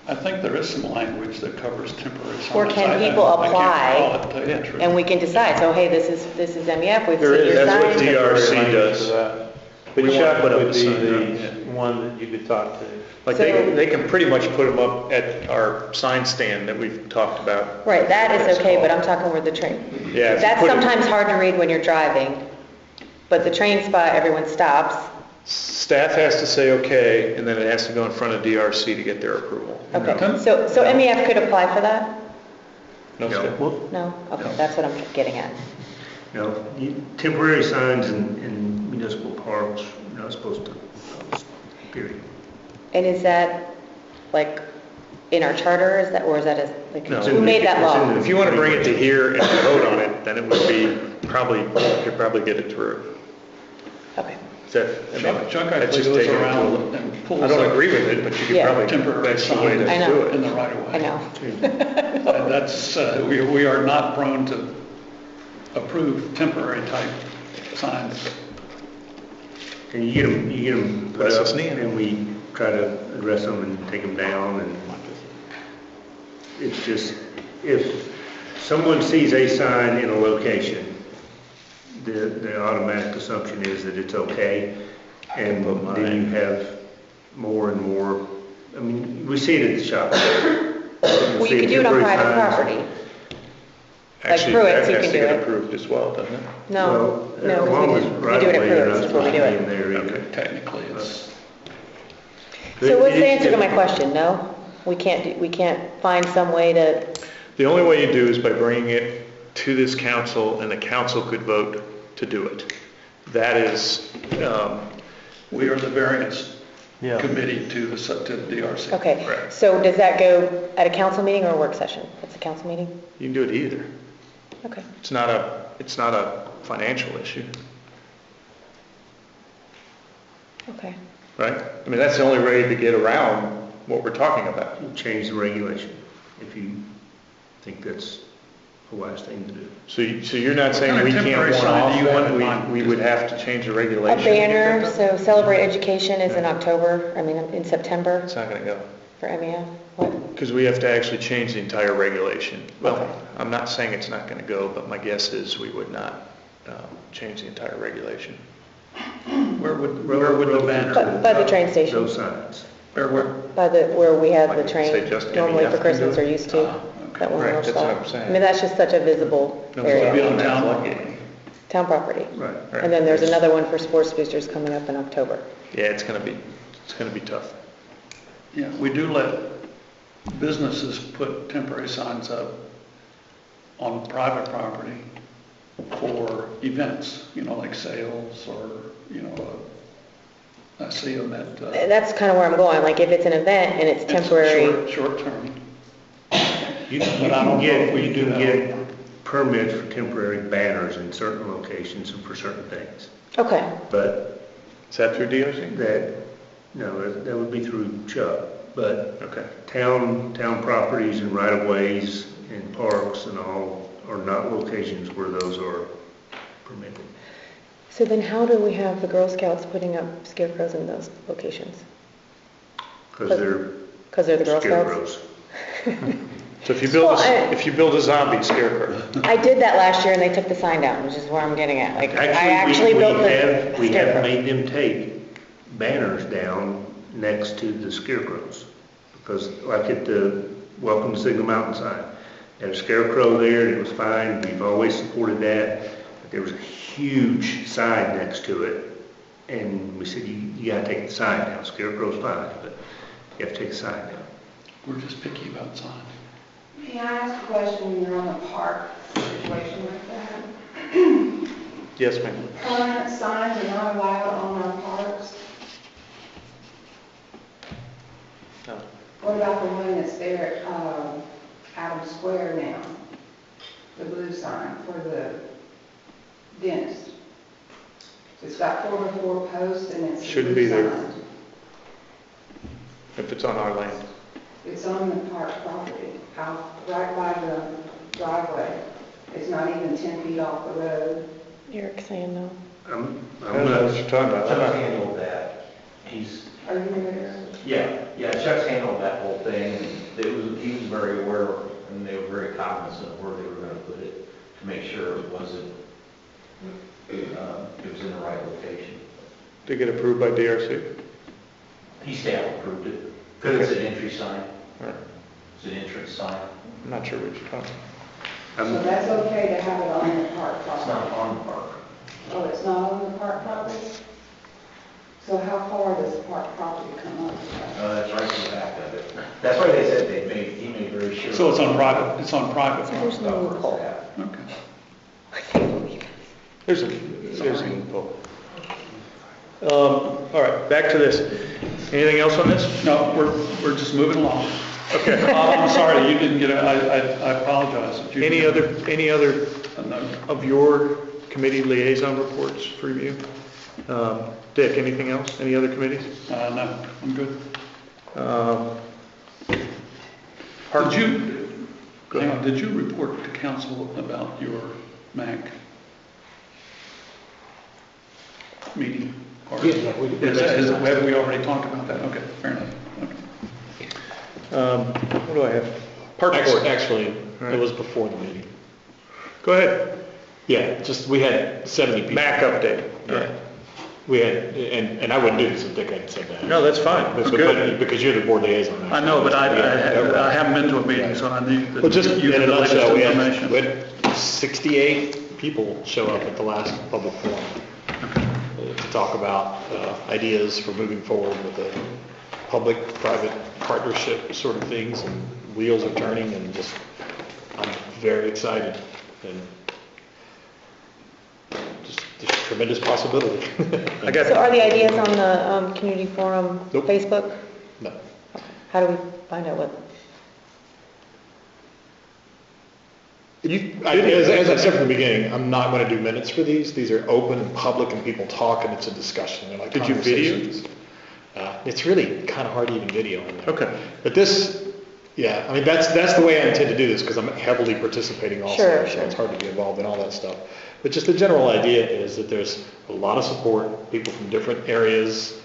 I think there is some language that covers temporary signs. Or can I people can't apply recall it, to tell you the truth. And we can decide, so hey, this is MEF, we've There seen is, your that's what sign. DRC does. But We Chuck won't put up would a be sign, the one that you could talk to. Like So- they can pretty much put them up at our sign stand that we've talked about. Right, that is That's okay, but called. I'm talking where the train, Yeah, if you that's put it- sometimes hard to read when you're driving, but the train spot, everyone stops. Staff has to say okay, and then it has to go in front of DRC to get their approval. Okay, No. so MEF could apply for that? No, No. Steph? No? Okay, that's what I'm getting at. Temporary signs in municipal parks, you're not supposed to post, period. And is that like in our charter, or is that like, No. who made that It's in law? the- If you want to bring it to here and vote on it, then it would be you could probably get it through. Okay, Is that, I mean, Chuck that's actually just goes taking it to around and pulls I don't up agree with it, but you could Yeah. probably, temporary that's the way signs I to know. do it. in the right of way. I know. And that's, we are not prone to approve temporary type signs. And you get them put Less up, is needed. and we try to address them and take them down, and it's just, if someone sees a sign in a location, the automatic assumption is that it's okay, and then you have more and more, I mean, we see it at the shop. Well, you could do it on private property. Actually, Pruitt's, that you has can to do get it. approved as well, doesn't it? No, no, Along with because we right do it of at way, you're Pruitt's, not that's where we do supposed to be in it. there either. Technically, it's, So what's the answer to my question? No? We can't find some way to, The only way you do is by bringing it to this council, and the council could vote to do it. That is, we are the variance Yeah. committee to the DRC. okay. Right. So does that go at a council meeting or a work session? It's a council meeting? you can do it either. Okay. It's not a financial issue, Okay. right? I mean, that's the only way to get around what we're talking about. You change the regulation if you think that's the wise thing to do. So you're not saying we kind of can't temporary one sign do you off have one, in mind? we would have to change the A regulation? banner, so Celebrate Education is in October, in September It's not gonna go, for MEF. What? because we have to actually change the entire regulation. Well, I'm not saying it's not gonna go, but my guess is we would not change the entire regulation. Where would the banner? By the train station. Those signs. Where? Where we have Like the you train say, just normally MEF for can Christmas do are it? used to. Okay. That one Right, little that's what spot. I'm saying. I mean, that's just such a visible No, it's gonna be area. on that Town floodgate. Town property. Right. Right. And then there's another one for sports boosters coming up in October. Yeah, it's gonna be tough. Yeah, we do let businesses put temporary signs up on private property for events, like sales or, I see them at. That's kind of where I'm going, like if it's an event and it's temporary. Short term. You But I don't know if we you do can that. get permits for temporary banners in certain locations and for certain things. Okay, But Is that through DOC? that would be through Chuck. But Okay. town properties and right-of-ways and parks and all are not locations where those are permitted. So then how do we have the Girl Scouts putting up scarecrows in those locations? Because they're Because they're the Girl Scouts? scarecrows. So if you build a zombie scarecrow, I did that last year and they took the sign down, which is where I'm getting at. Like, I actually built the We have scarecrow. made them take banners down next to the scarecrows. Because like at the Welcome to Signal Mountain sign, had a scarecrow there, and it was fine, we've always supported that. But there was a huge sign next to it, and we said, you gotta take the sign down. Scarecrow's fine, but you have to take the sign down. We're just picky about signs. May I ask a question when you're on the park situation like that? yes, ma'am. Permanent signs are not allowed on our parks. No. What about the one that's there at Adams Square now? The blue sign for the dentist. It's got 4x4 posts and it's a Shouldn't blue be there. sign. If it's on our land. It's on the park property, out right by the driveway. It's not even 10 feet off the road. Eric's saying no. I'm I don't know what not, you're talking about. Chuck's handled that. He's, Are you there? yeah, Chuck's handled that whole thing. He was very aware, and they were very cognizant of where they were going to put it to make sure it wasn't, it was in the right location. Did it get approved by DRC? He staff approved it because it's an entry sign. All right. It's an entrance sign. I'm not sure what you're talking about. So that's okay to have it on the park It's not property? on the park. Oh, it's not on the park property? So how far does the park property come up? That's right to the back of it. That's why they said he made very sure. So it's on private, it's on private. So there's no loophole. Okay. I can't believe it. There's a loophole. All right, back to this. Anything else on this? No, we're just moving along. Okay. I'm sorry, you didn't get it, I apologize. that you Any didn't- other No. of your committee liaison reports for review? Dick, anything else? Any other committees? No, I'm good. Park- Go Hang ahead. on, did you report to council about your Macc meeting? Or Yeah, have we already talked about that? Okay, fair enough. Okay. What do I have? Park board. Actually, Right. it was before the meeting. Go ahead. Yeah, just, we had 70 people. Mac update. Yeah. We had, and I wouldn't do this if Dick hadn't said that. No, that's fine. That's good. Because you're the board liaison. I know, but I Yeah. haven't been to a meeting, so I need Well, just you in a the latest nutshell, we information. had 68 people show up at the last public forum to talk about ideas for moving forward with the public-private partnership sort of things, and wheels are turning, and just, I'm very excited, and just tremendous possibility. I got So are the ideas on the community forum Nope. Facebook? No. How do we find out what? As I said from the beginning, I'm not going to do minutes for these. These are open and public, and people talk, and it's a discussion. They're like Did you video? conversations. It's really kind of hard to even video in there. Okay. But this, yeah, I mean, that's the way I intend to do this, because I'm heavily participating also. Sure, So sure. it's hard to be involved in all that stuff. But just the general idea is that there's a lot of support, people from different areas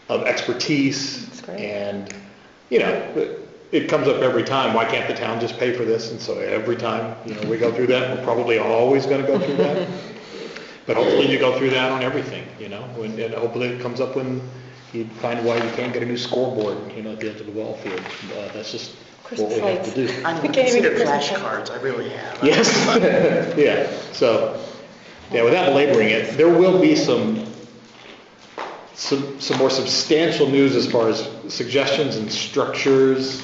of expertise. That's great. And, you know, it comes up every time, why can't the town just pay for this? And so every time, you know, we go through that, we're probably always going to go through that. But hopefully you go through that on everything, you know, and hopefully it comes up when you find why you can't get a new scoreboard, you know, at the edge of the ball field. That's just what we have to do. I We can't even get Christmas flashcards, I really have. Yes, yeah, so, yeah, without belaboring it, there will be some more substantial news as far as suggestions and structures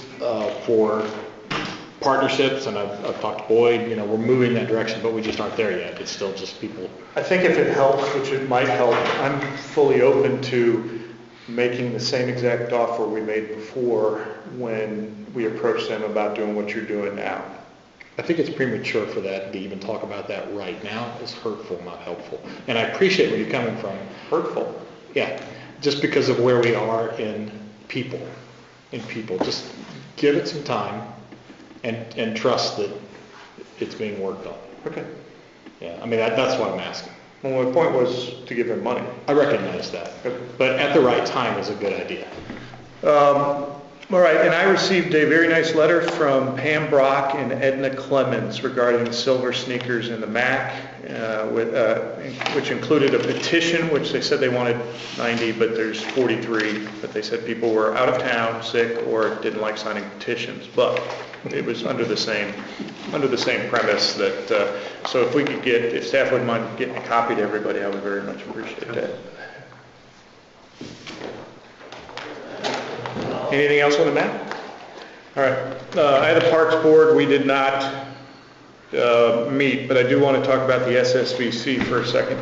for partnerships, and I've talked to Boyd, you know, we're moving that direction, but we just aren't there yet. It's still just people. I think if it helps, which it might help, I'm fully open to making the same exact offer we made before when we approached them about doing what you're doing now. I think it's premature for that, to even talk about that right now is hurtful, not helpful. And I appreciate where you're coming from. Hurtful. Yeah, just because of where we are in people, just give it some time and trust that it's being worked on. Okay. Yeah, I mean, that's what I'm asking. Well, my point was to give him money. I recognize that, but at the right time is a good idea. All right, and I received a very nice letter from Pam Brock and Edna Clemens regarding the silver sneakers in the Macc, which included a petition, which they said they wanted 90, but there's 43. But they said people were out of town, sick, or didn't like signing petitions. But it was under the same premise that, so if we could if staff wouldn't mind getting a copy to everybody, I would very much appreciate that. Anything else on the map? All right. I had the Parks Board. We did not meet, but I do want to talk about the SSVC for a second.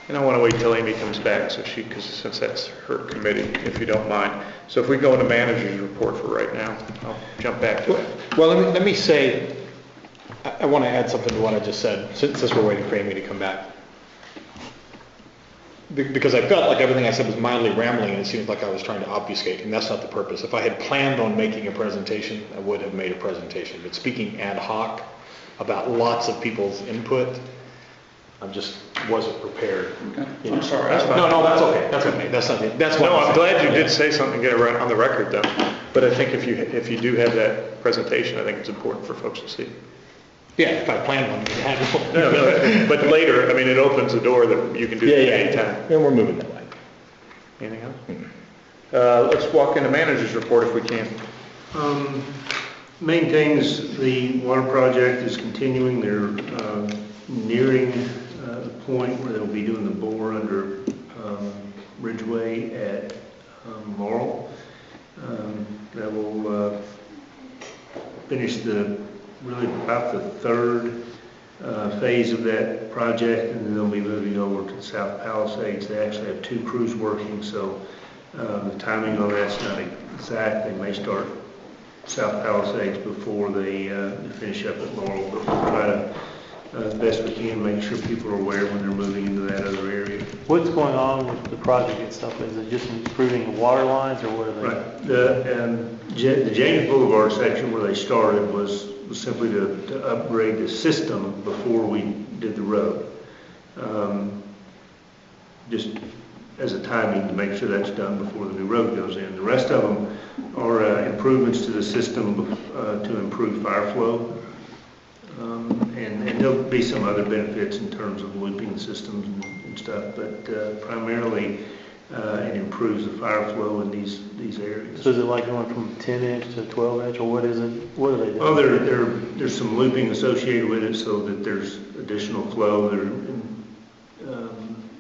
And I want to wait till Amy comes back, because since that's her committee, if you don't mind. So if we go into manager's report for right now, I'll jump back to it. Well, let me say, I want to add something to what I just said, since we're waiting for Amy to come back. Because I felt like everything I said was mildly rambling, and it seems like I was trying to obfuscate, and that's not the purpose. If I had planned on making a presentation, I would have made a presentation. But speaking ad hoc about lots of people's input, I just wasn't prepared. Okay. I'm sorry. That's fine. No, that's okay. That's okay. That's not it. That's what No, I'm saying. glad you did say something, get it right on the record though. But I think if you do have that presentation, I think it's important for folks to see. Yeah, if I planned on it, I had one. No, but later, I mean, it opens the door that you can do it anytime. And we're moving that way. Anything else? Let's walk into manager's report if we can. Main things, the water project is continuing. They're nearing the point where they'll be doing the bore under Ridgeway at Laurel. That will finish really about the third phase of that project, and then they'll be moving over to South Palisades. They actually have 2 crews working, so the timing on that's not exact. They may start South Palisades before they finish up at Laurel, but we'll try to, as best we can, make sure people are aware when they're moving into that other area. What's going on with the project itself? Is it just improving the water lines, or what are they? Right. The James Boulevard section where they started was simply to upgrade the system before we did the road. Just as a timing to make sure that's done before the new road goes in. The rest of them are improvements to the system to improve fire flow. And there'll be some other benefits in terms of looping systems and stuff, but primarily it improves the fire flow in these areas. So is it like going from 10-inch to 12-inch, or what is it? What are they doing? Well, there's some looping associated with it so that there's additional flow. They're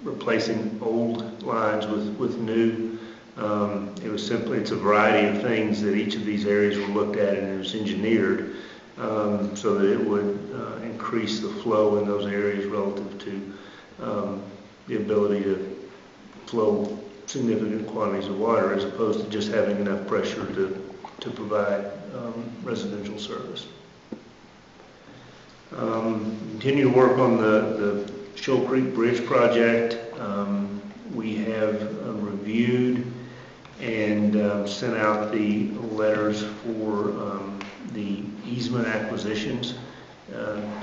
replacing old lines with new. It's a variety of things that each of these areas were looked at, and it was engineered so that it would increase the flow in those areas relative to the ability to flow significant quantities of water, as opposed to just having enough pressure to provide residential service. Continue to work on the Shoal Creek Bridge project. We have reviewed and sent out the letters for the easement acquisitions.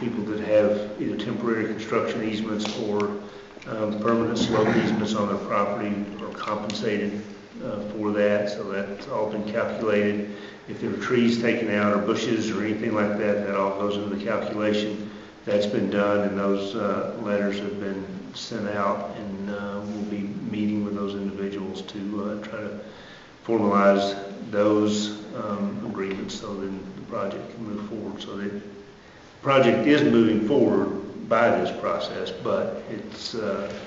People that have either temporary construction easements or permanent slope easements on their property are compensated for that, so that's all been calculated. If there are trees taken out or bushes or anything like that, that all goes into the calculation. That's been done, and those letters have been sent out, and we'll be meeting with those individuals to try to formalize those agreements so then the project can move forward. So the project is moving forward by this process, but it's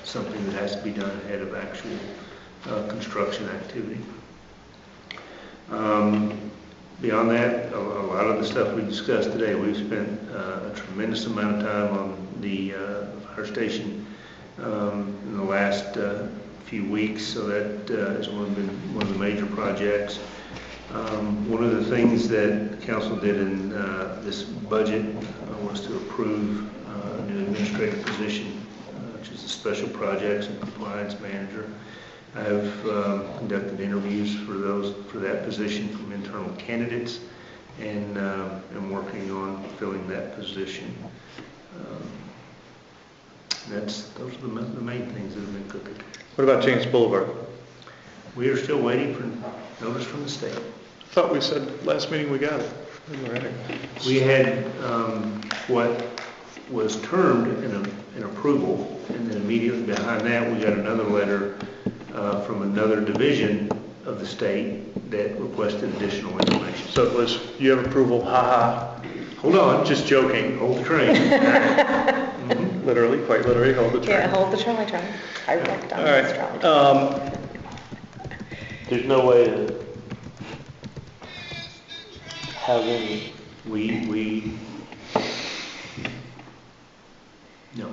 something that has to be done ahead of actual construction activity. Beyond that, a lot of the stuff we discussed today, we've spent a tremendous amount of time on the fire station in the last few weeks, so that has been one of the major projects. One of the things that the council did in this budget was to approve a new administrative position, which is the Special Projects and Compliance Manager. I have conducted interviews for that position from internal candidates, and am working on filling that position. Those are the main things that have been cooking. What about James Boulevard? We are still waiting for notice from the state. I thought we said last meeting we got it. We had what was termed an approval, and then immediately behind that, we got another letter from another division of the state that requested additional information. So it was, you have approval, haha. Hold on, Just joking. hold the train. Mhm. Literally, quite literally, hold the train. Yeah, hold the trolley train. I wrecked on All this right. trolley train. There's no way to have any, We, no.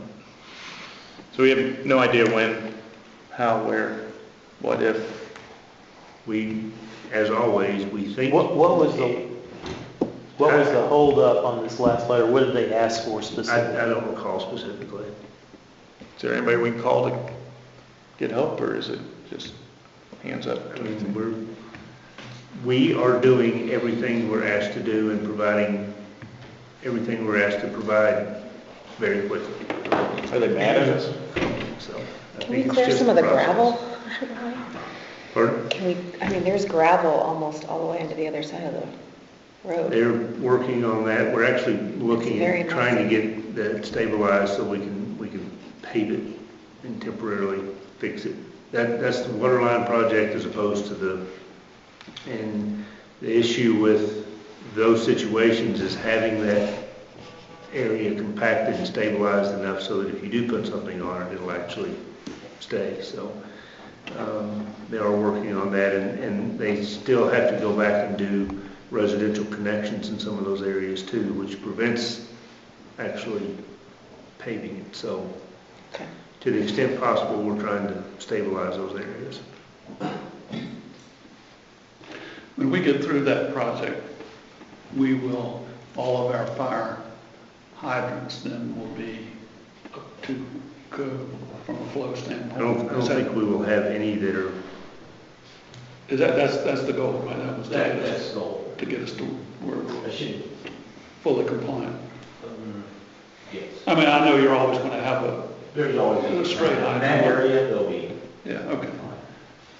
So we have no idea when, how, where, what if. We, as always, we think. what was the hold up on this last letter? What did they ask for I specifically? don't recall specifically. Is there anybody we can call to get help, or is it just hands up? I mean, we are doing everything we're asked to do and providing everything we're asked to provide very quickly. Are they mad at us? So, I Can we think it's clear just some of the process. gravel? Pardon? Can we, I mean, there's gravel almost all the way into the other side of the road. They're working on that. We're actually looking very at trying to messy. get that stabilized so we can pave it and temporarily fix it. That's the water line project as opposed to and the issue with those situations is having that area compacted and stabilized enough so that if you do put something on it, it'll actually stay. So they are working on that, and they still have to go back and do residential connections in some of those areas too, which prevents actually paving it. So Okay. to the extent possible, we're trying to stabilize those areas. When we get through that project, we will, all of our fire hydrants then will be up to code from a flow standpoint. I don't think we will have any that are, That's the goal, right? That was to get That's us, the goal. to get us to where I we're should, fully compliant. yes. I mean, I know you're always going to have There's always A straight line. in that area, there'll be, yeah, okay.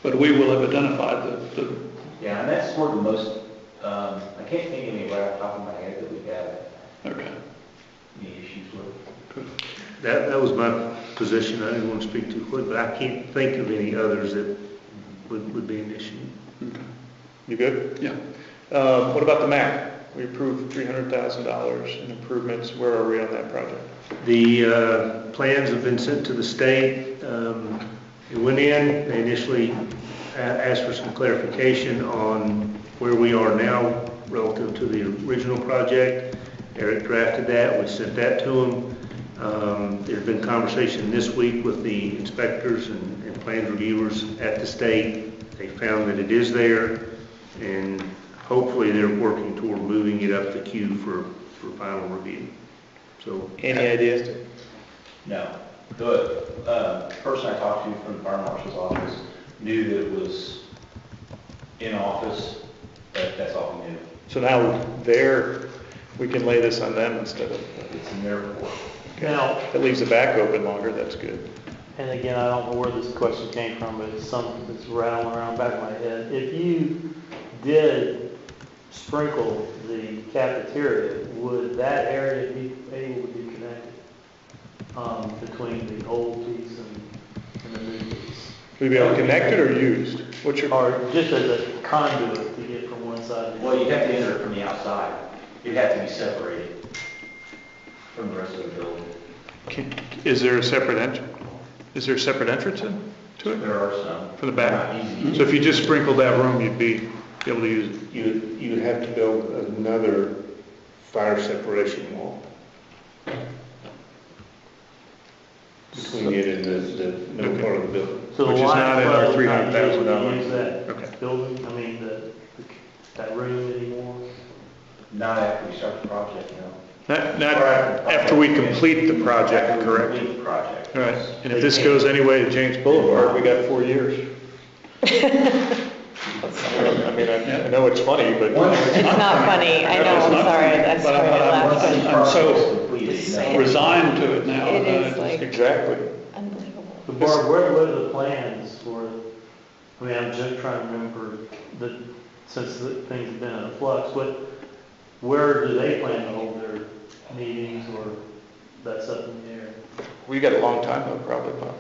But we will have identified the yeah, and that's sort of the most, I can't think of any right off the top of my head that we've had okay. any issues with. Good. that was my position. I didn't want to speak too quick, but I can't think of any others that would be an issue. Okay. You good? Yeah. What about the Macc? We approved $300,000 in improvements. Where are we on that project? The plans have been sent to the state. It went in, they initially asked for some clarification on where we are now relative to the original project. Eric drafted that, we sent that to them. There's been conversation this week with the inspectors and plan reviewers at the state. They found that it is there, and hopefully they're working toward moving it up the queue for final review. So, Any ideas? No. The person I talked to from the fire marshal's office knew that it was in office, but that's all he knew. So now we can lay this on them instead of, It's in their report. Now, that leaves the back open longer, that's good. and again, I don't know where this question came from, but it's something that's rattling around the back of my head. If you did sprinkle the cafeteria, would that area be able to be connected between the old piece and the new piece? Would you be able to connect it or used? What's your, Or just as a conduit to get from one side to the Well, other? you'd have to enter it from the outside. It'd have to be separated from the rest of the building. is there a separate entrance? Is there a separate entrance to it? There are some. From the back? Not easy. So if you just sprinkled that room, you'd be able to use it? you would have to build another fire separation wall between it and the middle part of the building. So the Which is Lions not in our Club would not be able to $300,000. use that Okay. building, I mean, that room anymore? Not after we start the project, no. Not after we complete the project, After we correct? complete the project. All right, and if this goes anyway to James Boulevard, we got 4 years. I mean, I know it's funny, but. It's not funny, I know, I'm sorry, that's why I laughed. I'm so completed, you know. resigned to it now. It that is I like Exactly. unbelievable. But Barb, what are the plans for, I mean, I'm just trying to remember that, since things have been in a flux, where do they plan to hold their meetings, or that's up in the air? We got a long time though, probably, Bob.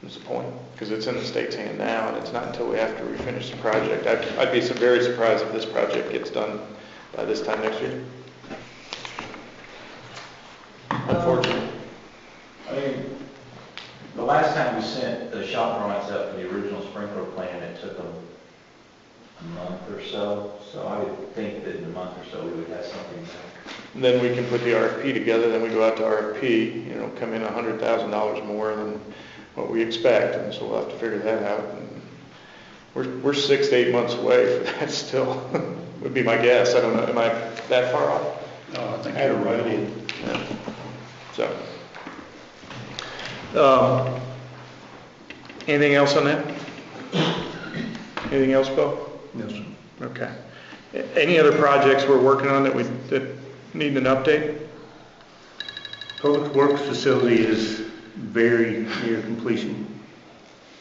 That's the point, because it's in the state's hand now, and it's not until after we finish the project. I'd be very surprised if this project gets done by this time next year. Unfortunately. I mean, the last time we sent the shop drawings up for the original sprinkler plan, it took them a month or so. So I would think that in a month or so, we would have something back. And then we can put the RFP together, then we go out to RFP, come in $100,000 more than what we expect, and so we'll have to figure that out. And we're 6 to 8 months away for that still, would be my guess. I don't know, am I that far off? No, I think you're right. Yeah. So. Anything else on that? Anything else, Bo? No, sir. Okay. Any other projects we're working on that need an update? Public Works facility is very near completion.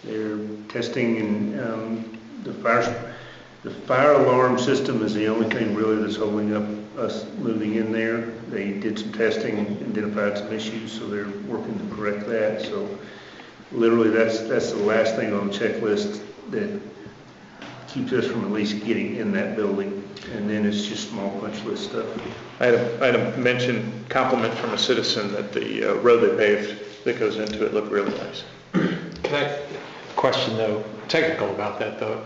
They're testing and the fire alarm system is the only thing really that's holding up us moving in there. They did some testing, identified some issues, so they're working to correct that. So literally that's the last thing on the checklist that keeps us from at least getting in that building. And then it's just small punch list stuff. I had a mention, compliment from a citizen that the road they paved that goes into it looked really nice. Question though, technical about that though.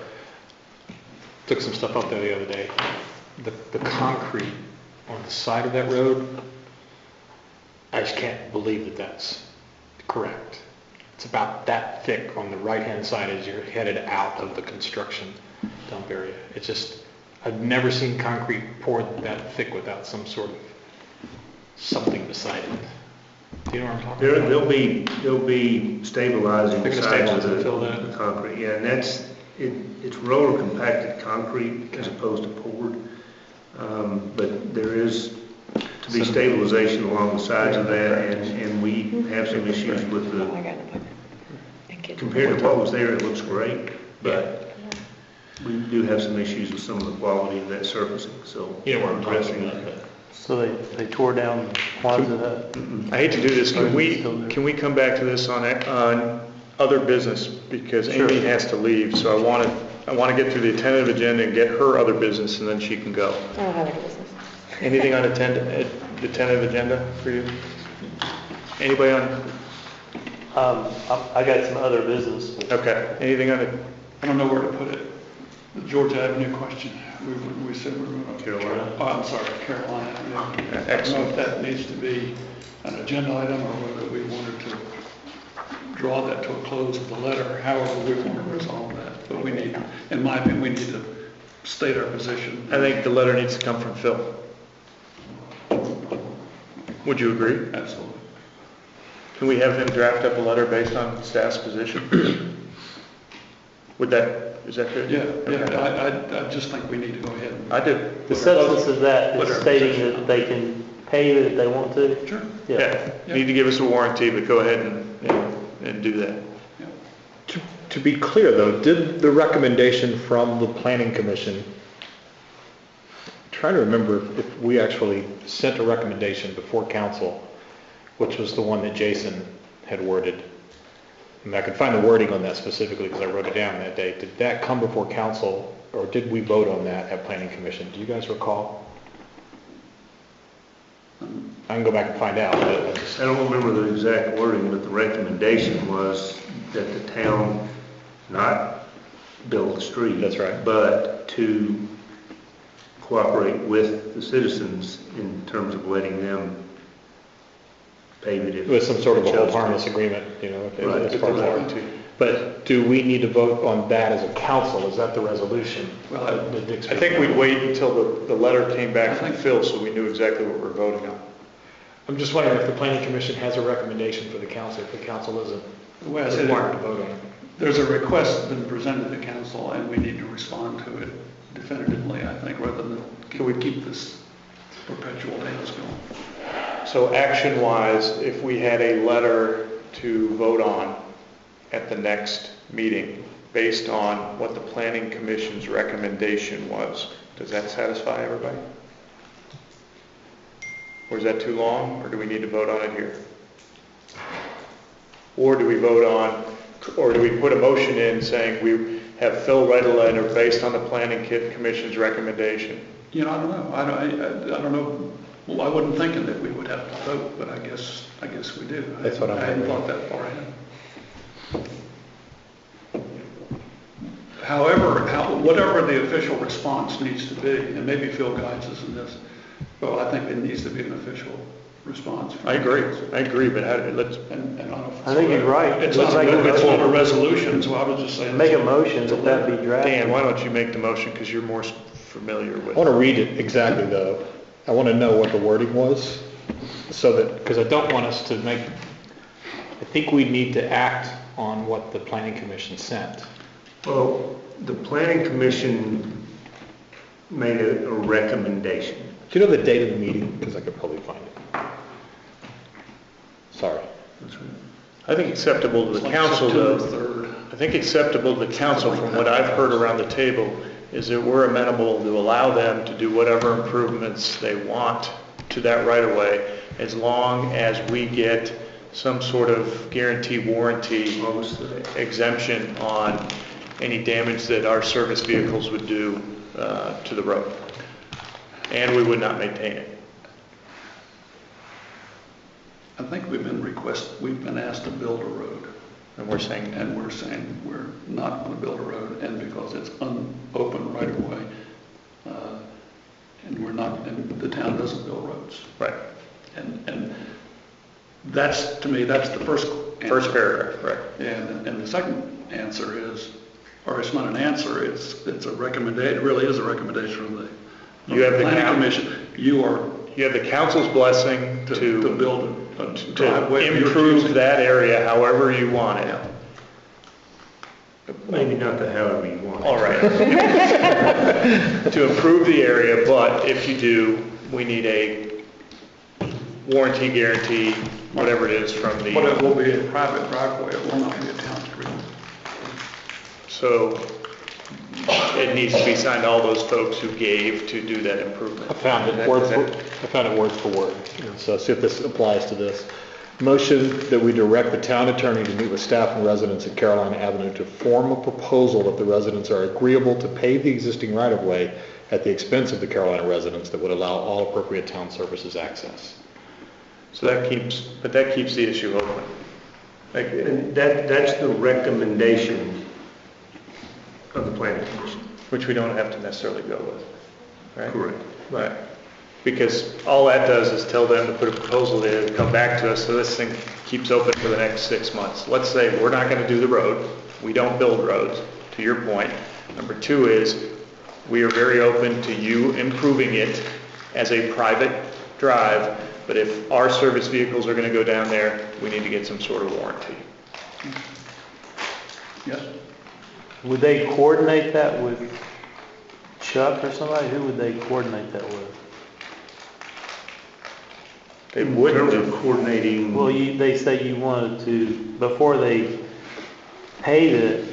Took some stuff up there the other day. The concrete on the side of that road, I just can't believe that that's correct. It's about that thick on the right-hand side as you're headed out of the construction dump area. It's just, I've never seen concrete poured that thick without some sort of something beside it. Do you know what I'm talking about? They'll be stabilizing the They're gonna sides stabilize of and fill that? the concrete. Yeah, and it's roller compacted concrete as opposed to poured. But there is to be stabilization along the sides of that, and we have some issues with Oh my the, God. compared to what was there, it looks great, but we do have some issues with some of the quality of that surfacing, so. You know what I'm talking addressing about. that. So they tore down the Quonset hut. I hate to do this, can we come back to this on other business? Because Amy has to leave, so I want to get through the tentative agenda and get her other business, and then she can go. I don't have any business. Anything on the tentative agenda for you? Anybody on? I got some other business. Okay, anything on it? I don't know where to put it. The Georgia Avenue question, we said we were going to. Carolina. Oh, I'm sorry, Carolina. Yeah. I don't know Excellent. if that needs to be an agenda item or whether we wanted to draw that to a close with a letter, however we want to resolve that. But we need, in my opinion, we need to state our position. I think the letter needs to come from Phil. Would you agree? Absolutely. Can we have him draft up a letter based on staff's position? Is that good? Yeah, Okay. I just think we need to go ahead. I do. The substance of that Put is our stating position that they can pave it if they want to. Sure. Yeah, need to give us a warranty, but go ahead and do that. Yeah. To be clear though, did the recommendation from the planning commission, I'm trying to remember if we actually sent a recommendation before council, which was the one that Jason had worded. And I could find the wording on that specifically because I wrote it down that day. Did that come before council or did we vote on that at planning commission? Do you guys recall? I can go back and find out, but I don't remember the exact wording, but the recommendation was that the town not build the street. That's right. But to cooperate with the citizens in terms of letting them pave it if. with some sort of a they hold chose to. harmless agreement, Right. as part of that. But do we need to vote on that as a council? Is that the resolution? Well, I think we'd wait until the letter came back from Phil so we knew exactly what we're voting on. I'm just wondering if the planning commission has a recommendation for the council, if the council isn't The way I said required to it, vote on it. there's a request that's been presented to council and we need to respond to it definitively, I think, rather than keep this perpetual dance going. So action-wise, if we had a letter to vote on at the next meeting, based on what the Planning Commission's recommendation was, does that satisfy everybody? Or is that too long, or do we need to vote on it here? Or do we put a motion in saying we have Phil write a letter based on the Planning Commission's recommendation? You know, I don't know. I don't know. Well, I wasn't thinking that we would have to vote, but I guess we do. That's what I'm I hadn't wondering. thought that far ahead. However, whatever the official response needs to be, and maybe Phil guides us in this, but I think it needs to be an official response. I agree, but let's, And I don't know if I think you're right. It's Looks not, like it's not a resolution, so I was just saying. Make a motion that that be drafted. Dan, why don't you make the motion, because you're more familiar I with want to read it exactly though. I want to know what the wording was, so that, because I don't want us to make, I think we need to act on what the planning commission sent. Well, the planning commission made a recommendation. Do you know the date of the meeting? Because I could probably find it. Sorry. I think acceptable to It's the like council, September though. 3rd. I think acceptable to the council, from what I've heard around the table, is that we're amenable to allow them to do whatever improvements they want to that right-of-way, as long as we get some sort of guarantee warranty exemption on any damage that our service vehicles would do to the road. And we would not maintain it. I think we've been asked to build a road. And we're saying, And we're saying we're not going to build a road, and because it's unopened right of way, and the town doesn't build roads. right, And that's, to me, that's the first first answer. paragraph, right. And the second answer is, or it's not an answer, it's a recommendation, it really is a recommendation from the You have the planning commission. You have the council's blessing to build a driveway. to improve that area however you want it. Maybe not the however you want. All right. To improve the area, but if you do, we need a warranty guarantee, whatever it is from the. But it will be a private driveway, it will not be a town street. So it needs to be signed to all those folks who gave to do that improvement. I found it word for word. And so see if this applies to this. Motion that we direct the town attorney to meet with staff and residents at Carolina Avenue to form a proposal that the residents are agreeable to pave the existing right-of-way at the expense of the Carolina residents that would allow all appropriate town services access. So that keeps the issue open. And that's the recommendation of the planning commission. Which we don't have to necessarily go with, right? Correct. Right. Because all that does is tell them to put a proposal in, come back to us, so this thing keeps open for the next 6 months. Let's say we're not going to do the road, we don't build roads, to your point. Number 2 is, we are very open to you improving it as a private drive, but if our service vehicles are going to go down there, we need to get some sort of warranty. Yes? Would they coordinate that with Chuck or somebody? Who would they coordinate that with? They In wouldn't terms do. of coordinating. Well, they say you wanted to, before they pave it,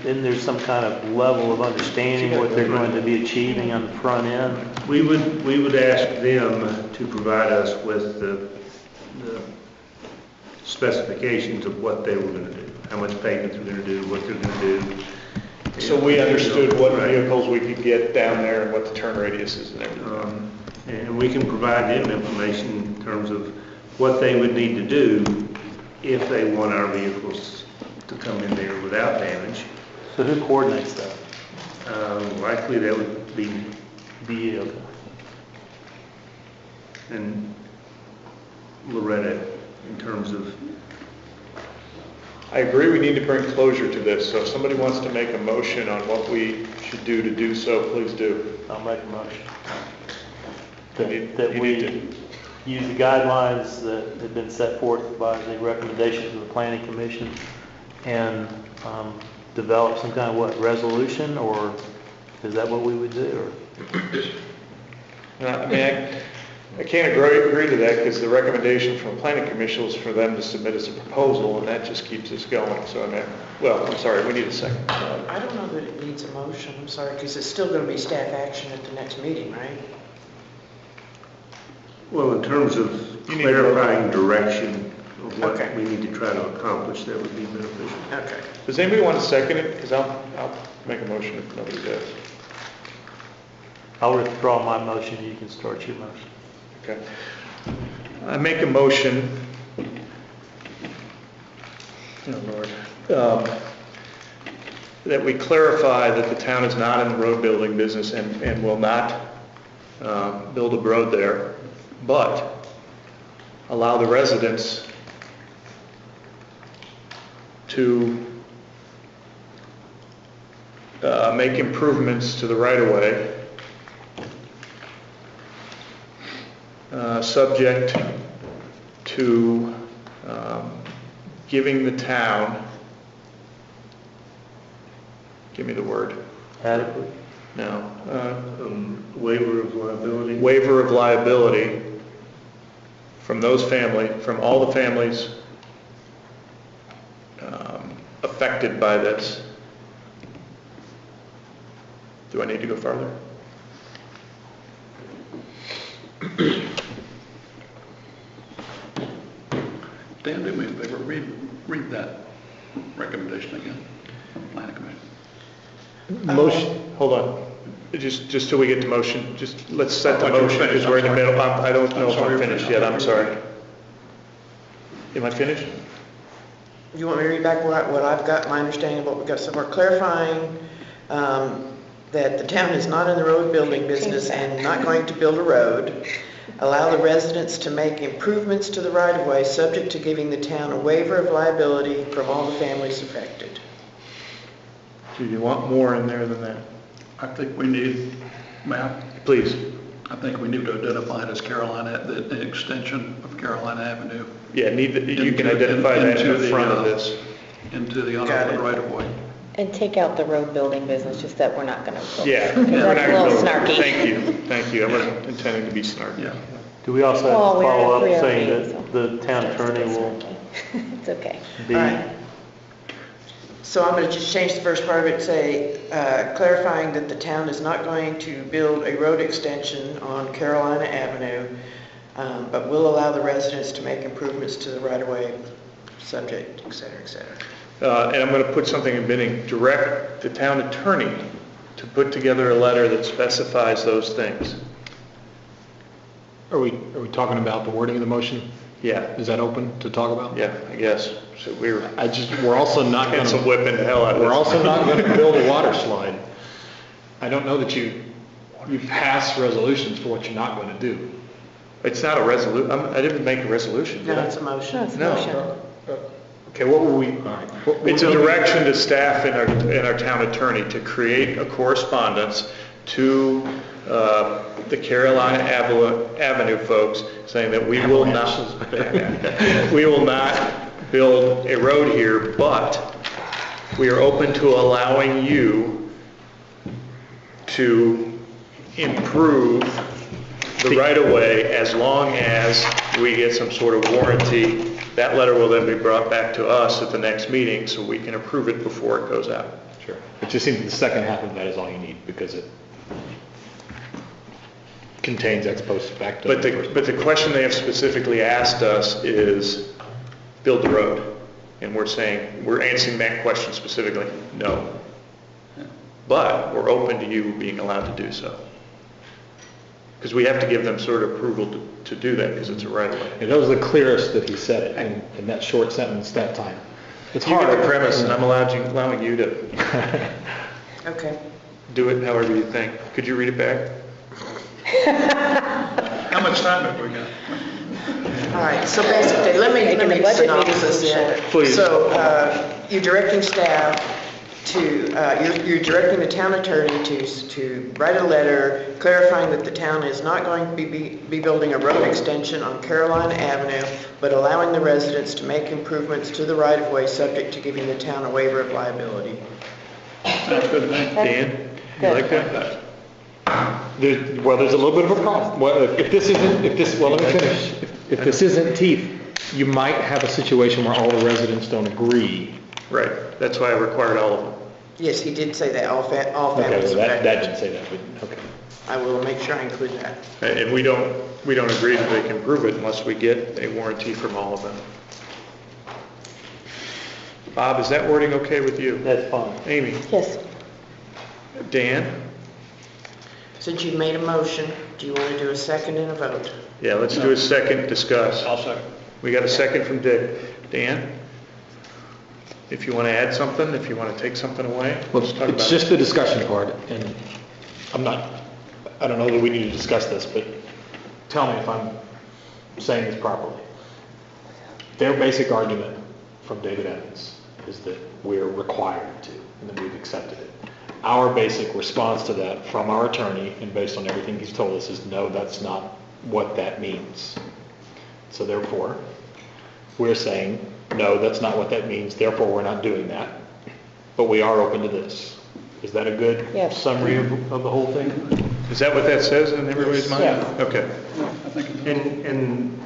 isn't there some kind of level of understanding what they're going to be achieving on the front end? We would ask them to provide us with the specifications of what they were going to do, how much pavement they're going to do, what they're going to do. So we understood what Right. vehicles we could get down there and what the turn radius is and everything. And we can provide them information in terms of what they would need to do if they want our vehicles to come in there without damage. So who coordinates that? Likely that would be, Okay. and Loretta in terms of, I agree we need to bring closure to this, so if somebody wants to make a motion on what we should do so, please do. I'll make a motion. You That we need to. use the guidelines that have been set forth by the recommendations of the planning commission and develop some kind of resolution or Is that what we would do, or? I mean, I can't agree to that because the recommendation from the planning commission was for them to submit as a proposal, and that just keeps us going. So I mean, well, I'm sorry, we need a second. I don't know that it needs a motion, I'm sorry, because it's still going to be staff action at the next meeting, right? Well, in terms of You need to clarifying direction of what Okay. we need to try to accomplish, that would be beneficial. Okay. Does anybody want to second it? Because I'll make a motion if nobody does. I'll withdraw my motion, you can start your motion. Okay. I make a motion, oh Lord, that we clarify that the town is not in the road building business and will not build a road there, but allow the residents to make improvements to the right-of-way, subject to giving the town, give me the word, Adequate? no, Waiver of liability. waiver of liability from from all the families affected by this. Do I need to go farther? Dan, do me a favor, read that recommendation again, planning commission. Motion, hold on. Just till we get to motion, just let's set the I thought you were motion because finished. we're in the I'm middle. sorry. I don't know I'm if sorry I'm you're finished finished. yet, I'm sorry. Am I finished? You want me to read back what I've got, my understanding of what we've got? So we're clarifying that the town is not in the road building business and not going to build a road. Allow the residents to make improvements to the right-of-way, subject to giving the town a waiver of liability from all the families affected. Do you want more in there than that? I think we need, ma'am, Please. I think we need to identify it as Carolina, the extension of Carolina Avenue. Yeah, you can identify that in into the front of the, this. Into the Got unopened it. right-of-way. And take out the road building business, just that we're not going to. Yeah. Because we're that's not a little gonna go- snarky. Thank you. I wasn't intending to be snarky. Yeah. Do we also have Well, to we're at follow up 3:08, saying so- that the town attorney will It's okay. be, All right. So I'm going to just change the first part of it, say clarifying that the town is not going to build a road extension on Carolina Avenue, but will allow the residents to make improvements to the right-of-way, subject, et cetera, et cetera. And I'm going to put something in bidding, direct the town attorney to put together a letter that specifies those things. Are we talking about the wording of the motion? Yeah, Is that open to talk about? yeah, I guess. So We're also not had some going to, whipping the hell out of this. we're also not going to build a water slide. I don't know that you pass resolutions for what you're not going to do. It's not a resolution. I didn't make a resolution, did No, I? it's a motion. No, it's a No. motion. Okay, what were we? What It's a we're gonna- direction to staff and our town attorney to create a correspondence to the Carolina Avenue folks saying that we will not build a road here, but we are open to allowing you to improve the right-of-way as long as we get some sort of warranty. That letter will then be brought back to us at the next meeting so we can approve it before it goes out. Sure. It just seems the second half of that is all you need because it contains ex post facto. But the question they have specifically asked us is, build the road. And we're saying, we're answering that question specifically, no. But we're open to you being allowed to do so. Because we have to give them sort of approval to do that because it's a right-of-way. And that was the clearest that he said it in that short sentence that time. It's You hard. get the premise, and I'm allowing you to Okay. do it however you think. Could you read it back? How much time have we got? All right, so basically, let me Making the budget meeting synopsis here. Please. So you're directing staff to, you're directing the town attorney to write a letter clarifying that the town is not going to be building a road extension on Carolina Avenue, but allowing the residents to make improvements to the right-of-way subject to giving the town a waiver of liability. Sounds good to me. Dan? You like that? There's a little bit of a problem. Well, if this isn't, well, let me finish. If this isn't teeth, you might have a situation where all the residents don't agree. Right, that's why I required all of them. Yes, he did say that, all Okay, families well, that affected. didn't say that, but, okay. I will make sure I include that. And we don't agree that they can prove it unless we get a warranty from all of them. Bob, is that wording okay with you? That's fine. Amy? Yes. Dan? Since you've made a motion, do you want to do a second and a vote? Yeah, let's do a second, discuss. I'll second. We got a second from Dick. Dan? If you want to add something, if you want to take something away, Well, let's talk about it's it. just the discussion part, and I don't know that we need to discuss this, but tell me if I'm saying this properly. Their basic argument from David Evans is that we're required to, and that we've accepted it. Our basic response to that from our attorney, and based on everything he's told us, is no, that's not what that means. So therefore, we're saying, no, that's not what that means, therefore we're not doing that. But we are open to this. Is that a good Yes. summary of the whole thing? Is that what that says in everybody's mind? Yes. Okay. I think And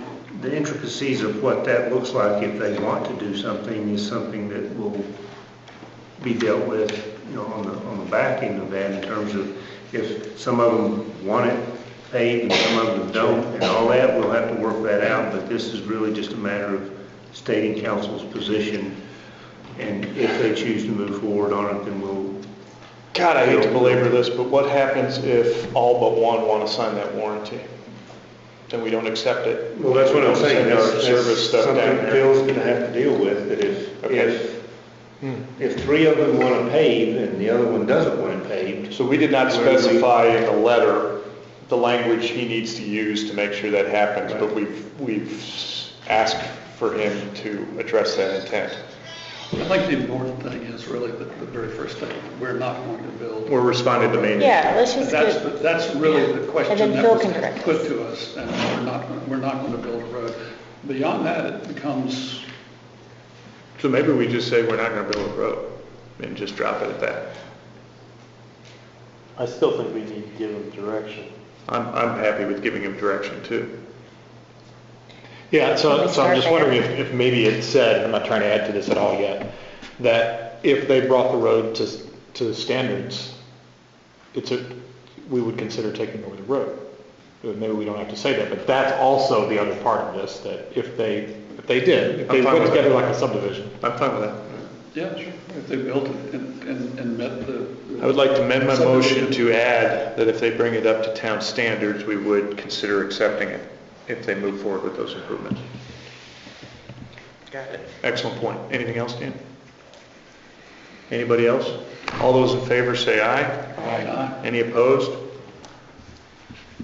the intricacies of what that looks like if they want to do something is something that will be dealt with, on the back end of that, in terms of if some of them want it paid and some of them don't, and all that, we'll have to work that out, but this is really just a matter of stating council's position, and if they choose to move forward on it, then we'll... God, I hate to belabor this, but what happens if all but one want to sign that warranty? Then we don't accept it? Well, that's what I'm saying, That's that's service stuff down something there. Phil's gonna have to deal with, that if three of them want to pave and the other one doesn't want it paved. So we did not specify in the letter the language he needs to use to make sure that happens, but we've asked for him to address that intent. I think the important thing is really the very first thing, we're not going to build. We're responding to main. Yeah, let's just get, That's really the question And then that Phil was can correct us. put to us, and we're not going to build a road. Beyond that, it becomes, So maybe we just say we're not going to build a road and just drop it at that. I still think we need to give them direction. I'm happy with giving him direction too. Yeah, so Can we I'm start just there? wondering if maybe it said, I'm not trying to add to this at all yet, that if they brought the road to standards, we would consider taking over the road. Maybe we don't have to say that, but that's also the other part of this, that if they I'm fine put with together that. like a subdivision. I'm fine with that. yeah, sure, if they built it and met the. I would like to amend my motion to add that if they bring it up to town standards, we would consider accepting it if they move forward with those improvements. Got it. Excellent point. Anything else, Dan? Anybody else? All those in favor say aye. Aye. Any opposed?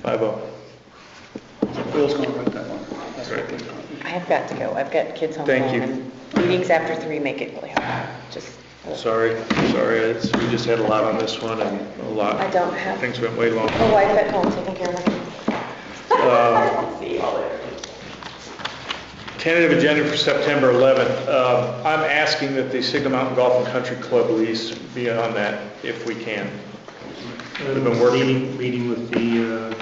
5-0. Phil's going to write that one. That's what they're going to do. I have got to go. I've got kids home. Thank you. And meetings after 3 make it really hard. Sorry, we just had a lot on this one and a lot. I don't have- Things went way long. My wife at home taking care of my kids. See you all later. Tentative agenda for September 11th. I'm asking that the Signal Mountain Golf and Country Club lease be on that if we can. We've been working. Meeting with the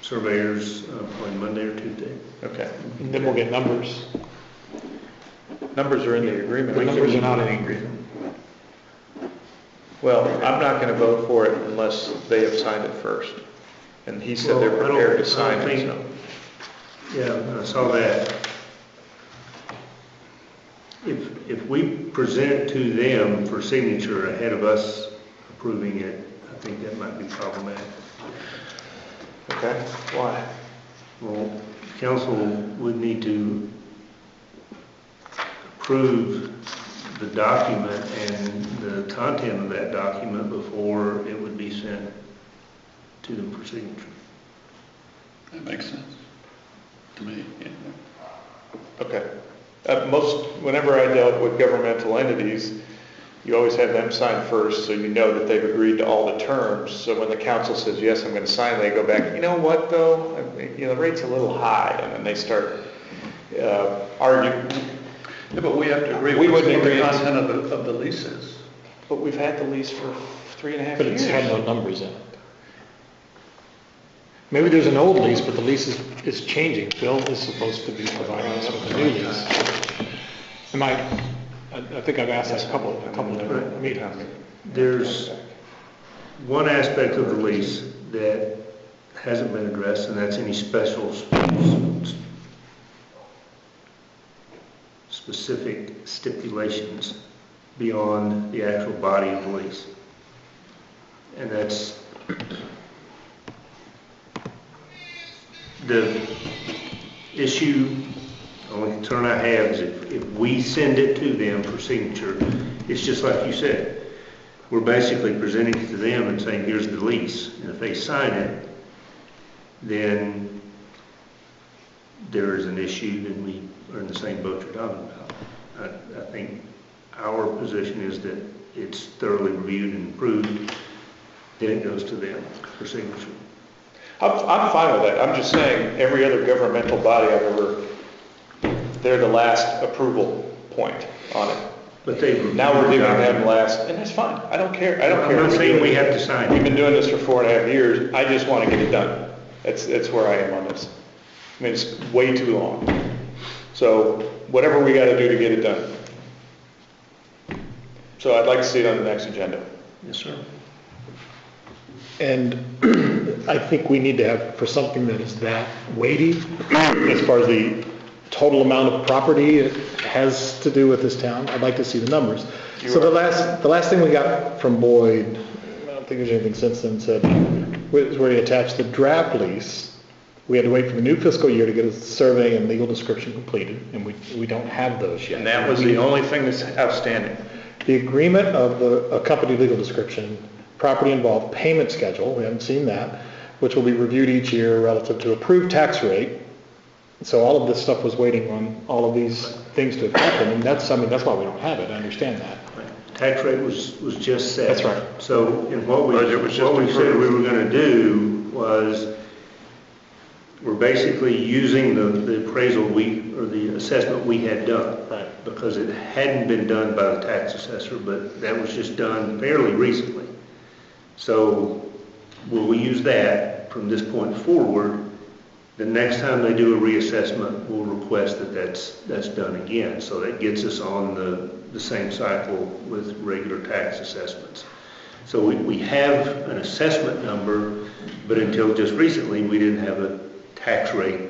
surveyors on Monday or Tuesday. Okay. And then we'll get numbers. Numbers are in the agreement. The numbers are not in the agreement. Well, I'm not going to vote for it unless they have signed it first. And he said they're Well, I don't- prepared to I sign don't it, think- so. Yeah, I saw that. If we present it to them for signature ahead of us approving it, I think that might be problematic. Okay, why? Well, council would need to approve the document and the content of that document before it would be sent to them for signature. That makes sense to me. Yeah. Okay. Whenever I dealt with governmental entities, you always have them sign first, so you know that they've agreed to all the terms. So when the council says, yes, I'm going to sign, they go back, you know what, though? The rate's a little high, and then they start arguing. Yeah, but we have to agree We with wouldn't what agree. the content of the lease is. But we've had the lease for 3.5 But years. it's had no numbers in it. Maybe there's an old lease, but the lease is changing. Bill is supposed to be providing us with a new lease. I think I've asked that a couple of different meetings. There's one aspect of the lease that hasn't been addressed, and that's any specific stipulations beyond the actual body of the lease. And that's the issue. Only concern I have is if we send it to them for signature, it's just like you said. We're basically presenting it to them and saying, here's the lease. And if they sign it, then there is an issue, then we are in the same boat you're talking about. I think our position is that it's thoroughly reviewed and approved, then it goes to them for signature. I'm fine with that. I'm just saying, every other governmental body I've ever, they're the last approval point on it. But they Now we're giving them last, and that's fine. I don't care. I don't care. I'm not saying we have to sign We've it. been doing this for 4.5 years. I just want to get it done. That's where I am on this. I mean, it's way too long. So whatever we got to do to get it done. So I'd like to see it on the next agenda. Yes, sir. And I think we need to have, for something that is that weighty, as far as the total amount of property it has to do with this town, I'd like to see the numbers. So the last thing we got from Boyd, I don't think there's anything since then, said, was where he attached the draft lease. We had to wait for the new fiscal year to get a survey and legal description completed, and we don't have those yet. And that was the only thing that's outstanding. The agreement of a company legal description, property involved, payment schedule, we haven't seen that, which will be reviewed each year relative to approved tax rate. So all of this stuff was waiting on all of these things to have happened, and that's why we don't have it, I understand that. Tax rate was just set. That's right. So, and what we said we were gonna do was, we're basically using the appraisal or the assessment we had done. Right. Because it hadn't been done by the tax assessor, but that was just done fairly recently. So, will we use that from this point forward? The next time they do a reassessment, we'll request that that's done again. So that gets us on the same cycle with regular tax assessments. So we have an assessment number, but until just recently, we didn't have a tax rate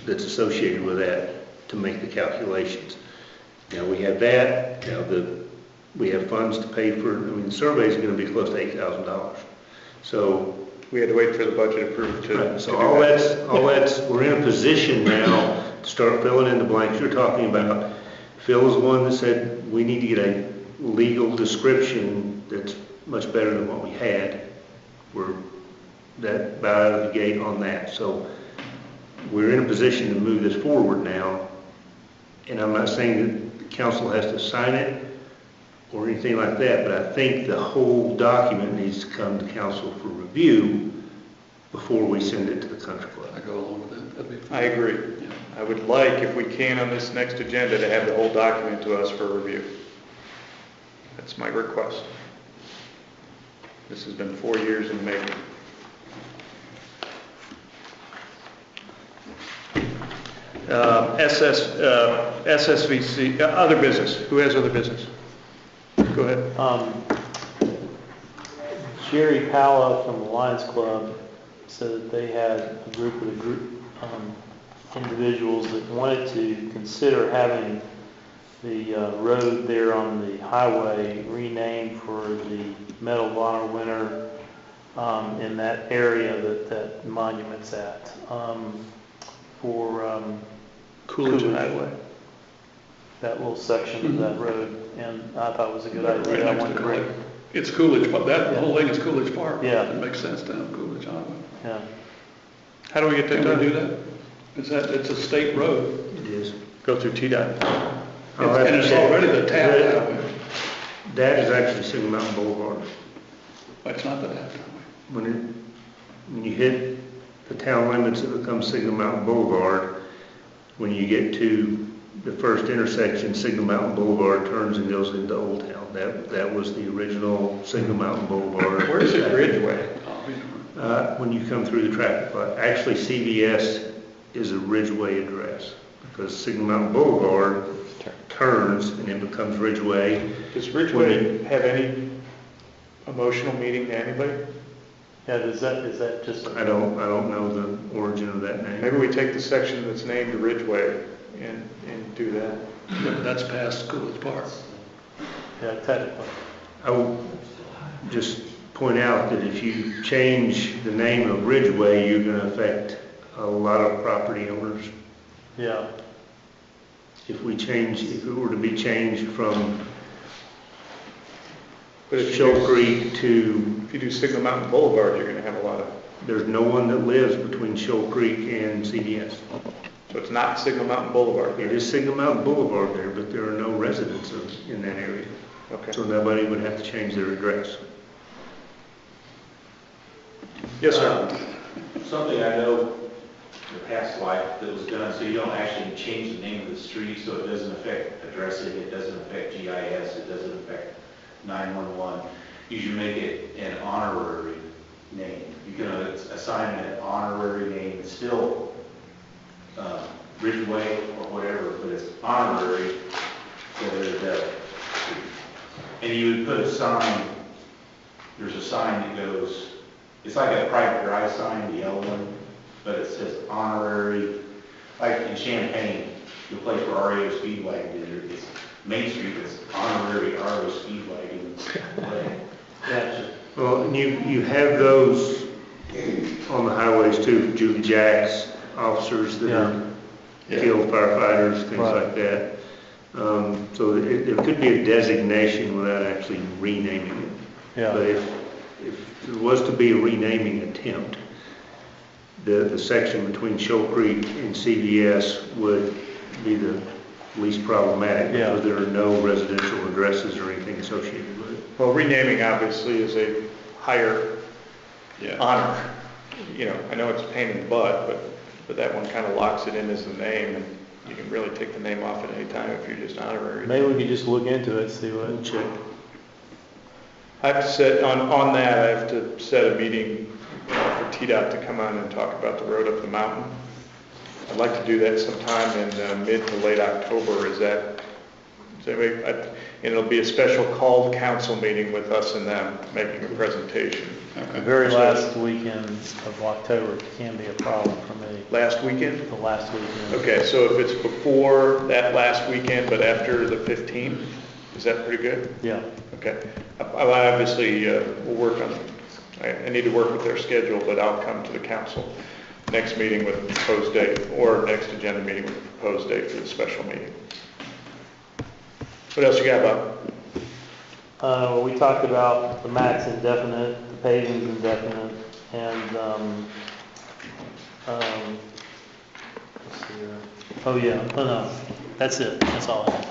that's associated with that to make the calculations. Now we have that. Now we have funds to pay for. The survey is going to be close to $8,000. So We had to wait for the budget approved to. right. So to all do that. that's we're in a position now to start filling in the blanks you're talking about. Phil is the one that said we need to get a legal description that's much better than what we had. We're that about out of the gate on that. So we're in a position to move this forward now. And I'm not saying that the council has to sign it or anything like that, but I think the whole document needs to come to council for review before we send it to the country club. I go along with that. That'd be fine. I agree. Yeah. I would like, if we can on this next agenda, to have the whole document to us for review. That's my request. This has been 4 years in the making. SSVC, other business. Who has other business? Go ahead. Jerry Palla from the Lions Club said that they had a group of individuals that wanted to consider having the road there on the highway renamed for the Medal of Honor winner in that area that monument's at, for Coolidge Highway. that little section of that road, and I thought it was a good idea. I wanted to bring. It's Coolidge, but that whole thing is Coolidge Park. Yeah. It makes sense down Coolidge Highway. Yeah. How do we get that Can we do done? that? It's a state road. It is. Go through TDOT. And it's already the TAP highway. That is actually Signal Mountain Boulevard. But it's not the TAP highway. When you hit the town limits, it becomes Signal Mountain Boulevard. When you get to the first intersection, Signal Mountain Boulevard, turns and goes into Old Town. That was the original Signal Mountain Boulevard. Where is it Ridgeway? When you come through the traffic light. Actually, CVS is a Ridgeway address because Signal Mountain Boulevard turns and it becomes Ridgeway. Does Ridgeway have any emotional meaning to anybody? Yeah, is that just? I don't know the origin of that name. Maybe we take the section that's named Ridgeway and do that. Yeah, but that's past Coolidge Park. Yeah, technically. I will just point out that if you change the name of Ridgeway, you're going to affect a lot of property owners. Yeah. If it were to be changed from But if you Shoal do- Creek to, If you do Signal Mountain Boulevard, you're going to have a lot of, there's no one that lives between Shoal Creek and CVS. so it's not Signal Mountain Boulevard. It is Signal Mountain Boulevard there, but there are no residents in that area. Okay. So nobody would have to change their address. Yes, sir. Something I know in the past life that was done, so you don't actually change the name of the street, so it doesn't affect addressing, it doesn't affect GIS, it doesn't affect 911. You should make it an honorary name. You can assign an honorary name, it's still Ridgeway or whatever, but it's honorary, so and you would put a sign, there's a sign that goes, it's like a private drive sign, the yellow one, but it says honorary, like in Champaign, the place where REO Speedwagon did it, it's Main Street, it's honorary REO Speedwagon. Gotcha. Well, and you have those on the highways too, Julie Jacks, officers that are killed, firefighters, things Right. like that. So there could be a designation without actually renaming it. Yeah. But if there was to be a renaming attempt, the section between Shoal Creek and CVS would be the least problematic Yeah. because there are no residential addresses or anything associated with it. Well, renaming obviously is a higher honor. You know, I know it's a pain in the butt, but that one kind of locks it in as the name, and you can really take the name off at any time if you're just honorary. Maybe we could just look into it, see We'll what. check. I have to set, on that, I have to set a meeting for TDOT to come on and talk about the road up the mountain. I'd like to do that sometime in mid to late October. Is anybody, and it'll be a special called council meeting with us and them making a presentation. The very last weekend of October can be a problem for me, Last weekend? the last weekend. Okay, so if it's before that last weekend, but after the 15th, is that pretty good? Yeah. Okay. I obviously will work on, I need to work with their schedule, but I'll come to the council next meeting with a proposed date, or next agenda meeting with a proposed date for the special meeting. What else you got, Bob? We talked about the Macc's indefinite, the paving's indefinite, and, let's see here. Oh, yeah, no, that's it, that's all I have.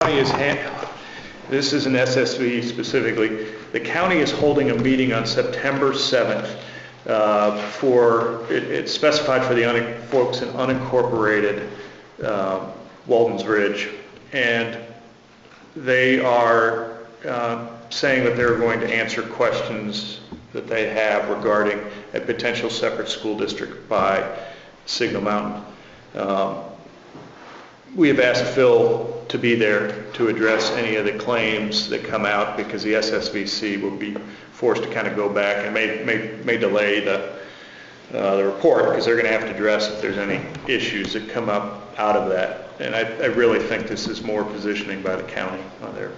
County is this is an SSV specifically. The county is holding a meeting on September 7th it's specified for the folks in unincorporated Walden's Ridge, and they are saying that they're going to answer questions that they have regarding a potential separate school district by Signal Mountain. We have asked Phil to be there to address any of the claims that come out because the SSVC will be forced to kind of go back and may delay the report because they're going to have to address if there's any issues that come up out of that. And I really think this is more positioning by the county on their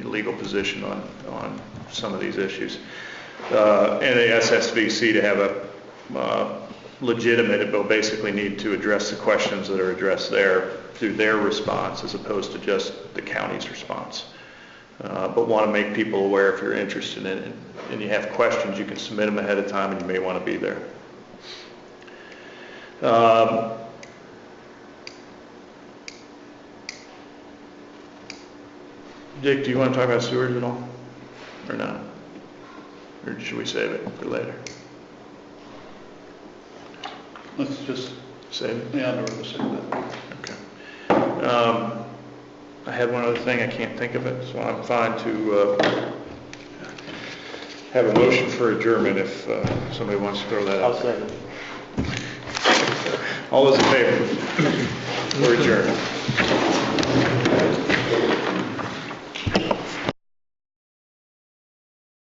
legal position on some of these issues. And the SSVC to have a legitimate, it will basically need to address the questions that are addressed there through their response as opposed to just the county's response. But want to make people aware if you're interested in it and you have questions, you can submit them ahead of time and you may want to be there. Dick, do you want to talk about sewers at all or not? Or should we save it for later? Let's just, Save it? yeah, I'd rather say that. Okay. I had one other thing, I can't think of it, so I'm fine to have a motion for adjournment if somebody wants to throw that I'll out. second. All those in favor? We're adjourned.